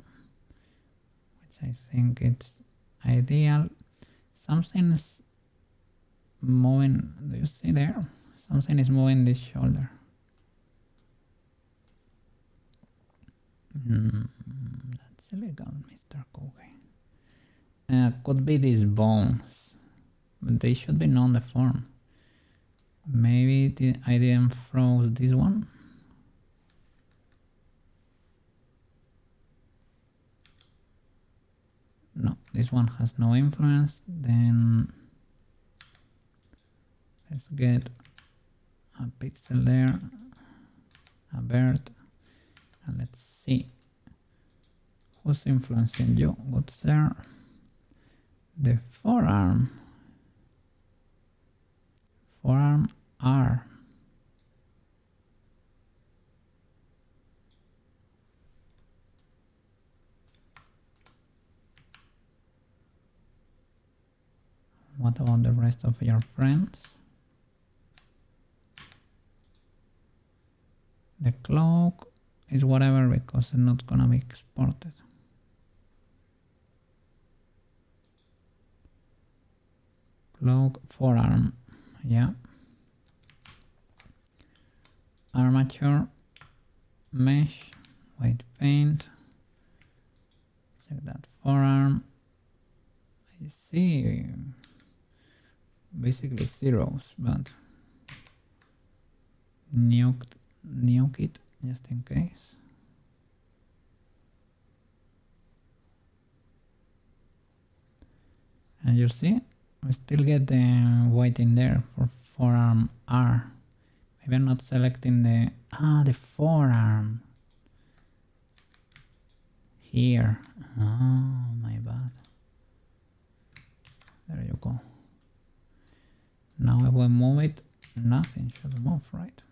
which I think it's ideal. Something's moving, do you see there? Something is moving this shoulder. That's illegal, Mr. Koge. Could be these bones, but they should be non-deformed. Maybe I didn't froze this one. No, this one has no influence. Then let's get a pixel there, a bird, and let's see who's influencing you. What's there? The forearm. Forearm R. What about the rest of your friends? The cloak is whatever because it's not gonna be exported. Cloak, forearm, yeah. Armature, mesh, white paint. Check that forearm. I see basically zeros, but nuke it just in case. And you see, we still get the white in there for forearm R. Maybe I'm not selecting the forearm here. Oh, my bad. There you go. Now nothing should move, right?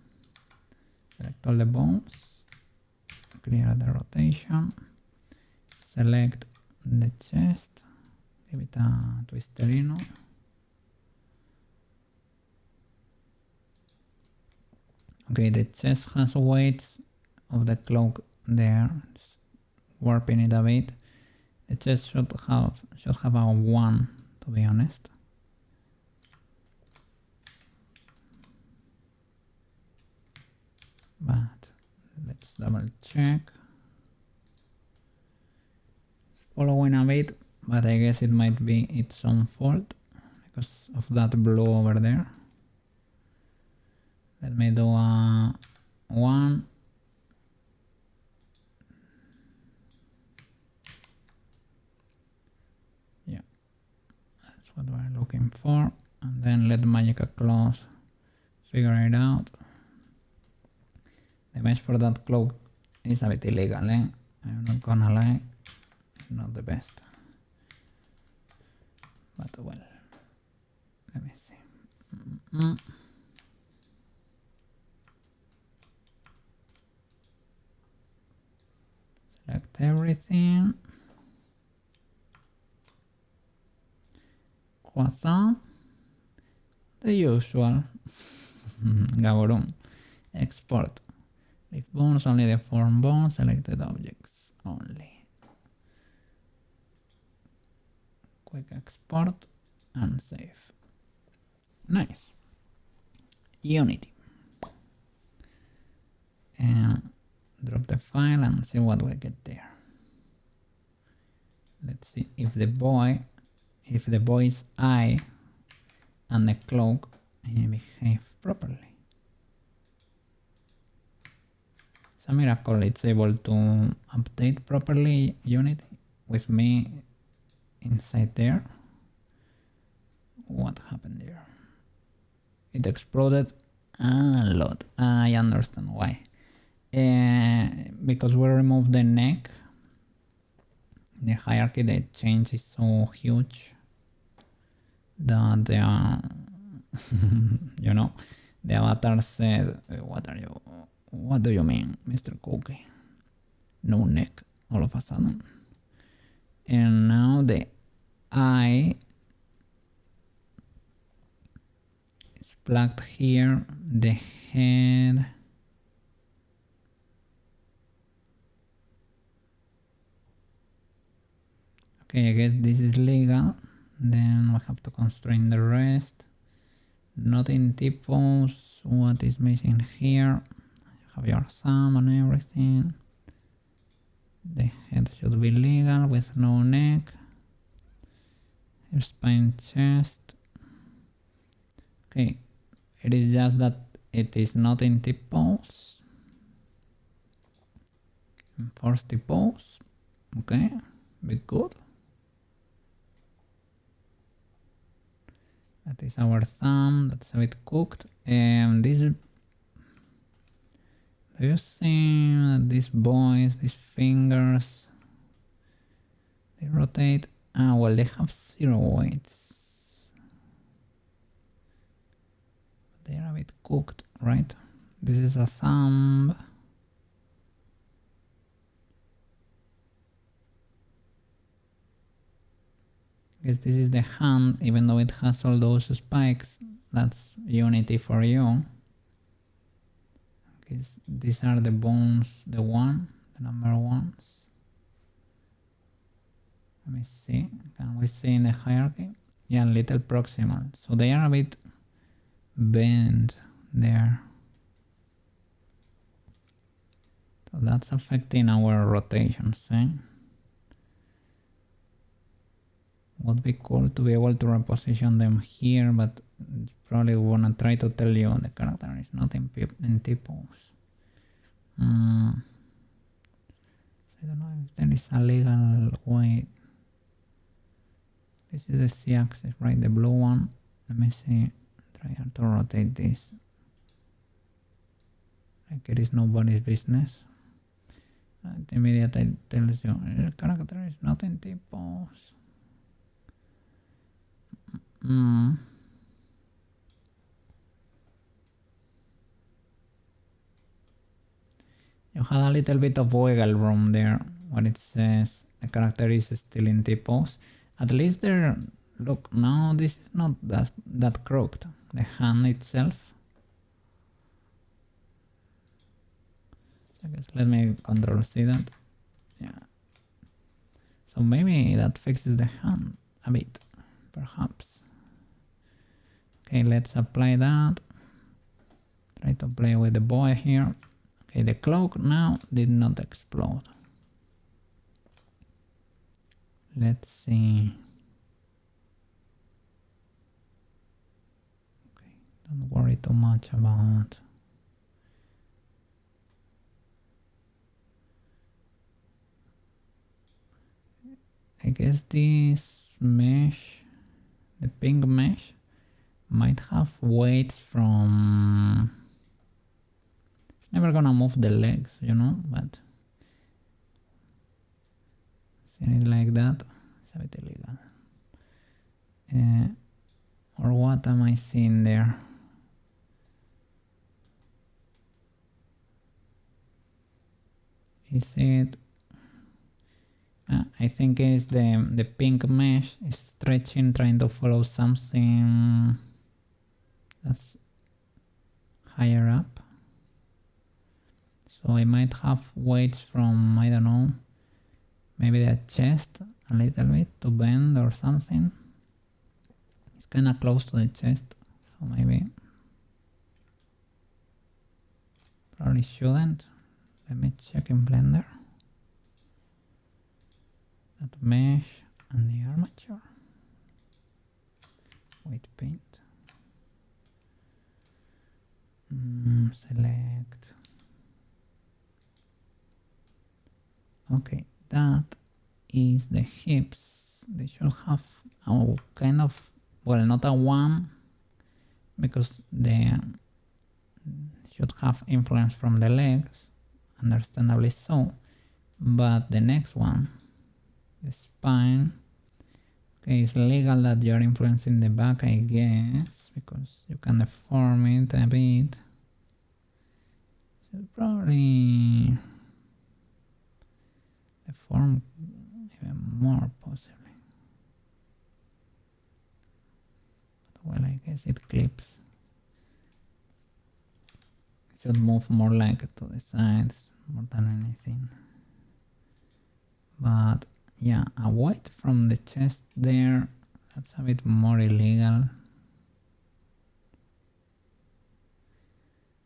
Select all the bones, clear the rotation, select the chest, give it a twisterino. Okay, the chest has weights of the cloak there, it's warping it a bit. The chest should have a 1, to be honest. But let's double check. It's following a bit, but I guess it might be its own fault because of that blue over there. Let me do a 1. Yeah, that's what we're looking for. And then let Magica Claws figure it out. The mesh for that cloak is a bit illegal, eh? I'm not gonna lie, it's not the best. But well, let me see. Select everything. Croissant. The usual. Gaburoon. Export. Leave bones, only the form bones, selected objects only. Quick export and save. Nice. Unity. And drop the file and see what we get there. Let's see if the boy's eye and the cloak behave properly. It's a miracle it's able to update properly Unity with me inside there. What happened there? It exploded a lot. I understand why. Because we removed the neck, the hierarchy, the change is so huge that you know, the avatar said, what do you mean, Mr. Cookie? No neck all of a sudden. And now the eye is plugged here, the head. Okay, I guess this is legal. Then we have to constrain the rest. Not in T-pose. What is missing here? Have your thumb and everything. The head should be legal with no neck. Your spine, chest. Okay, it is just that it is not in T-pose. Enforce T-pose. Okay, be good. That is our thumb, that's a bit cooked. And this, do you see that these boys, these fingers, they rotate? Ah, well, they have 0 weights. They are a bit cooked, right? This is a thumb. Guess this is the hand, even though it has all those spikes. That's Unity for you. Guess these are the bones, the number ones. Let me see, can we see in the hierarchy? Yeah, little proximal, so they are a bit bent there. So that's affecting our rotations, eh? Would be cool to be able to reposition them here, but probably wanna try to tell you the character is not in T-pose. I don't know if there is a legal way. This is the Z-axis, right? The blue one. Let me see. Try to rotate this. Like it is nobody's business. It immediately tells you the character is not in T-pose. had a little bit of wiggle room there when it says the character is still in T-pose. At least there, look, now this is not that crooked, the hand itself. I guess let me control C that. Yeah. So maybe that fixes the hand a bit, perhaps. Okay, let's apply that. Try to play with the boy here. Okay, the cloak now did not explode. Let's see. Okay, don't worry too much about. I guess this mesh, the pink mesh, might have weights from... It's never gonna move the legs, you know, but seeing it like that, it's a bit illegal. Or what am I seeing there? Is it... I think it's the pink mesh is stretching, trying to follow something that's higher up. So I might have weights from, I don't know, maybe the chest a little bit to bend or something. It's kind of close to the chest, so maybe. Probably shouldn't. Let me check in Blender. That mesh and the armature. Weight paint. Select. Okay, that is the hips. They should have a kind of, well, not a one, because they should have influence from the legs, understandably so, but the next one, the spine, okay, it's legal that you're influencing the back, I guess, because you can deform it a bit. So probably deform even more, possibly. But well, I guess it clips. It should move more like to the sides more than anything. But yeah, a weight from the chest there, that's a bit more illegal.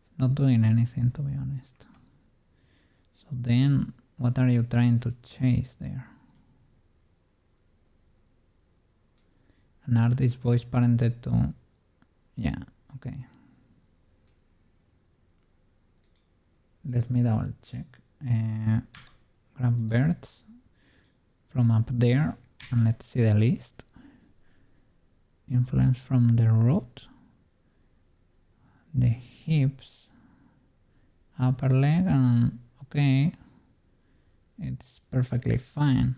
It's not doing anything, to be honest. So then, what are you trying to chase there? An artist voice parented to... Yeah, okay. Let me double check. Grab birds from up there and let's see the list. Influence from the root, the hips, upper leg, and okay, it's perfectly fine.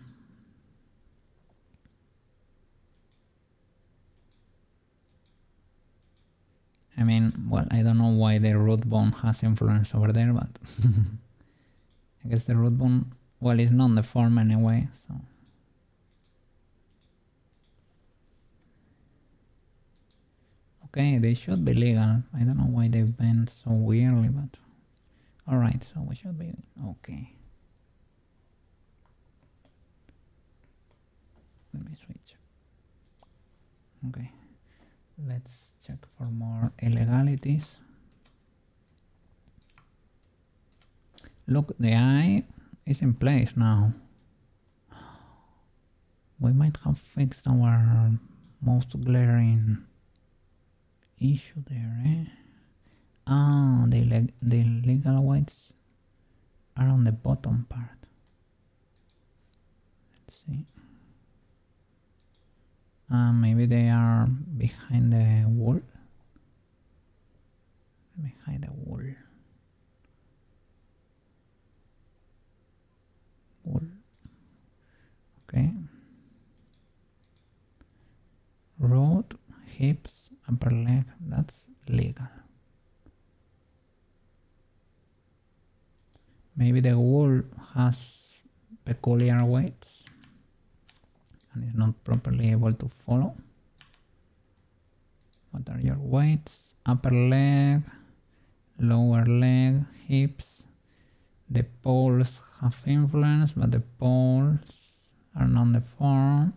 I mean, well, I don't know why the root bone has influence over there, but I guess the root bone, well, it's non-deformed anyway, so. Okay, they should be legal. I don't know why they bend so weirdly, but alright, so we should be okay. Let me switch. Okay, let's check for more illegalities. Look, the eye is in place now. We might have fixed our most glaring issue there, eh? Ah, the legal weights are on the bottom part. Let's see. Maybe they are behind the wall. Behind the wall. Okay. Root, hips, upper leg, that's legal. maybe the wool has peculiar weights and is not properly able to follow. What are your weights? Upper leg, lower leg, hips. The poles have influence, but the poles are not the form,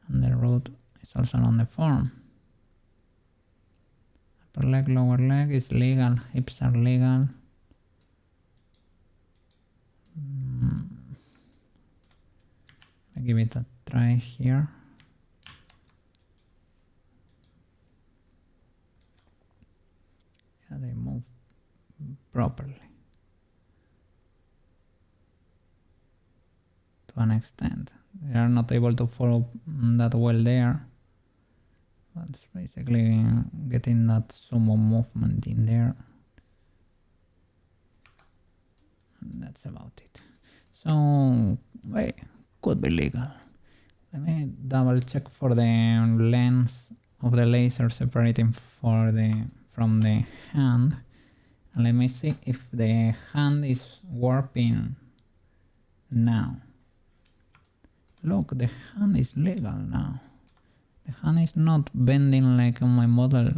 and the root is also not the form. Upper leg, lower leg is legal, hips are legal. I give it a try here. Yeah, they move properly to an extent. They are not able to follow that well there. That's basically getting that sumo movement in there. And that's about it. So, wait, could be legal. Let me double check for the lens of the laser separating from the hand. And let me see if the hand is warping now. Look, the hand is legal now. The hand is not bending like on my model.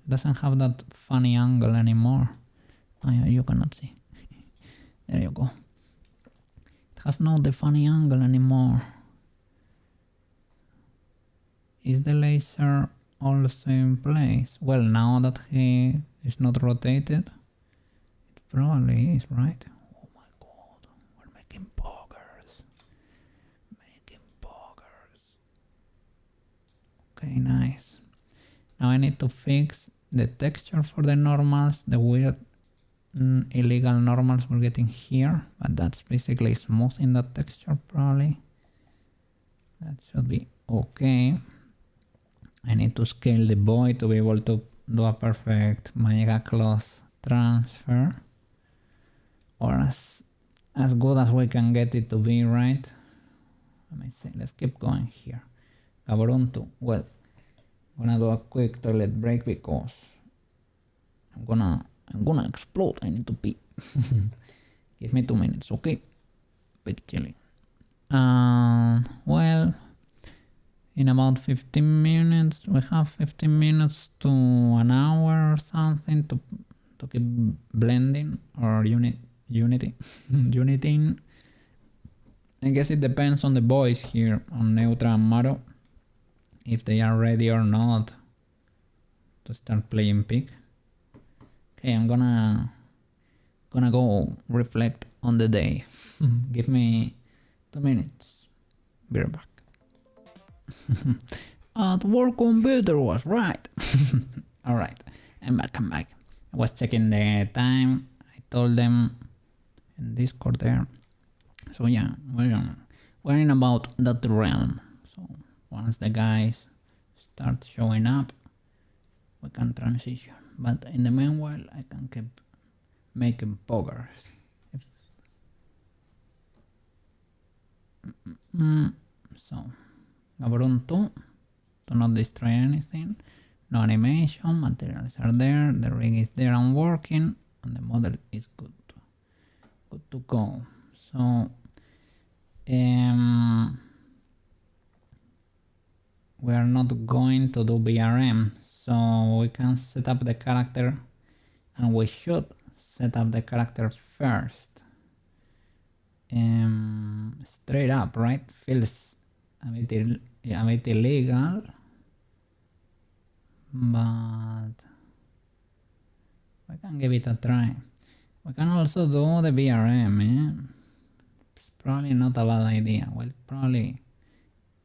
Doesn't have that funny angle anymore. Oh, yeah, you cannot see. There you go. It has not the funny angle anymore. Is the laser also in place? Well, now that he is not rotated, it probably is, right? Oh my god, we're making poggers. Okay, nice. Now I need to fix the texture for the normals, the weird illegal normals we're getting here, but that's basically smoothing the texture probably. That should be okay. I need to scale the boy to be able to do a perfect Mega cloth transfer, or as good as we can get it to be, right? Let me see, let's keep going here. Gaburoon 2. Well, I'm gonna do a quick toilet break because I'm gonna explode. I need to pee. Give me 2 minutes, okay? Big chilling. Well, in about 15 minutes, we have 15 minutes to an hour or something to keep blending or uniting. I guess it depends on the boys here, on Neutra and Maro, if they are ready or not to start playing pig. Okay, I'm gonna go reflect on the day. Give me 2 minutes. Be right back. The work computer was right. Alright, I'm back. I was checking the time. I told them in Discord there. So yeah, we're in about that realm. So once the guys start showing up, we can transition. But in the meanwhile, I can keep making poggers. So, Gaburoon 2, to not destroy anything. No animation, materials are there, the rig is there and working, and the model is good to go. So, we are not going to do BRM, so we can set up the character, and we should set up the character first. Straight up, right? Feels a bit illegal, but we can give it a try. We can also do the BRM, It's probably not a bad idea. Well, probably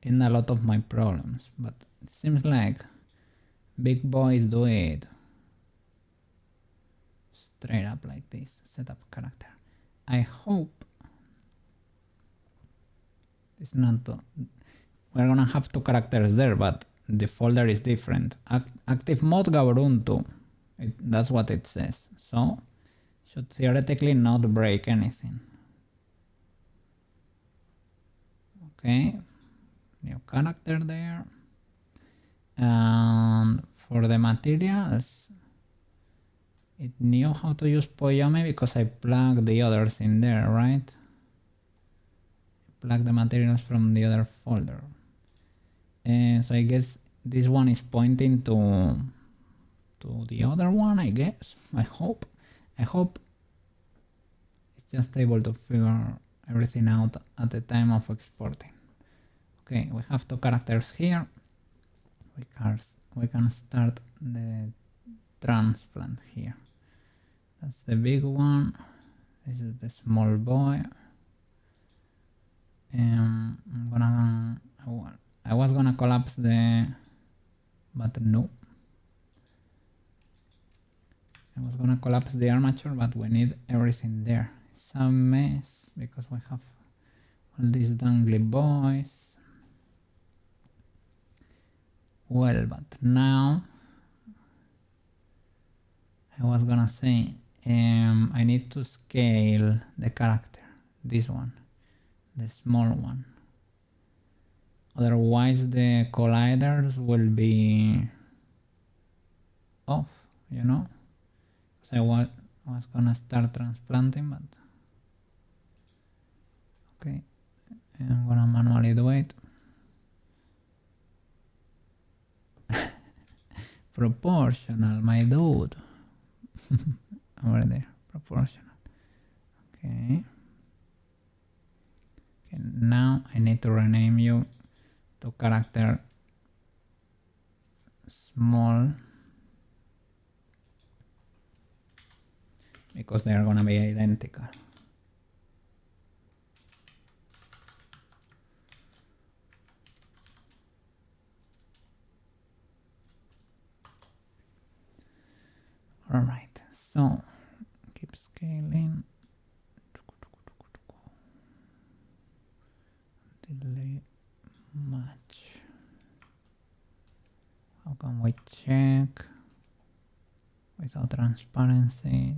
in a lot of my problems, but it seems like big boys do it straight up like this. Set up character. I hope it's not. We're gonna have 2 characters there, but the folder is different. Active mode Gaburoon 2. That's what it says. So should theoretically not break anything. Okay, new character there. And for the materials, It knew how to use Poyome because I plugged the others in there, right? Plug the materials from the other folder. So I guess this one is pointing to the other one, I guess. I hope it's just able to figure everything out at the time of exporting. Okay, we have two characters here. We can start the transplant here. That's the big one. This is the small boy. I was gonna collapse but no. I was gonna collapse the armature, but we need everything there. It's a mess because we have all these dangly boys. Well, but now I was gonna say I need to scale the character, this one, the small one. Otherwise the colliders will be off, you know? So I was gonna start transplanting, but okay, I'm gonna manually do it. Proportional, my dude. Over there, proportional. Okay. Okay, now I need to rename you to character small because they are gonna be identical. All right, so keep scaling. Delay match. How can we check without transparency?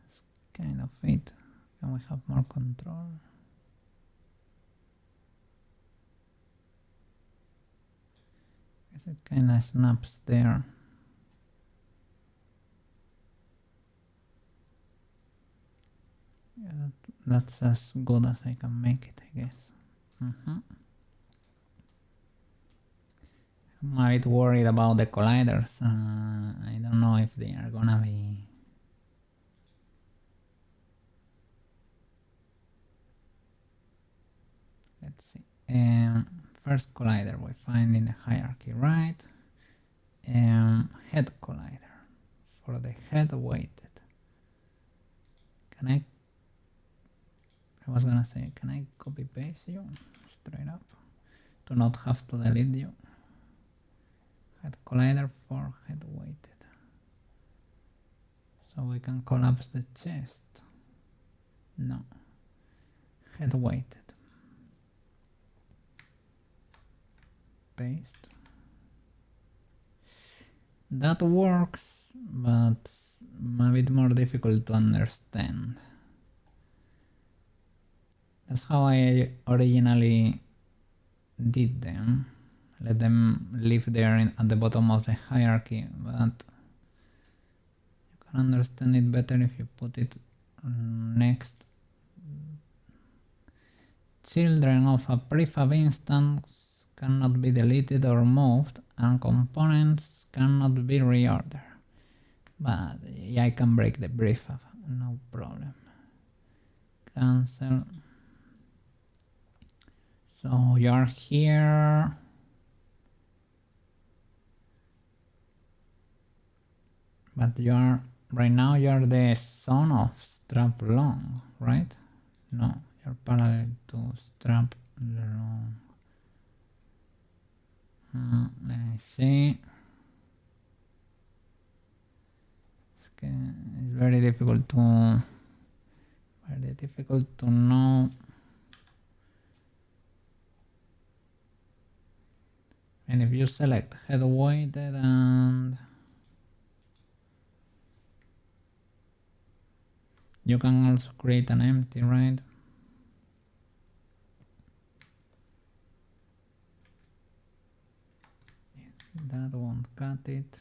It's kind of it. Can we have more control? It kind of snaps there. Yeah, that's as good as I can make it, I guess. I'm a bit worried about the colliders. I don't know if they are gonna be... Let's see. First collider we find in the hierarchy, right? Head collider. For the head weighted. Can I was gonna say, can I copy paste you straight up to not have to delete you? Head collider for head weighted. So we can collapse the chest. No. Head weighted. Paste. That works, but a bit more difficult to understand. That's how I originally did them. Let them live there at the bottom of the hierarchy, but you can understand it better if you put it next. Children of a prefab instance cannot be deleted or moved, and components cannot be reordered. But yeah, I can break the prefab, no problem. Cancel. So you're here. But right now you're the son of strap long, right? No, you're parallel to strap long. Let me see. It's very difficult to know. And if you select head weighted and you can also create an empty, right? That won't cut it.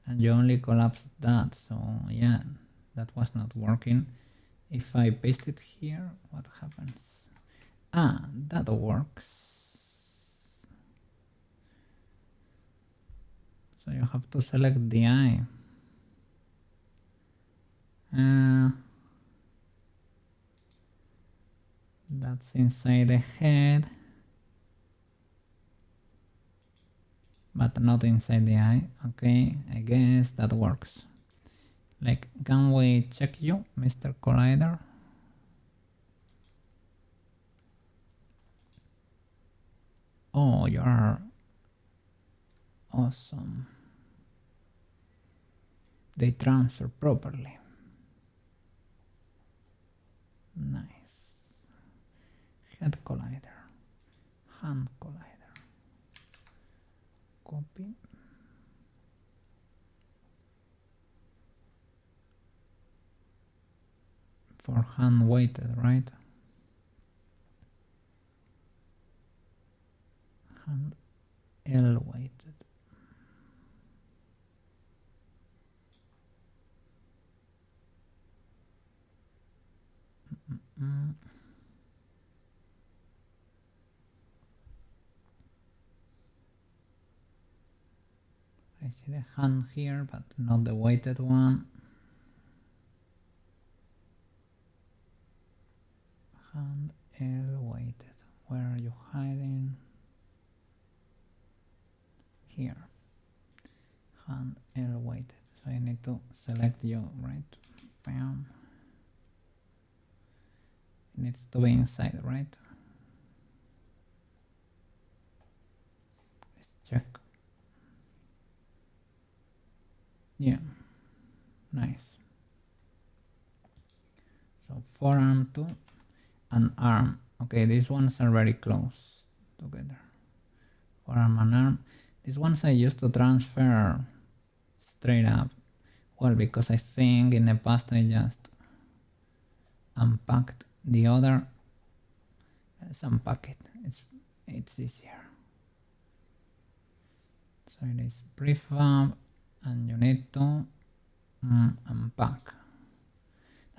And you only collapsed that, so yeah, that was not working. If I paste it here, what happens? Ah, that works. So you have to select the eye. That's inside the head, but not inside the eye. Okay, I guess that works. Like, can we check you, Mr. Collider? Oh, you are awesome. They transfer properly. Nice. Head collider, hand collider, copy. For hand weighted, right? Hand L weighted. I see the hand here, but not the weighted one. Hand L weighted. Where are you hiding? Here. Hand L weighted. So I need to select you, right? Bam. It needs to be inside, right? Let's check. Yeah. Nice. So forearm too, and arm. Okay, these ones are very close together. Forearm and arm. These ones I used to transfer straight up. Well, because I think in the past I just unpacked the other. Let's unpack it. It's easier. So it is prefab, and you need to unpack.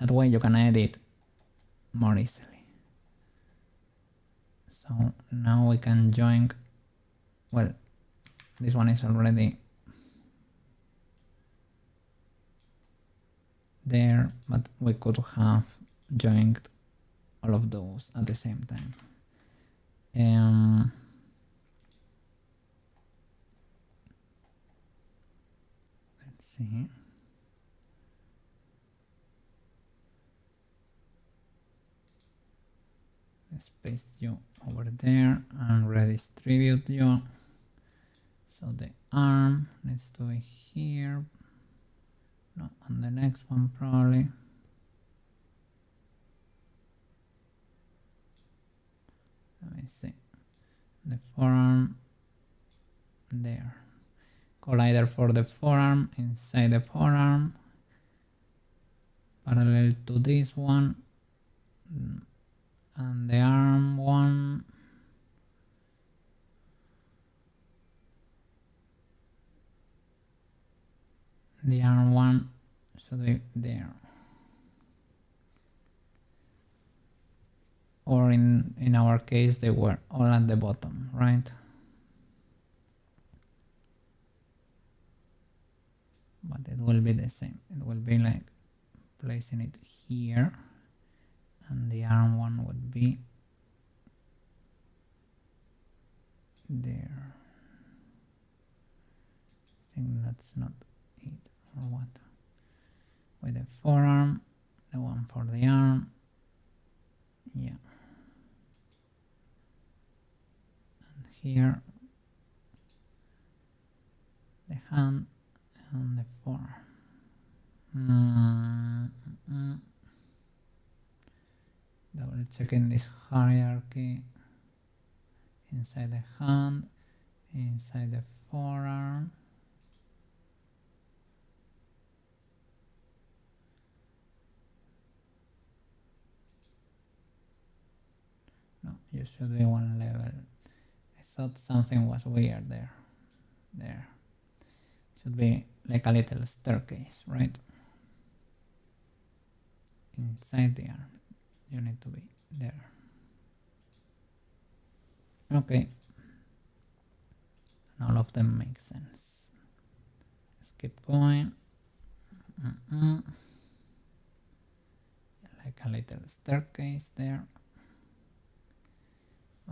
That way you can edit more easily. So now we can join. Well, this one is already there, but we could have joined all of those at the same time. Let's see. Let's paste you over there and redistribute you. So the arm needs to be here. No, on the next one probably. Let me see. The forearm there. Collider for the forearm inside the forearm. Parallel to this one. And the arm one. The arm one should be there. Or in our case they were all at the bottom, right? But it will be the same. It will be like placing it here, and the arm one would be there. I think that's not it, or what? With the forearm, the one for the arm, yeah. And here, the hand and the forearm. Double checking this hierarchy. Inside the hand, inside the forearm. No, you should be one level. I thought something was weird there. There. Should be like a little staircase, right? Inside the arm. You need to be there. Okay. And all of them make sense. Let's keep going. Like a little staircase there.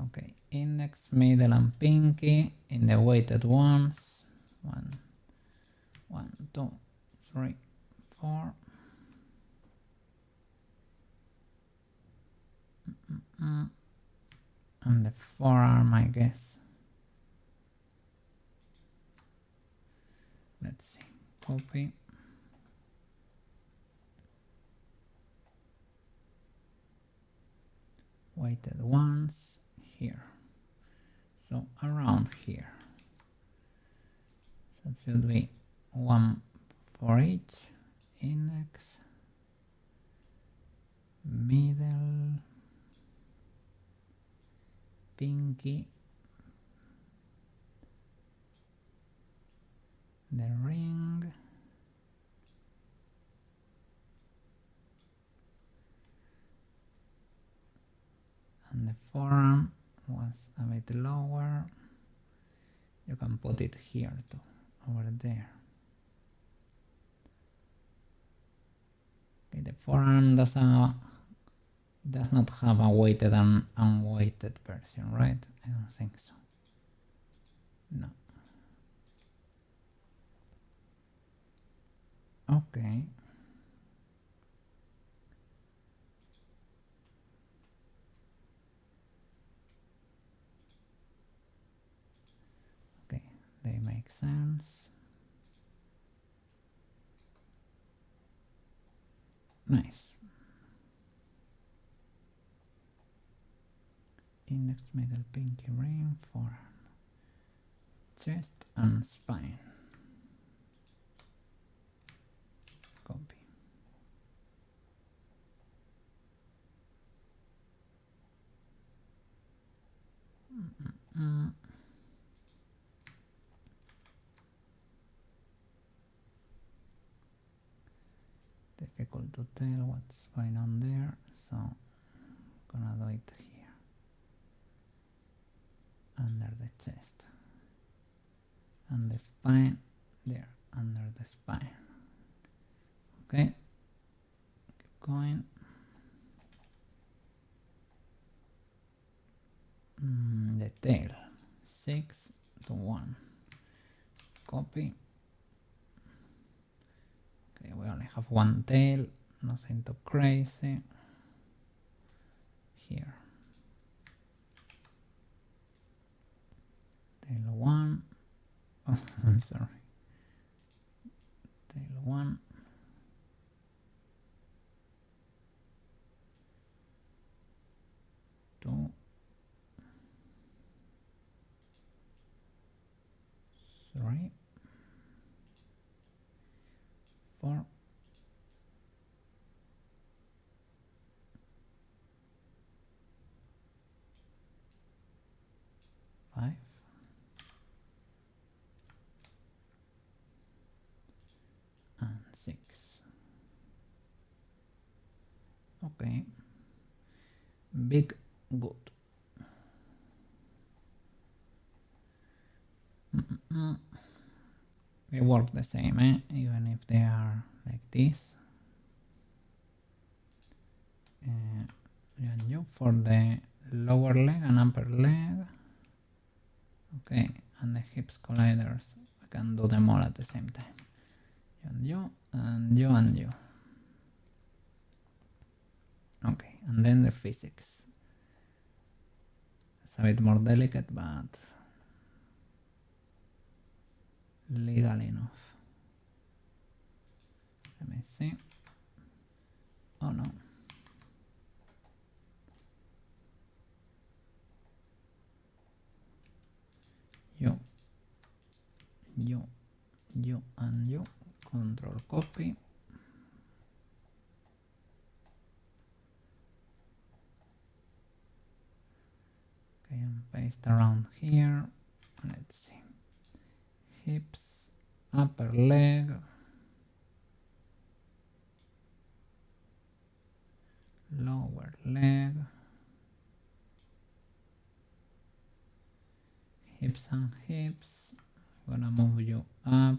Okay, index, middle, and pinky in the weighted ones. 1, 2, 3, 4. And the forearm, I guess. Let's see. Copy. Weighted ones here. So around here. So it should be 1 for each. Index, middle, pinky, the ring, and the forearm was a bit lower. You can put it here too, over there. Okay, the forearm does not have a weighted and unweighted version, right? I don't think so. No. Okay. Okay, they make sense. Nice. Index, middle, pinky, ring, forearm, chest, and spine. Copy. Difficult to tell what's going on there, so I'm gonna do it here. Under the chest. And the spine there, under the spine. Okay. Keep going. The tail. 6 to 1. Copy. Okay, we only have one tail, nothing too crazy. Here. Tail 1. Oh, I'm sorry. Tail 1. Two. 3. 4. 5. And 6. Okay. Big good. They work the same, even if they are like this. And you for the lower leg and upper leg. Okay, and the hips colliders, I can do them all at the same time. You and you and you. Okay, and then the physics. It's a bit more delicate, but legal enough. Let me see. Oh no. You and you. Control copy. Okay, and paste around here. Let's see. Hips, upper leg, lower leg, hips and hips. I'm gonna move you up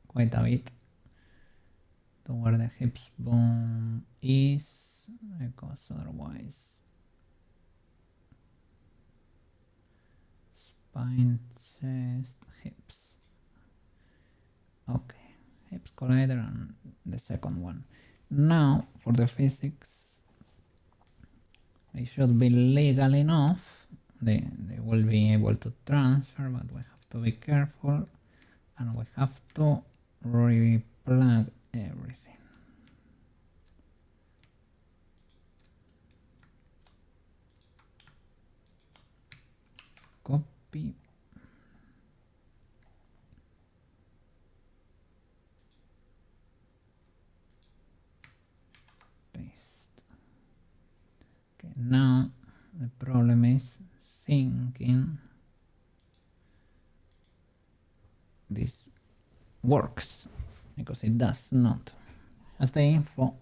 quite a bit to where the hips bone is, because otherwise spine, chest, hips. Okay, hips collider and the second one. Now for the physics, they should be legal enough. They will be able to transfer, but we have to be careful and we have to replug everything. Copy. Paste. Okay, now the problem is thinking this works, because it does not. As the info,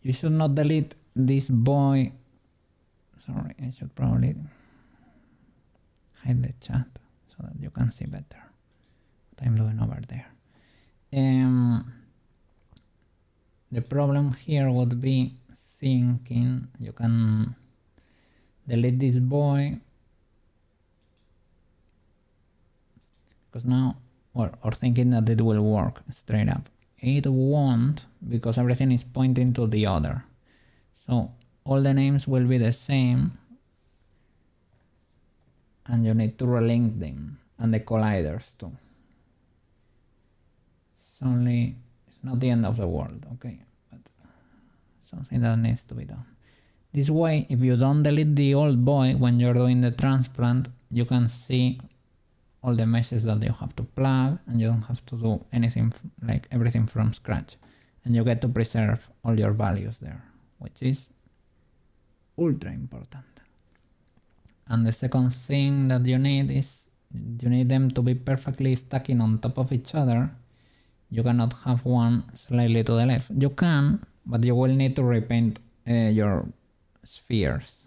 you should not delete this boy. Sorry, I should probably hide the chat so that you can see better what I'm doing over there. The problem here would be thinking you can delete this boy, because now, or thinking that it will work straight up. It won't, because everything is pointing to the other. So all the names will be the same, and you need to relink them, and the colliders too. It's not the end of the world, okay, but something that needs to be done. This way, if you don't delete the old boy when you're doing the transplant, you can see all the meshes that you have to plug, and you don't have to do anything, like everything from scratch, and you get to preserve all your values there, which is ultra important. And the second thing that you need is you need them to be perfectly stacking on top of each other. You cannot have one slightly to the left. You can, but you will need to repaint your spheres.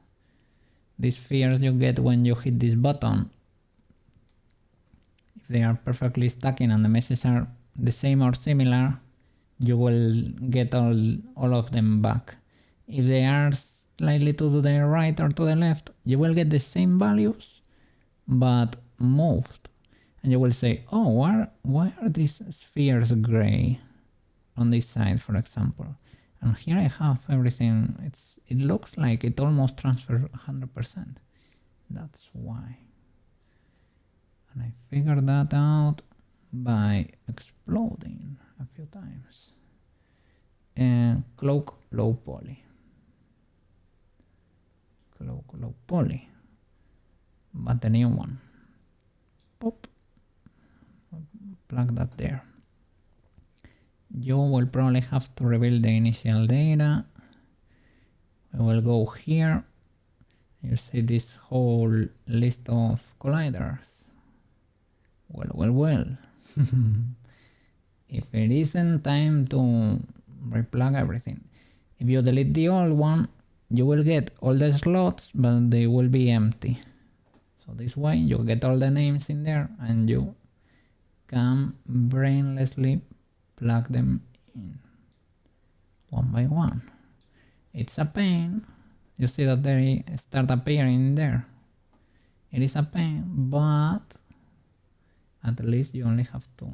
These spheres you get when you hit this button. If they are perfectly stacking and the meshes are the same or similar, you will get all of them back. If they are slightly to the right or to the left, you will get the same values but moved, and you will say, oh, why are these spheres gray on this side, for example, and here I have everything. It looks like it almost transferred 100%. That's why. And I figured that out by exploding a few times. And cloak low poly. Cloak low poly. But the new one. Pop. Plug that there. You will probably have to reveal the initial data. I will go here. You see this whole list of colliders. Well. If it isn't time to replug everything. If you delete the old one, you will get all the slots, but they will be empty. So this way you get all the names in there and you can brainlessly plug them in one by one. It's a pain. You see that they start appearing there. It is a pain, but at least you only have to,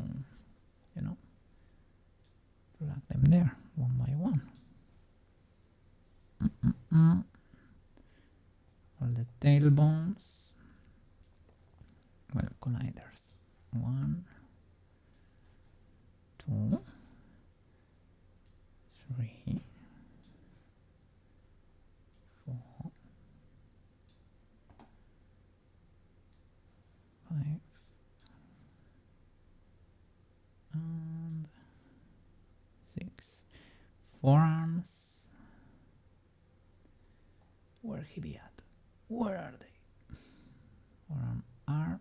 plug them there one by one. All the tailbones. Well, colliders. 1, 2, 3, 4, 5, and 6. Forearms, he be at? Where are they? Forearm R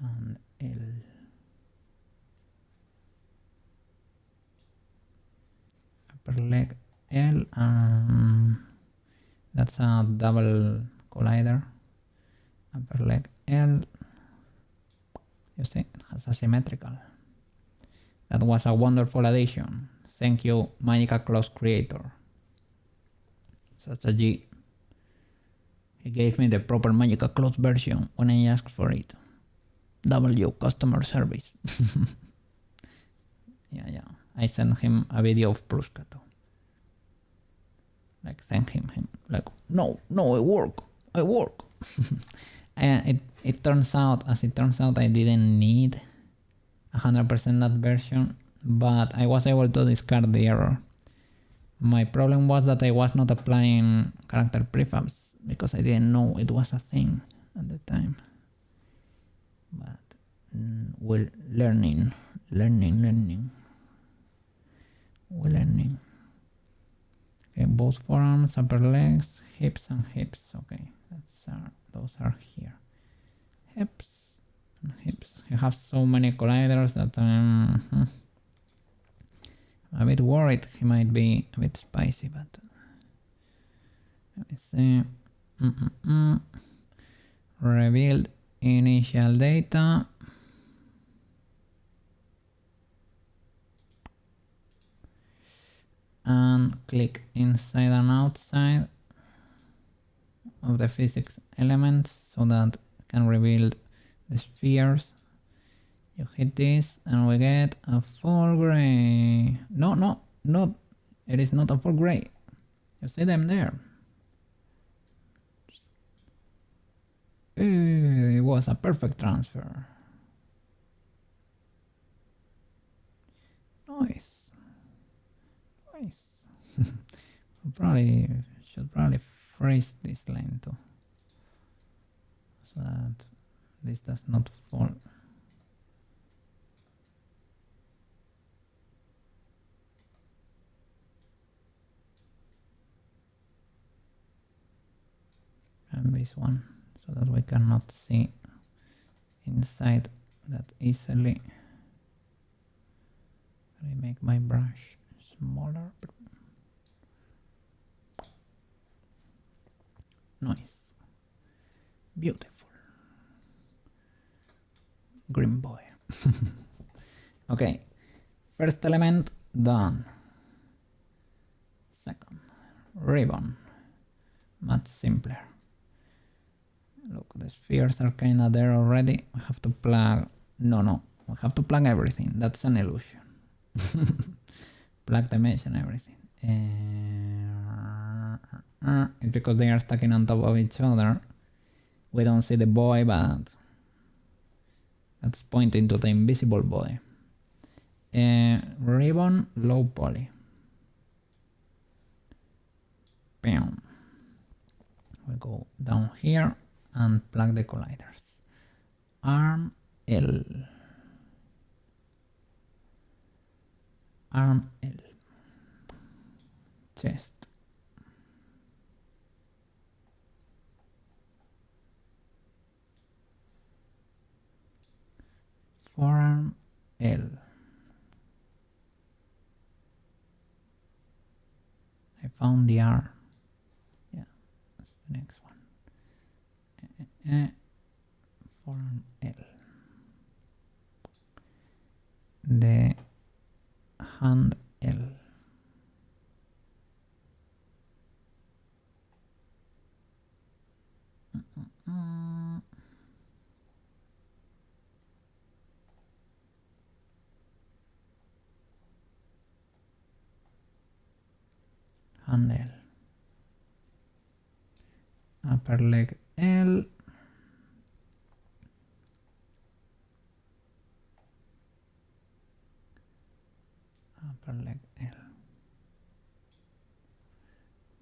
and L. Upper leg L, that's a double collider. Upper leg L. You see, it has asymmetrical. That was a wonderful addition. Thank you, Magical Claws creator. Such a G. He gave me the proper Magical Claws version when I asked for it. W customer service. Yeah. I sent him a video of Pruskato. Like thank him. Like no, I work. And it turns out, I didn't need 100% that version, but I was able to discard the error. My problem was that I was not applying character prefabs because I didn't know it was a thing at the time. But we're learning. We're learning. Okay, both forearms, upper legs, hips and hips. Okay, those are here. Hips and hips. I have so many colliders that I'm a bit worried he might be a bit spicy, but let me see. Revealed initial data. And click inside and outside of the physics elements so that it can reveal the spheres. You hit this and we get a full gray. No, it is not a full gray. You see them there. It was a perfect transfer. Nice. Should probably freeze this line too, so that this does not fall. And this one, so that we cannot see inside that easily. I make my brush smaller. Nice. Beautiful. Green boy. Okay. First element done. Second. Ribbon. Much simpler. Look, the spheres are kinda there already. We have to plug... No. We have to plug everything. That's an illusion. Plug the mesh and everything. It's because they are stacking on top of each other. We don't see the boy, but that's pointing to the invisible boy. Ribbon, low poly. Bam. We go down here and plug the colliders. Arm L. Arm L. Chest. Forearm L. I found the R. Yeah, that's the next one. Forearm L. The hand L. Hand L. Upper leg L. Upper leg L.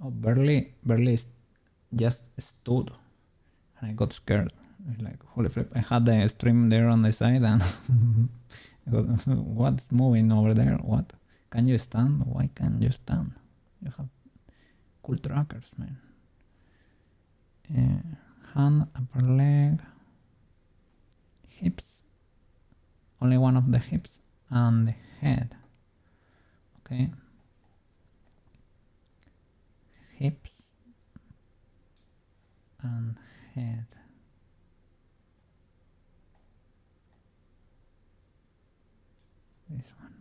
Oh, barely just stood and I got scared. It's like, holy flip, I had the stream there on the side and I got, what's moving over there? What? Can you stand? Why can't you stand? You have cool trackers, man. Hand, upper leg, hips, only one of the hips, and the head. Okay. Hips and head. This one.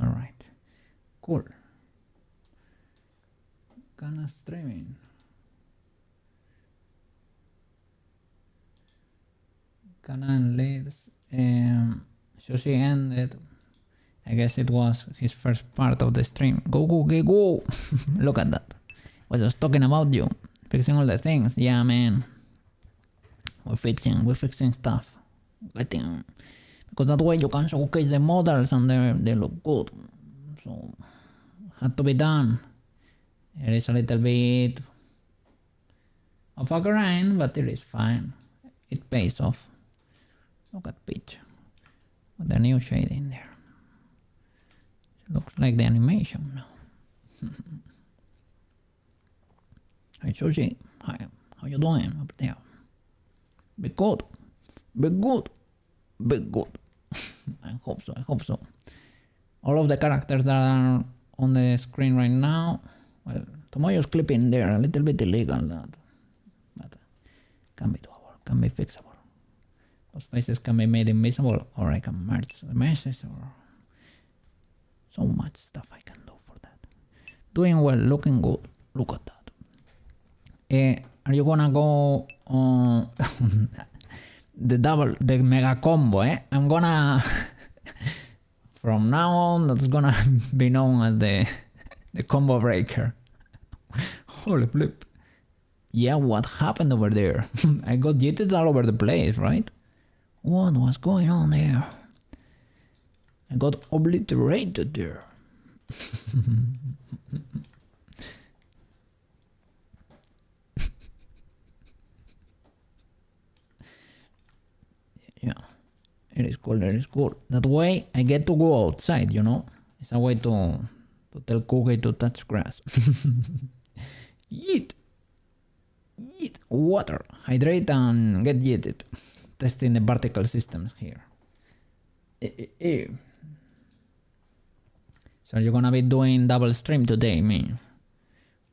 All right. Cool. Gonna streaming. Canon leads. Sushi ended. I guess it was his first part of the stream. Go, go, go, go! Look at that. Was just talking about you. Fixing all the things. Yeah, man. We're fixing stuff. Getting, because that way you can showcase the models and they look good. So, had to be done. It is a little bit of a grind, but it is fine. It pays off. Look at Peach with the new shade in there. It looks like the animation now. Hi Sushi, hi, how you doing up there? Be good, be good, be good. I hope so. All of the characters that are on the screen right now, well, Tomoyo's clipping there, a little bit illegal that, but can be doable, can be fixable. Those faces can be made invisible, or I can merge the meshes, or so much stuff I can do for that. Doing well, looking good. Look at that. Are you gonna go on the mega combo? I'm gonna from now on that's gonna be known as the combo breaker. Holy flip! Yeah, what happened over there? I got jitted all over the place, right? What was going on there? I got obliterated there. Yeah, it is cool, it is cool. That way I get to go outside, you know? It's a way to tell Cookie to touch grass. Yeet! Yeet! Water! Hydrate and get yeeted. Testing the particle systems here. So you're gonna be doing double stream today, man.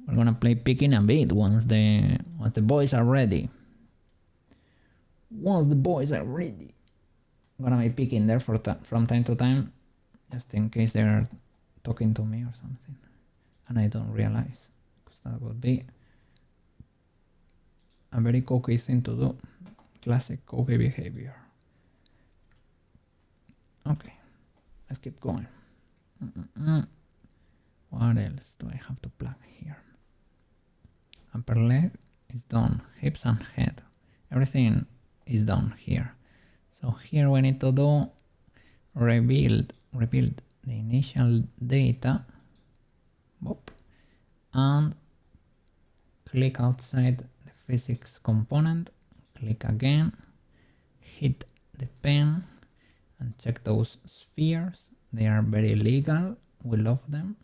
We're gonna play picking a bit once the boys are ready. Once the boys are ready, I'm gonna be picking there from time to time, just in case they're talking to me or something, and I don't realize, because that would be a very Cookie thing to do. Classic Cookie behavior. Okay, let's keep going. What else do I have to plug here? Upper leg is done. Hips and head. Everything is done here. So here we need to do rebuild the initial data. Boop, and click outside the physics component. Click again, hit the pen, and check those spheres. They are very legal, we love them.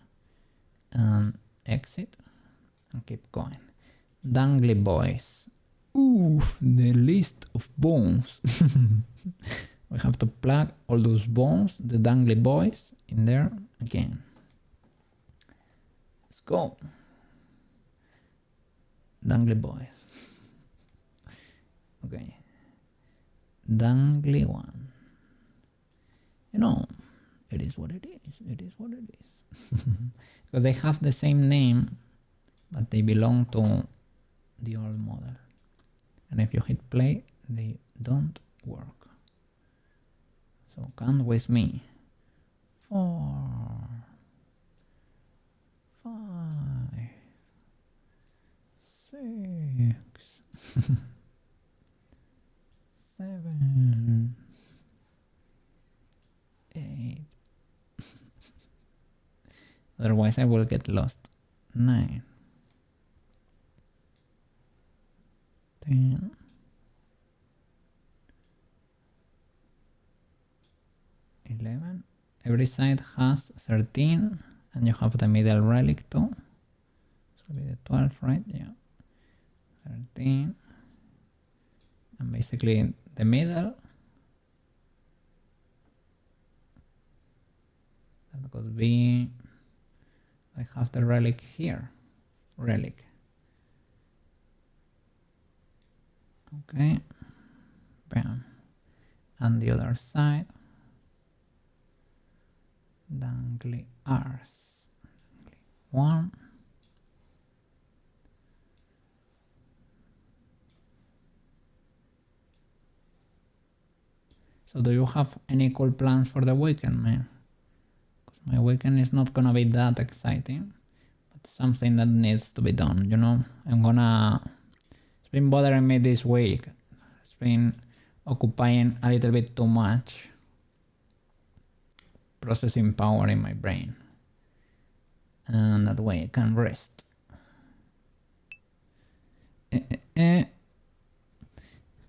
And exit, and keep going. Dangly boys. Oof, the list of bones. We have to plug all those bones, the dangly boys, in there again. Let's go. Dangly boys. Okay, dangly one. You know, it is what it is. It is what it is. Because they have the same name, but they belong to the old model. And if you hit play, they don't work. So count with me. 4, 5, 6, 7, 8. Otherwise I will get lost. 9, 10, 11. Every side has 13 And you have the middle relic too. So be the 12, right? Yeah. 13. And basically the middle. That could be, I have the relic here. Relic. Okay. Bam. And the other side. Dangly Rs. 1. So do you have any cool plans for the weekend, man? Because my weekend is not gonna be that exciting, but something that needs to be done, you know? It's been bothering me this week. It's been occupying a little bit too much processing power in my brain. And that way I can rest.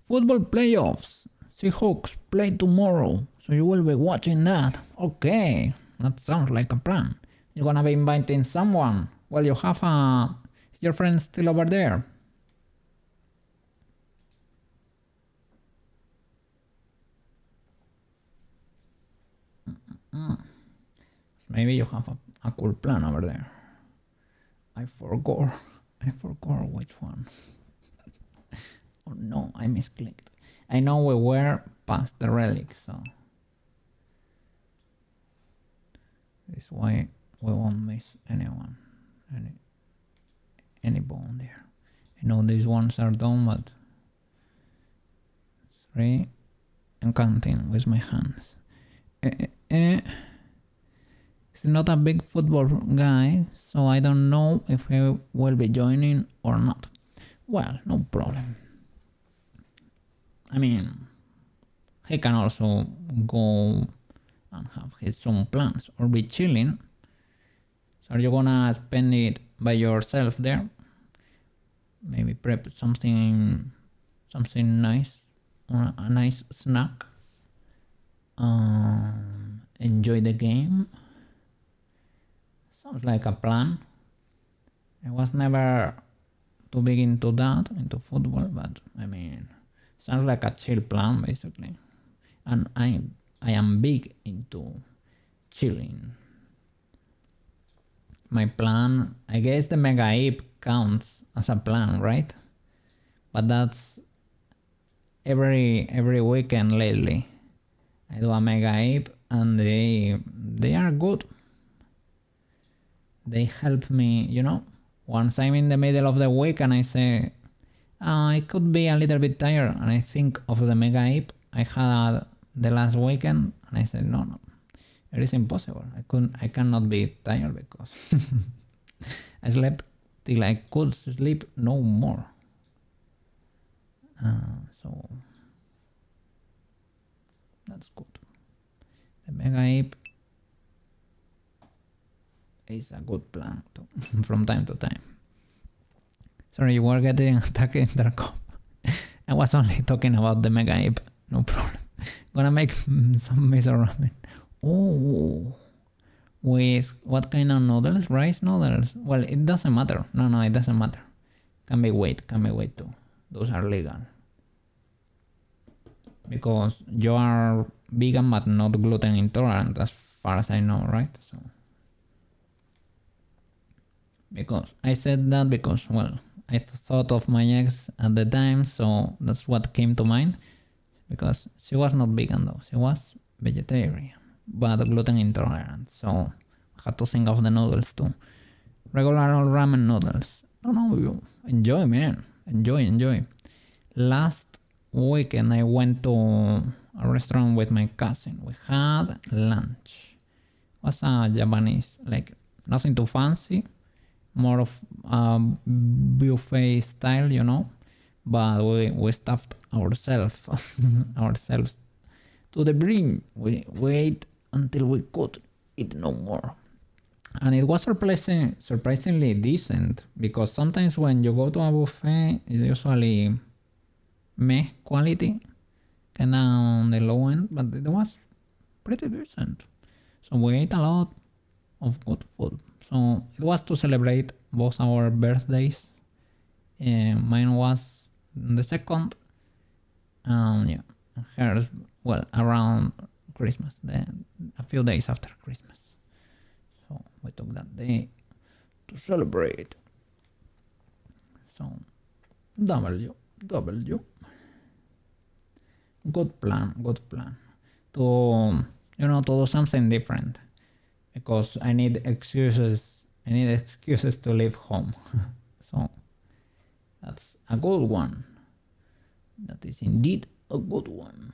Football playoffs. Seahawks play tomorrow, so you will be watching that. Okay, that sounds like a plan. You're gonna be inviting someone. Well, you have is your friend still over there? Maybe you have a cool plan over there. I forgot which one. Oh no, I misclicked. I know we were past the relic, so this way we won't miss anyone, any bone there. I know these ones are done, but 3 and counting with my hands. He's not a big football guy, so I don't know if he will be joining or not. Well, no problem. I mean, he can also go and have his own plans or be chilling. So are you gonna spend it by yourself there? Maybe prep something nice, a nice snack. Enjoy the game. Sounds like a plan. I was never too big into football, but I mean, sounds like a chill plan basically. And I am big into chilling. My plan, I guess the Mega Ape counts as a plan, right? But that's every weekend lately. I do a Mega Ape and they are good. They help me, you know. Once I'm in the middle of the week and I say, I could be a little bit tired, and I think of the Mega Ape I had the last weekend, and I said, no, it is impossible. I cannot be tired because I slept till I could sleep no more. So that's good. The Mega Ape is a good plan from time to time. Sorry, you were getting attacked in Darkov. I was only talking about the Mega Ape. No problem. Gonna make some miso ramen. Oh, with what kind of noodles? Rice noodles? Well, it doesn't matter. No, it doesn't matter. Can be weight too. Those are legal. Because you are vegan but not gluten intolerant, as far as I know, right? So, because I said that because, well, I thought of my ex at the time, so that's what came to mind. Because she was not vegan though, she was vegetarian, but gluten intolerant. So I had to think of the noodles too. Regular old ramen noodles. No, you enjoy, man. Enjoy. Last weekend I went to a restaurant with my cousin. We had lunch. It was a Japanese, like nothing too fancy, more of buffet style, you know. But we stuffed ourselves to the brim. We ate until we could eat no more. And it was surprisingly decent, because sometimes when you go to a buffet, it's usually meh quality, kind of on the low end, but it was pretty decent. So we ate a lot of good food. So it was to celebrate both our birthdays. Mine was the second, yeah, hers, well, around Christmas, a few days after Christmas. So we took that day to celebrate. So W. Good plan. To to do something different, because I need excuses to leave home. So that's a good one. That is indeed a good one.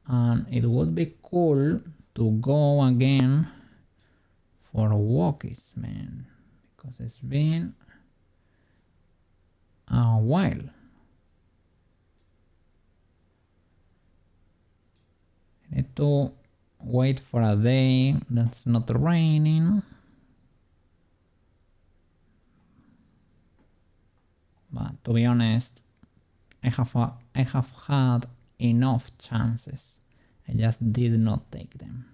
And it would be cool to go again for walkies, man, because it's been a while. I need to wait for a day that's not raining. But to be honest, I have had enough chances. I just did not take them.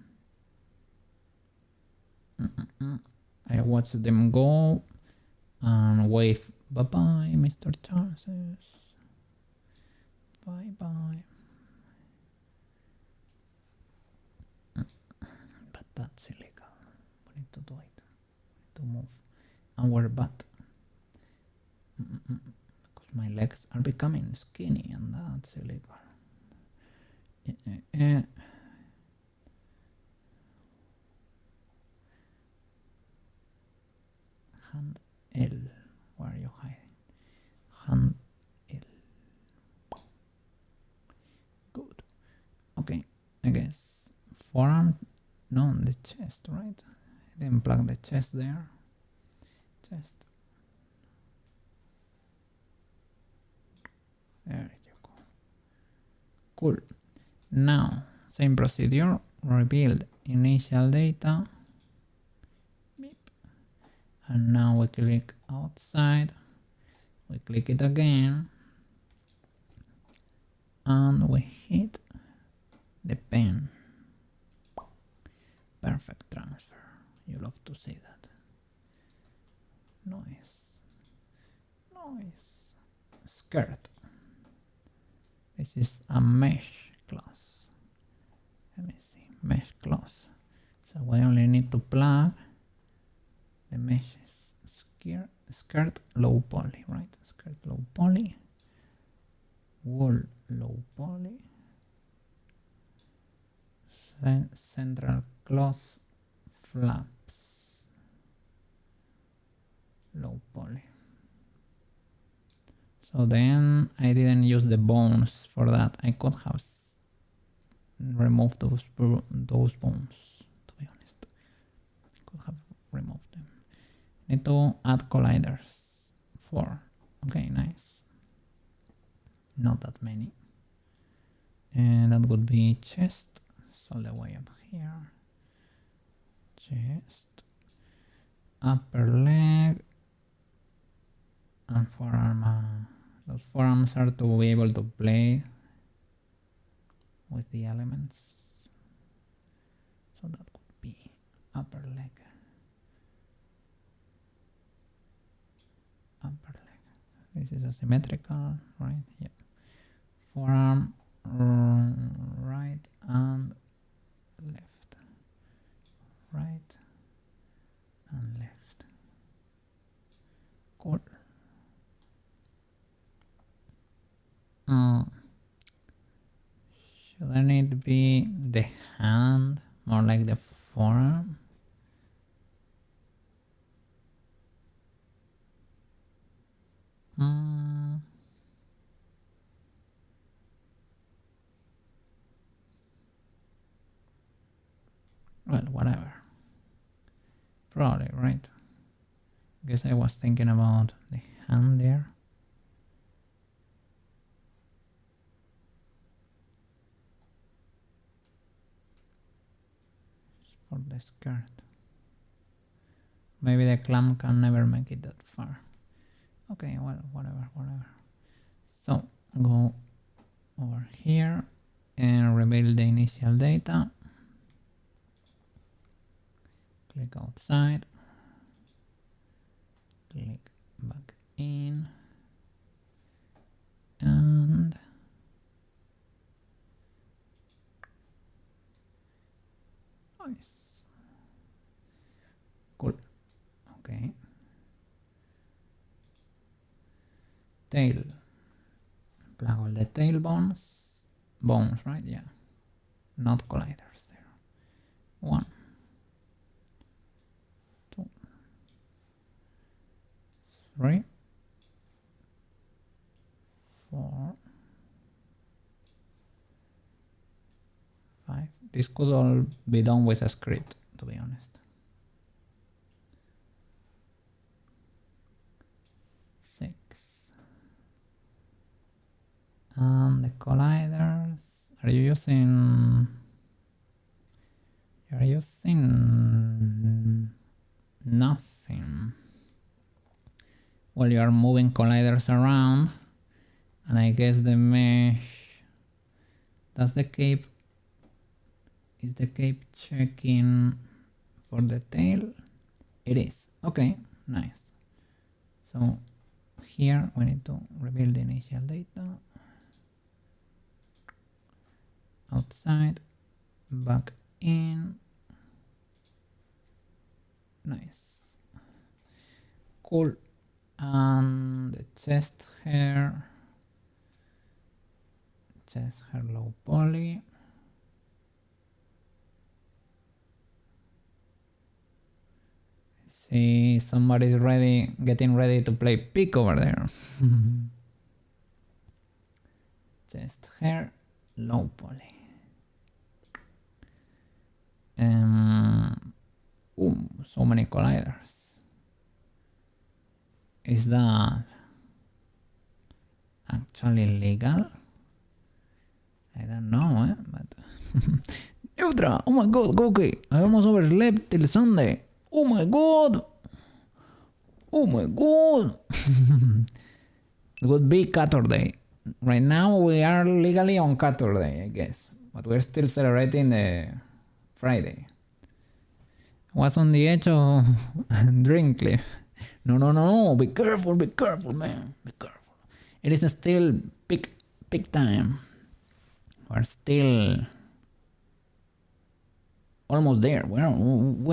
I watched them go and wave. Bye-bye, Mr. Chances. Bye-bye. But that's illegal. We need to do it. We need to move our butt. Because my legs are becoming skinny and that's illegal. Hand L. Where are you hiding? Hand L. Good. Okay, I guess forearm. No, the chest, right? I didn't plug the chest there. Chest. There you go. Cool. Now, same procedure. Rebuild initial data. Beep. And now we click outside. We click it again. And we hit the pen. Perfect transfer. You love to see that. Nice. Skirt. This is a mesh class. Let me see. Mesh class. So we only need to plug the meshes. Skirt low poly, right? Skirt low poly. Wool low poly. Central cloth flaps low poly. So then I didn't use the bones for that. I could have removed those bones, to be honest. I could have removed them. Need to add colliders. 4. Okay, nice. Not that many. And that would be chest. So all the way up here. Chest. Upper leg. And forearm. Those forearms are to be able to play with the elements. So that could be upper leg. Upper leg. This is asymmetrical, right? Yeah. Forearm, right and left. Right and left. Cool. Shouldn't it be the hand, more like the forearm? Well, whatever. Probably, right? Guess I was thinking about the hand there. For the skirt. Maybe the clamp can never make it that far. Okay, well, whatever. So, go over here. and reveal the initial data. Click outside, click back in, and nice. Cool. Okay. Tail. Plug all the tail bones. Bones, right? Yeah. Not colliders there. 1, 2, 3, 4, 5. This could all be done with a script, to be honest. 6. And the colliders. Are you using? You're using nothing. Well, you are moving colliders around, and I guess the mesh. Does the cape? Is the cape checking for the tail? It is. Okay, nice. So here we need to reveal the initial data. Outside, back in. Nice. Cool. And the chest hair. Chest hair low poly. See, somebody's getting ready to play pick over there. Chest hair low poly. So many colliders. Is that actually legal? I don't know, but Neutra, oh my god, Goki, I almost overslept till Sunday. Oh my god! Oh my god! It would be Saturday. Right now we are legally on Saturday, I guess, but we're still celebrating the Friday. Was on the edge of drink cliff. No, be careful, man, be careful. It is still peak time. We're still almost there. We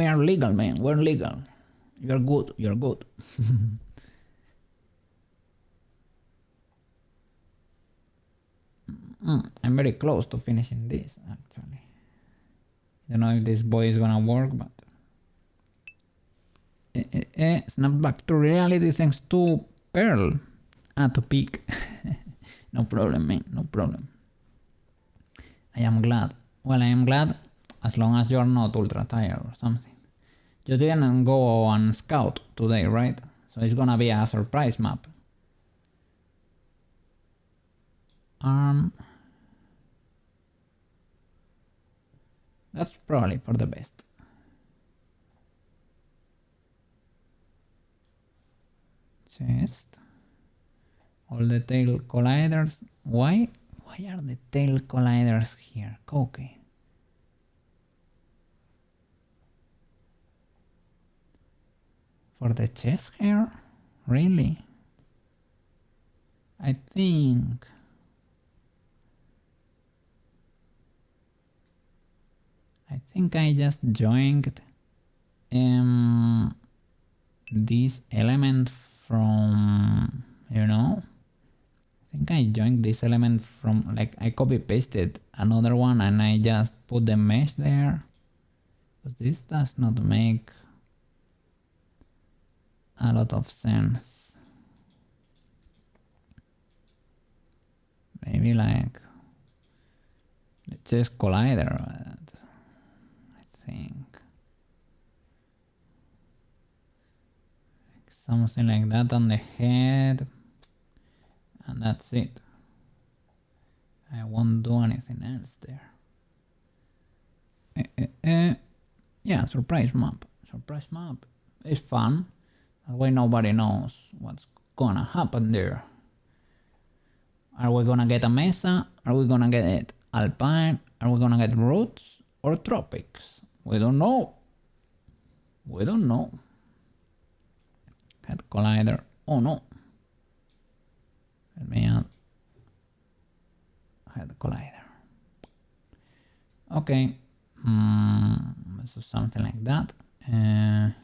are legal, man, we're legal. You're good. I'm very close to finishing this, actually. I don't know if this boy is gonna work, but snap back to reality thanks to Pearl. To peak. No problem, man, no problem. I am glad. Well, I am glad as long as you're not ultra tired or something. You didn't go on scout today, right? So it's gonna be a surprise map. That's probably for the best. Chest. All the tail colliders. Why are the tail colliders here? Okay. For the chest hair? Really? I think I just joined this element from, I think I joined this element from, like, I copy pasted another one and I just put the mesh there, but this does not make a lot of sense. Maybe like the chest collider, I think like something like that on the head, and that's it. I won't do anything else there. Yeah, surprise map. It's fun. That way nobody knows what's gonna happen there. Are we gonna get a mesa? Are we gonna get it? Alpine. Are we gonna get roots or tropics? We don't know. We don't know. Head collider. Oh no. Let me add head collider. Okay. Let's do something like that. And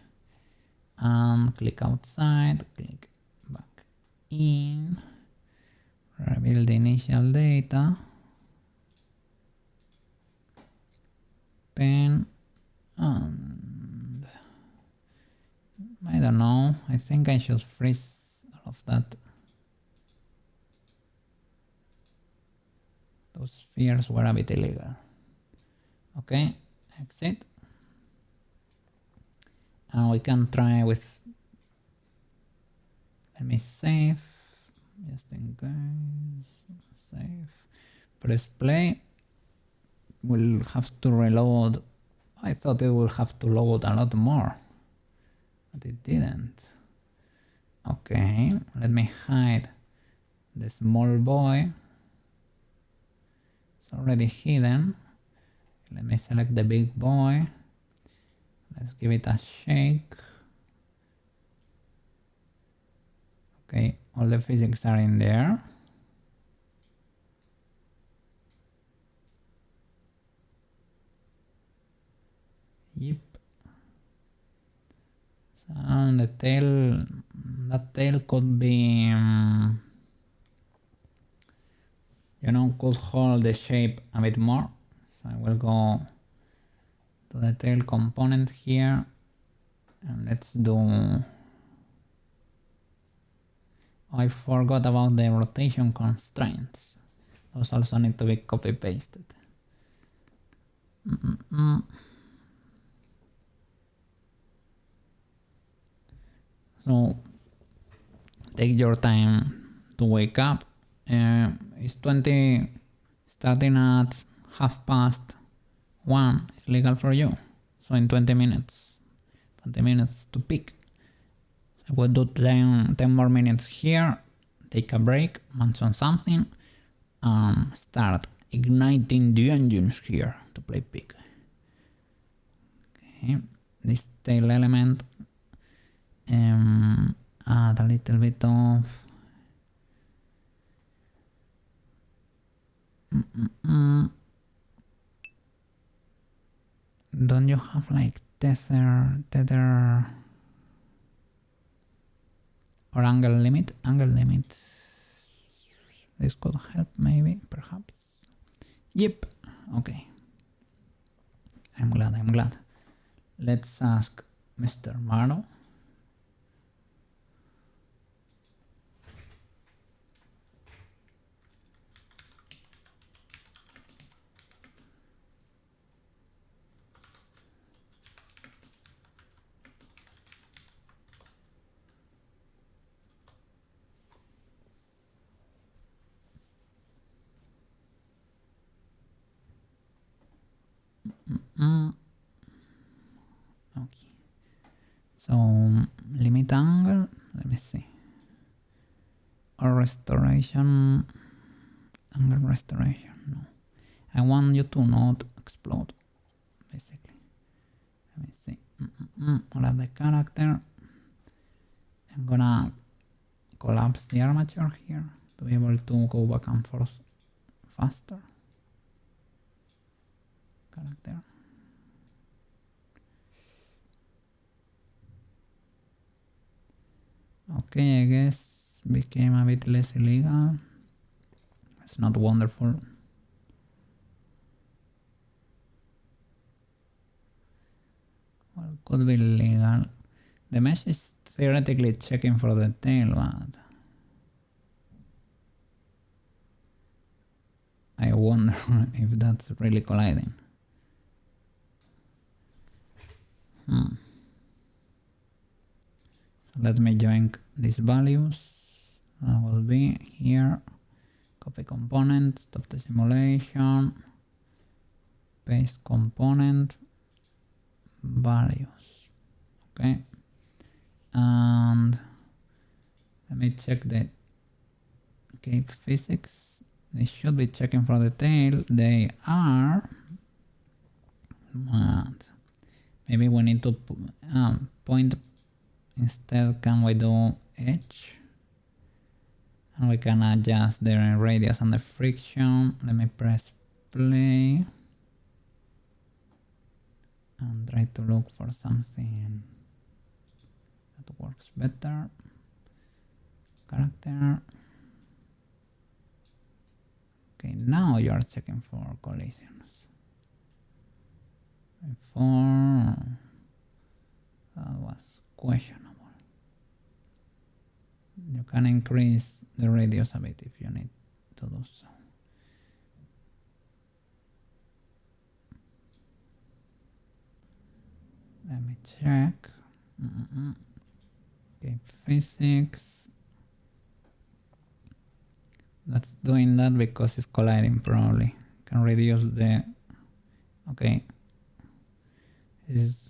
click outside. Click back in. Reveal the initial data. Pen and I don't know. I think I should freeze all of that. Those spheres were a bit illegal. Okay, exit. And we can try with. Let me save. Just in case. Save. Press play. We'll have to reload. I thought it would have to load a lot more, but it didn't. Okay, let me hide the small boy. It's already hidden. Let me select the big boy. Let's give it a shake. Okay, all the physics are in there. Yep. And the tail, that tail could be, you know, could hold the shape a bit more. So I will go to the tail component here and let's do. I forgot about the rotation constraints. Those also need to be copy pasted. So take your time to wake up. It's 20, starting at 1:30. It's legal for you. So in 20 minutes to pick. So we'll do 10 more minutes here, take a break, munch on something, start igniting the engines here to play pick. Okay, this tail element, add a little bit of don't you have like tether or angle limit? Angle limit. This could help maybe, perhaps. Yep. Okay. I'm glad. Let's ask Mr. Marlow. Okay. So limit angle, let me see. Or restoration, angle restoration, no. I want you to not explode, basically. Let me see. Grab the character. I'm gonna collapse the armature here to be able to go back and forth faster. Character. Okay, I guess became a bit less illegal. It's not wonderful. Well, could be legal. The mesh is theoretically checking for the tail, but I wonder if that's really colliding. So let me join these values. That will be here. Copy component, stop the simulation, paste component, values. Okay. And let me check the cape physics. They should be checking for the tail. They are. But maybe we need to point instead. Can we do edge? And we can adjust the radius and the friction. Let me press play and try to look for something that works better. Character. Okay, now you are checking for collisions. Before that was questionable. You can increase the radius a bit if you need to do so. Let me check. Okay, physics. That's doing that because it's colliding probably. Can reduce the... Okay. It's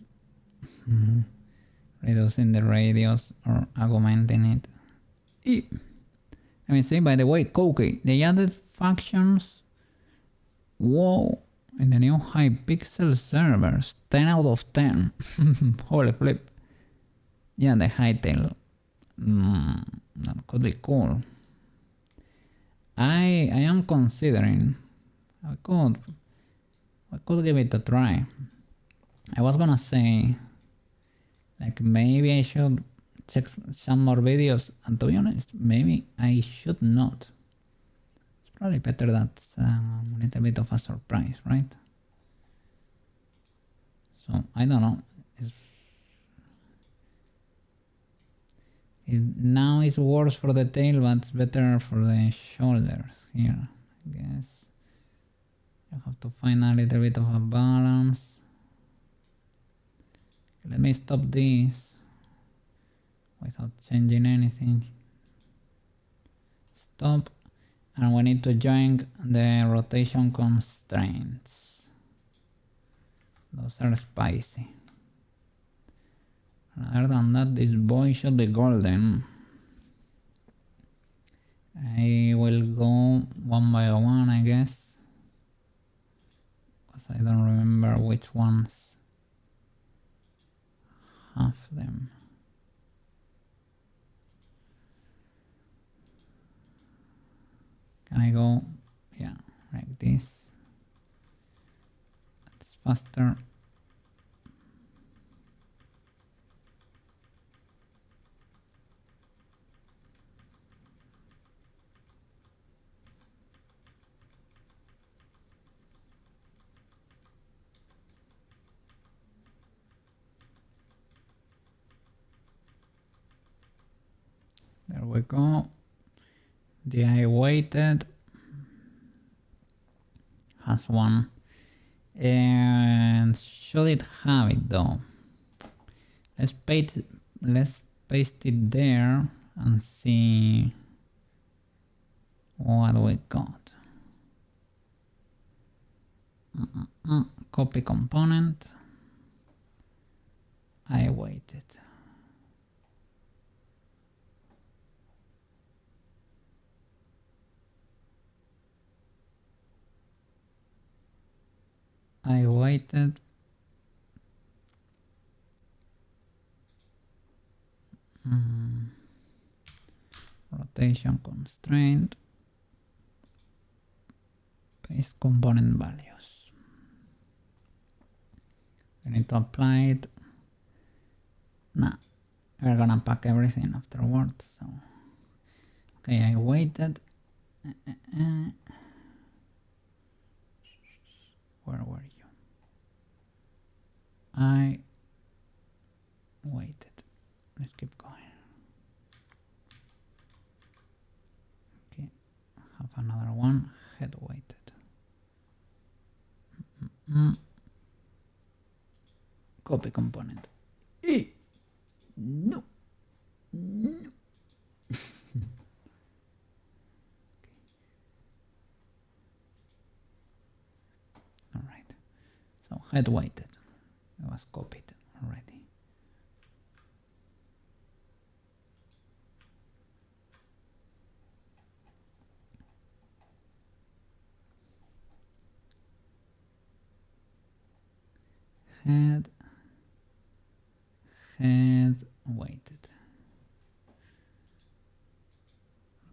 reducing the radius or augmenting it. Let me say, by the way, Koki, they added factions. Whoa. In the new Hypixel servers. 10 out of 10. Holy flip. Yeah, the hightail. That could be cool. I am considering. I could give it a try. I was gonna say, like, maybe I should check some more videos, and to be honest, maybe I should not. It's probably better that's a little bit of a surprise, right? So I don't know. Now it's worse for the tail, but it's better for the shoulders here, I guess. You have to find a little bit of a balance. Let me stop this without changing anything. Stop. And we need to join the rotation constraints. Those are spicy. Other than that, this boy should be golden. I will go one by one, I guess. Because I don't remember which ones have them. Can I go? Yeah, like this. That's faster. There we go. The eye weighted has one. And should it have it though? Let's paste it there and see what we got. Copy component. I weighted. I weighted. Rotation constraint. Paste component values. We need to apply it. Nah, we're gonna pack everything afterwards. So, okay, I weighted. Where were you? I waited. Let's keep going. Okay, have another one. Head weighted. Copy component. No. No. Alright. So head weighted. It was copied already. head weighted.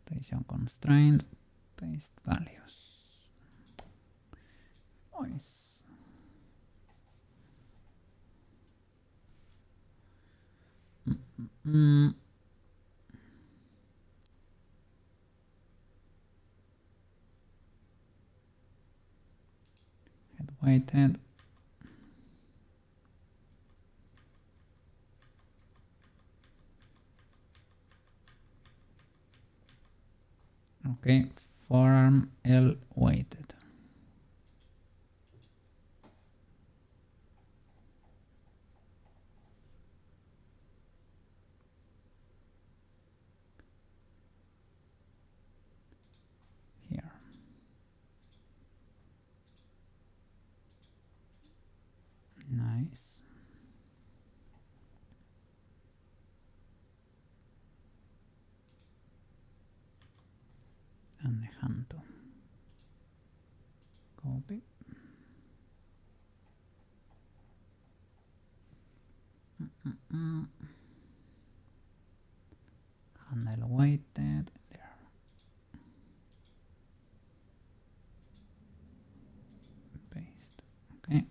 Rotation constraint, paste values. Voice. Head weighted. Okay, forearm L weighted. Here. Nice. And the hand too. Copy. Handle weighted. There. Paste. Okay.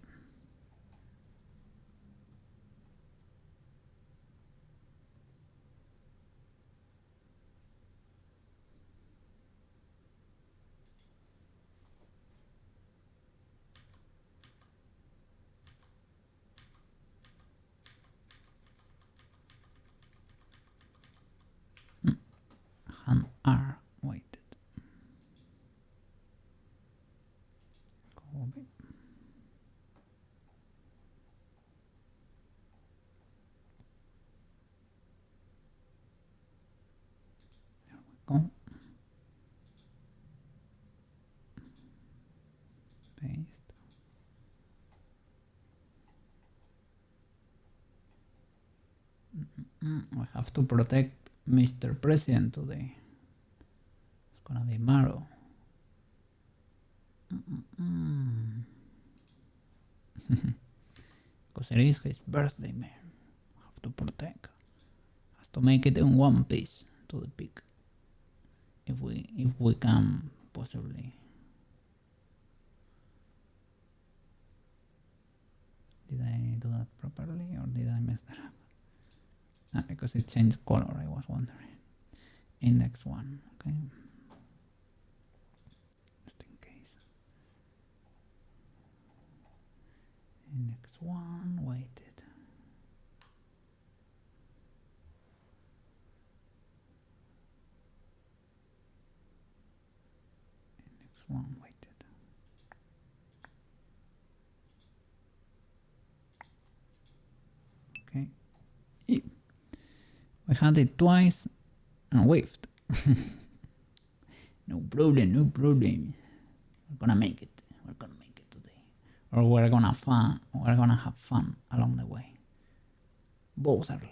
Hand R weighted. Copy. There we go. Paste. We have to protect Mr. President today. It's gonna be Maro. Because it is his birthday, man. We have to protect. Has to make it in one piece to the peak. If we can possibly. Did I do that properly or did I mess that up? Ah, because it changed color, I was wondering. Index 1, okay. Just in case. Index 1, weighted. Index 1, weighted. Okay. We had it twice and waved. No problem, no problem. We're gonna make it. We're gonna make it today. Or we're gonna have fun along the way. Both are legal.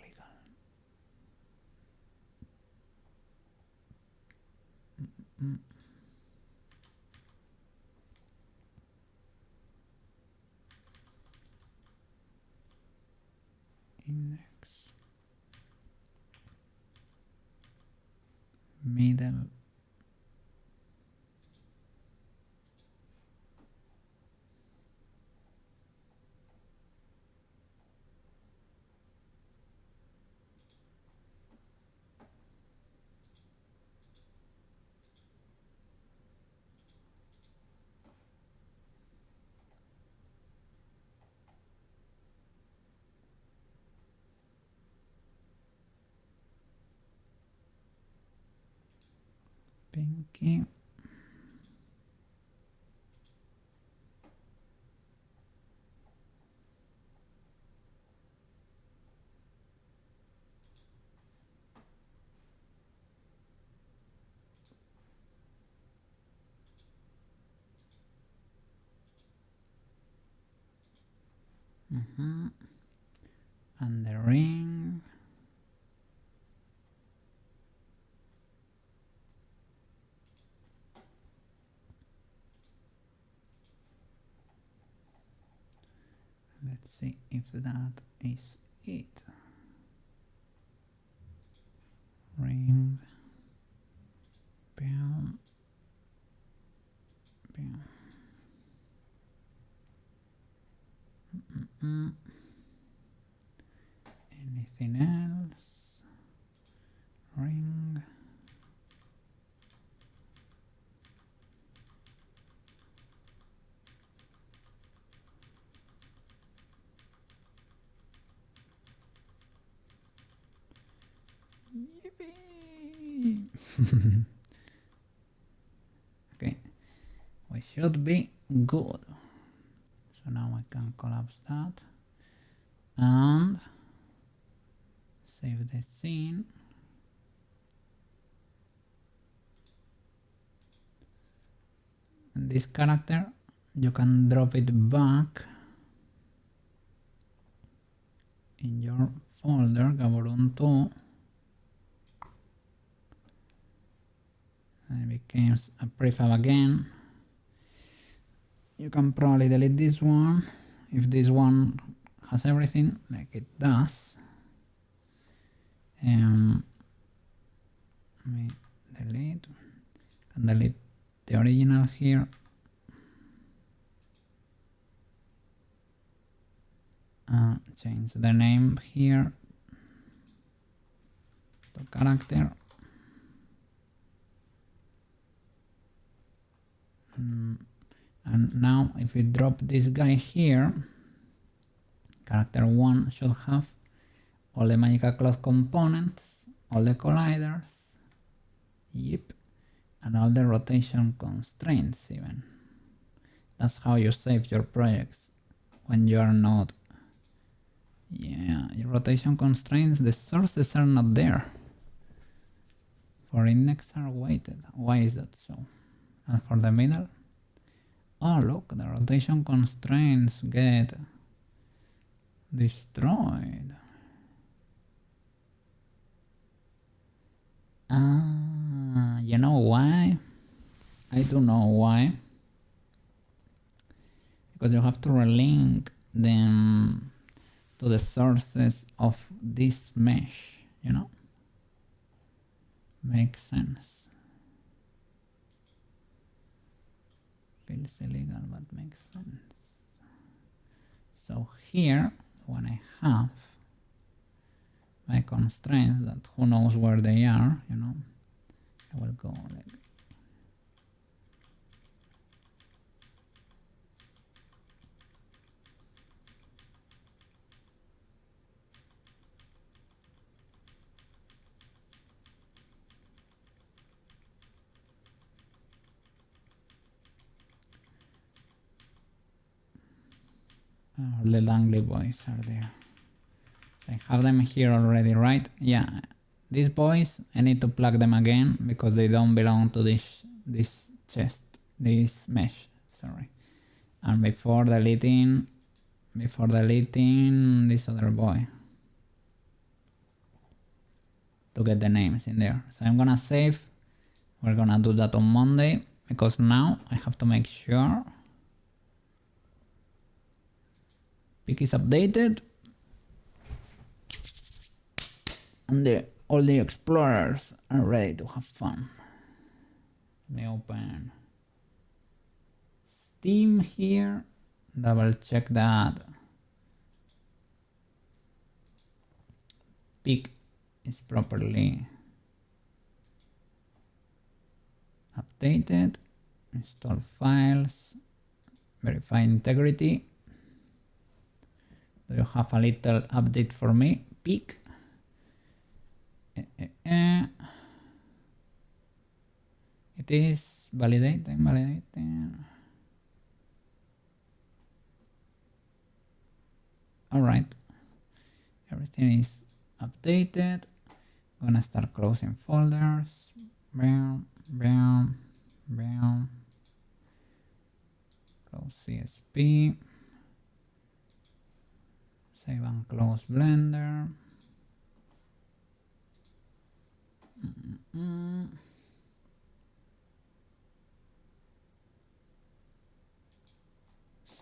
Index. Middle. Pinky. And the ring. Let's see if that is it. Ring. Bam. Bam. Anything else? Ring. Yippee! Okay, we should be good. So now I can collapse that and save the scene. And this character, you can drop it back in your folder, Gaburoon 2. And it becomes a prefab again. You can probably delete this one if this one has everything like it does. Let me delete. Can delete the original here. Change the name here to character. And now if we drop this guy here, character 1 should have all the magical cloth components, all the colliders, yep, and all the rotation constraints even. That's how you save your projects when you are not. Yeah, your rotation constraints, the sources are not there. For index are weighted. Why is that so? And for the middle? Oh look, the rotation constraints get destroyed. You know why? I do know why. Because you have to relink them to the sources of this mesh, you know? Makes sense. Feels illegal, but makes sense. So here, when I have my constraints that who knows where they are, you know, I will go like the Langley boys are there. So I have them here already, right? Yeah, these boys, I need to plug them again because they don't belong to this chest, this mesh, sorry. And before deleting this other boy to get the names in there. So I'm gonna save. We're gonna do that on Monday because now I have to make sure pick is updated and all the explorers are ready to have fun. Let me open Steam here, double check that pick is properly updated, install files, verify integrity. Do you have a little update for me? Peek. It is validating. All right, everything is updated. Gonna start closing folders. Bam, bam, bam. Close CSP. Save and close Blender.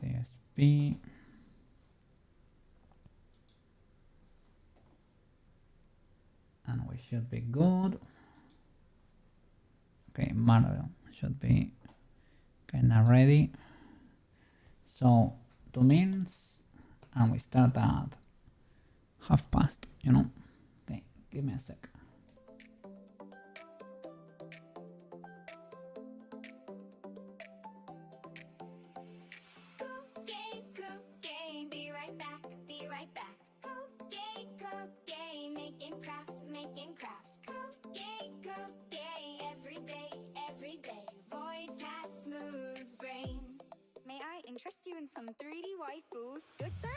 CSP. we should be good. Okay, Marvel should be kinda ready. So 2 minutes and we start at 1:30, you know? Okay, give me a sec. Cooking, be right back, be right back. Cooking, making craft. Cooking, every day. Void cat, smooth brain. May I interest you in some 3D waifus? Good sir?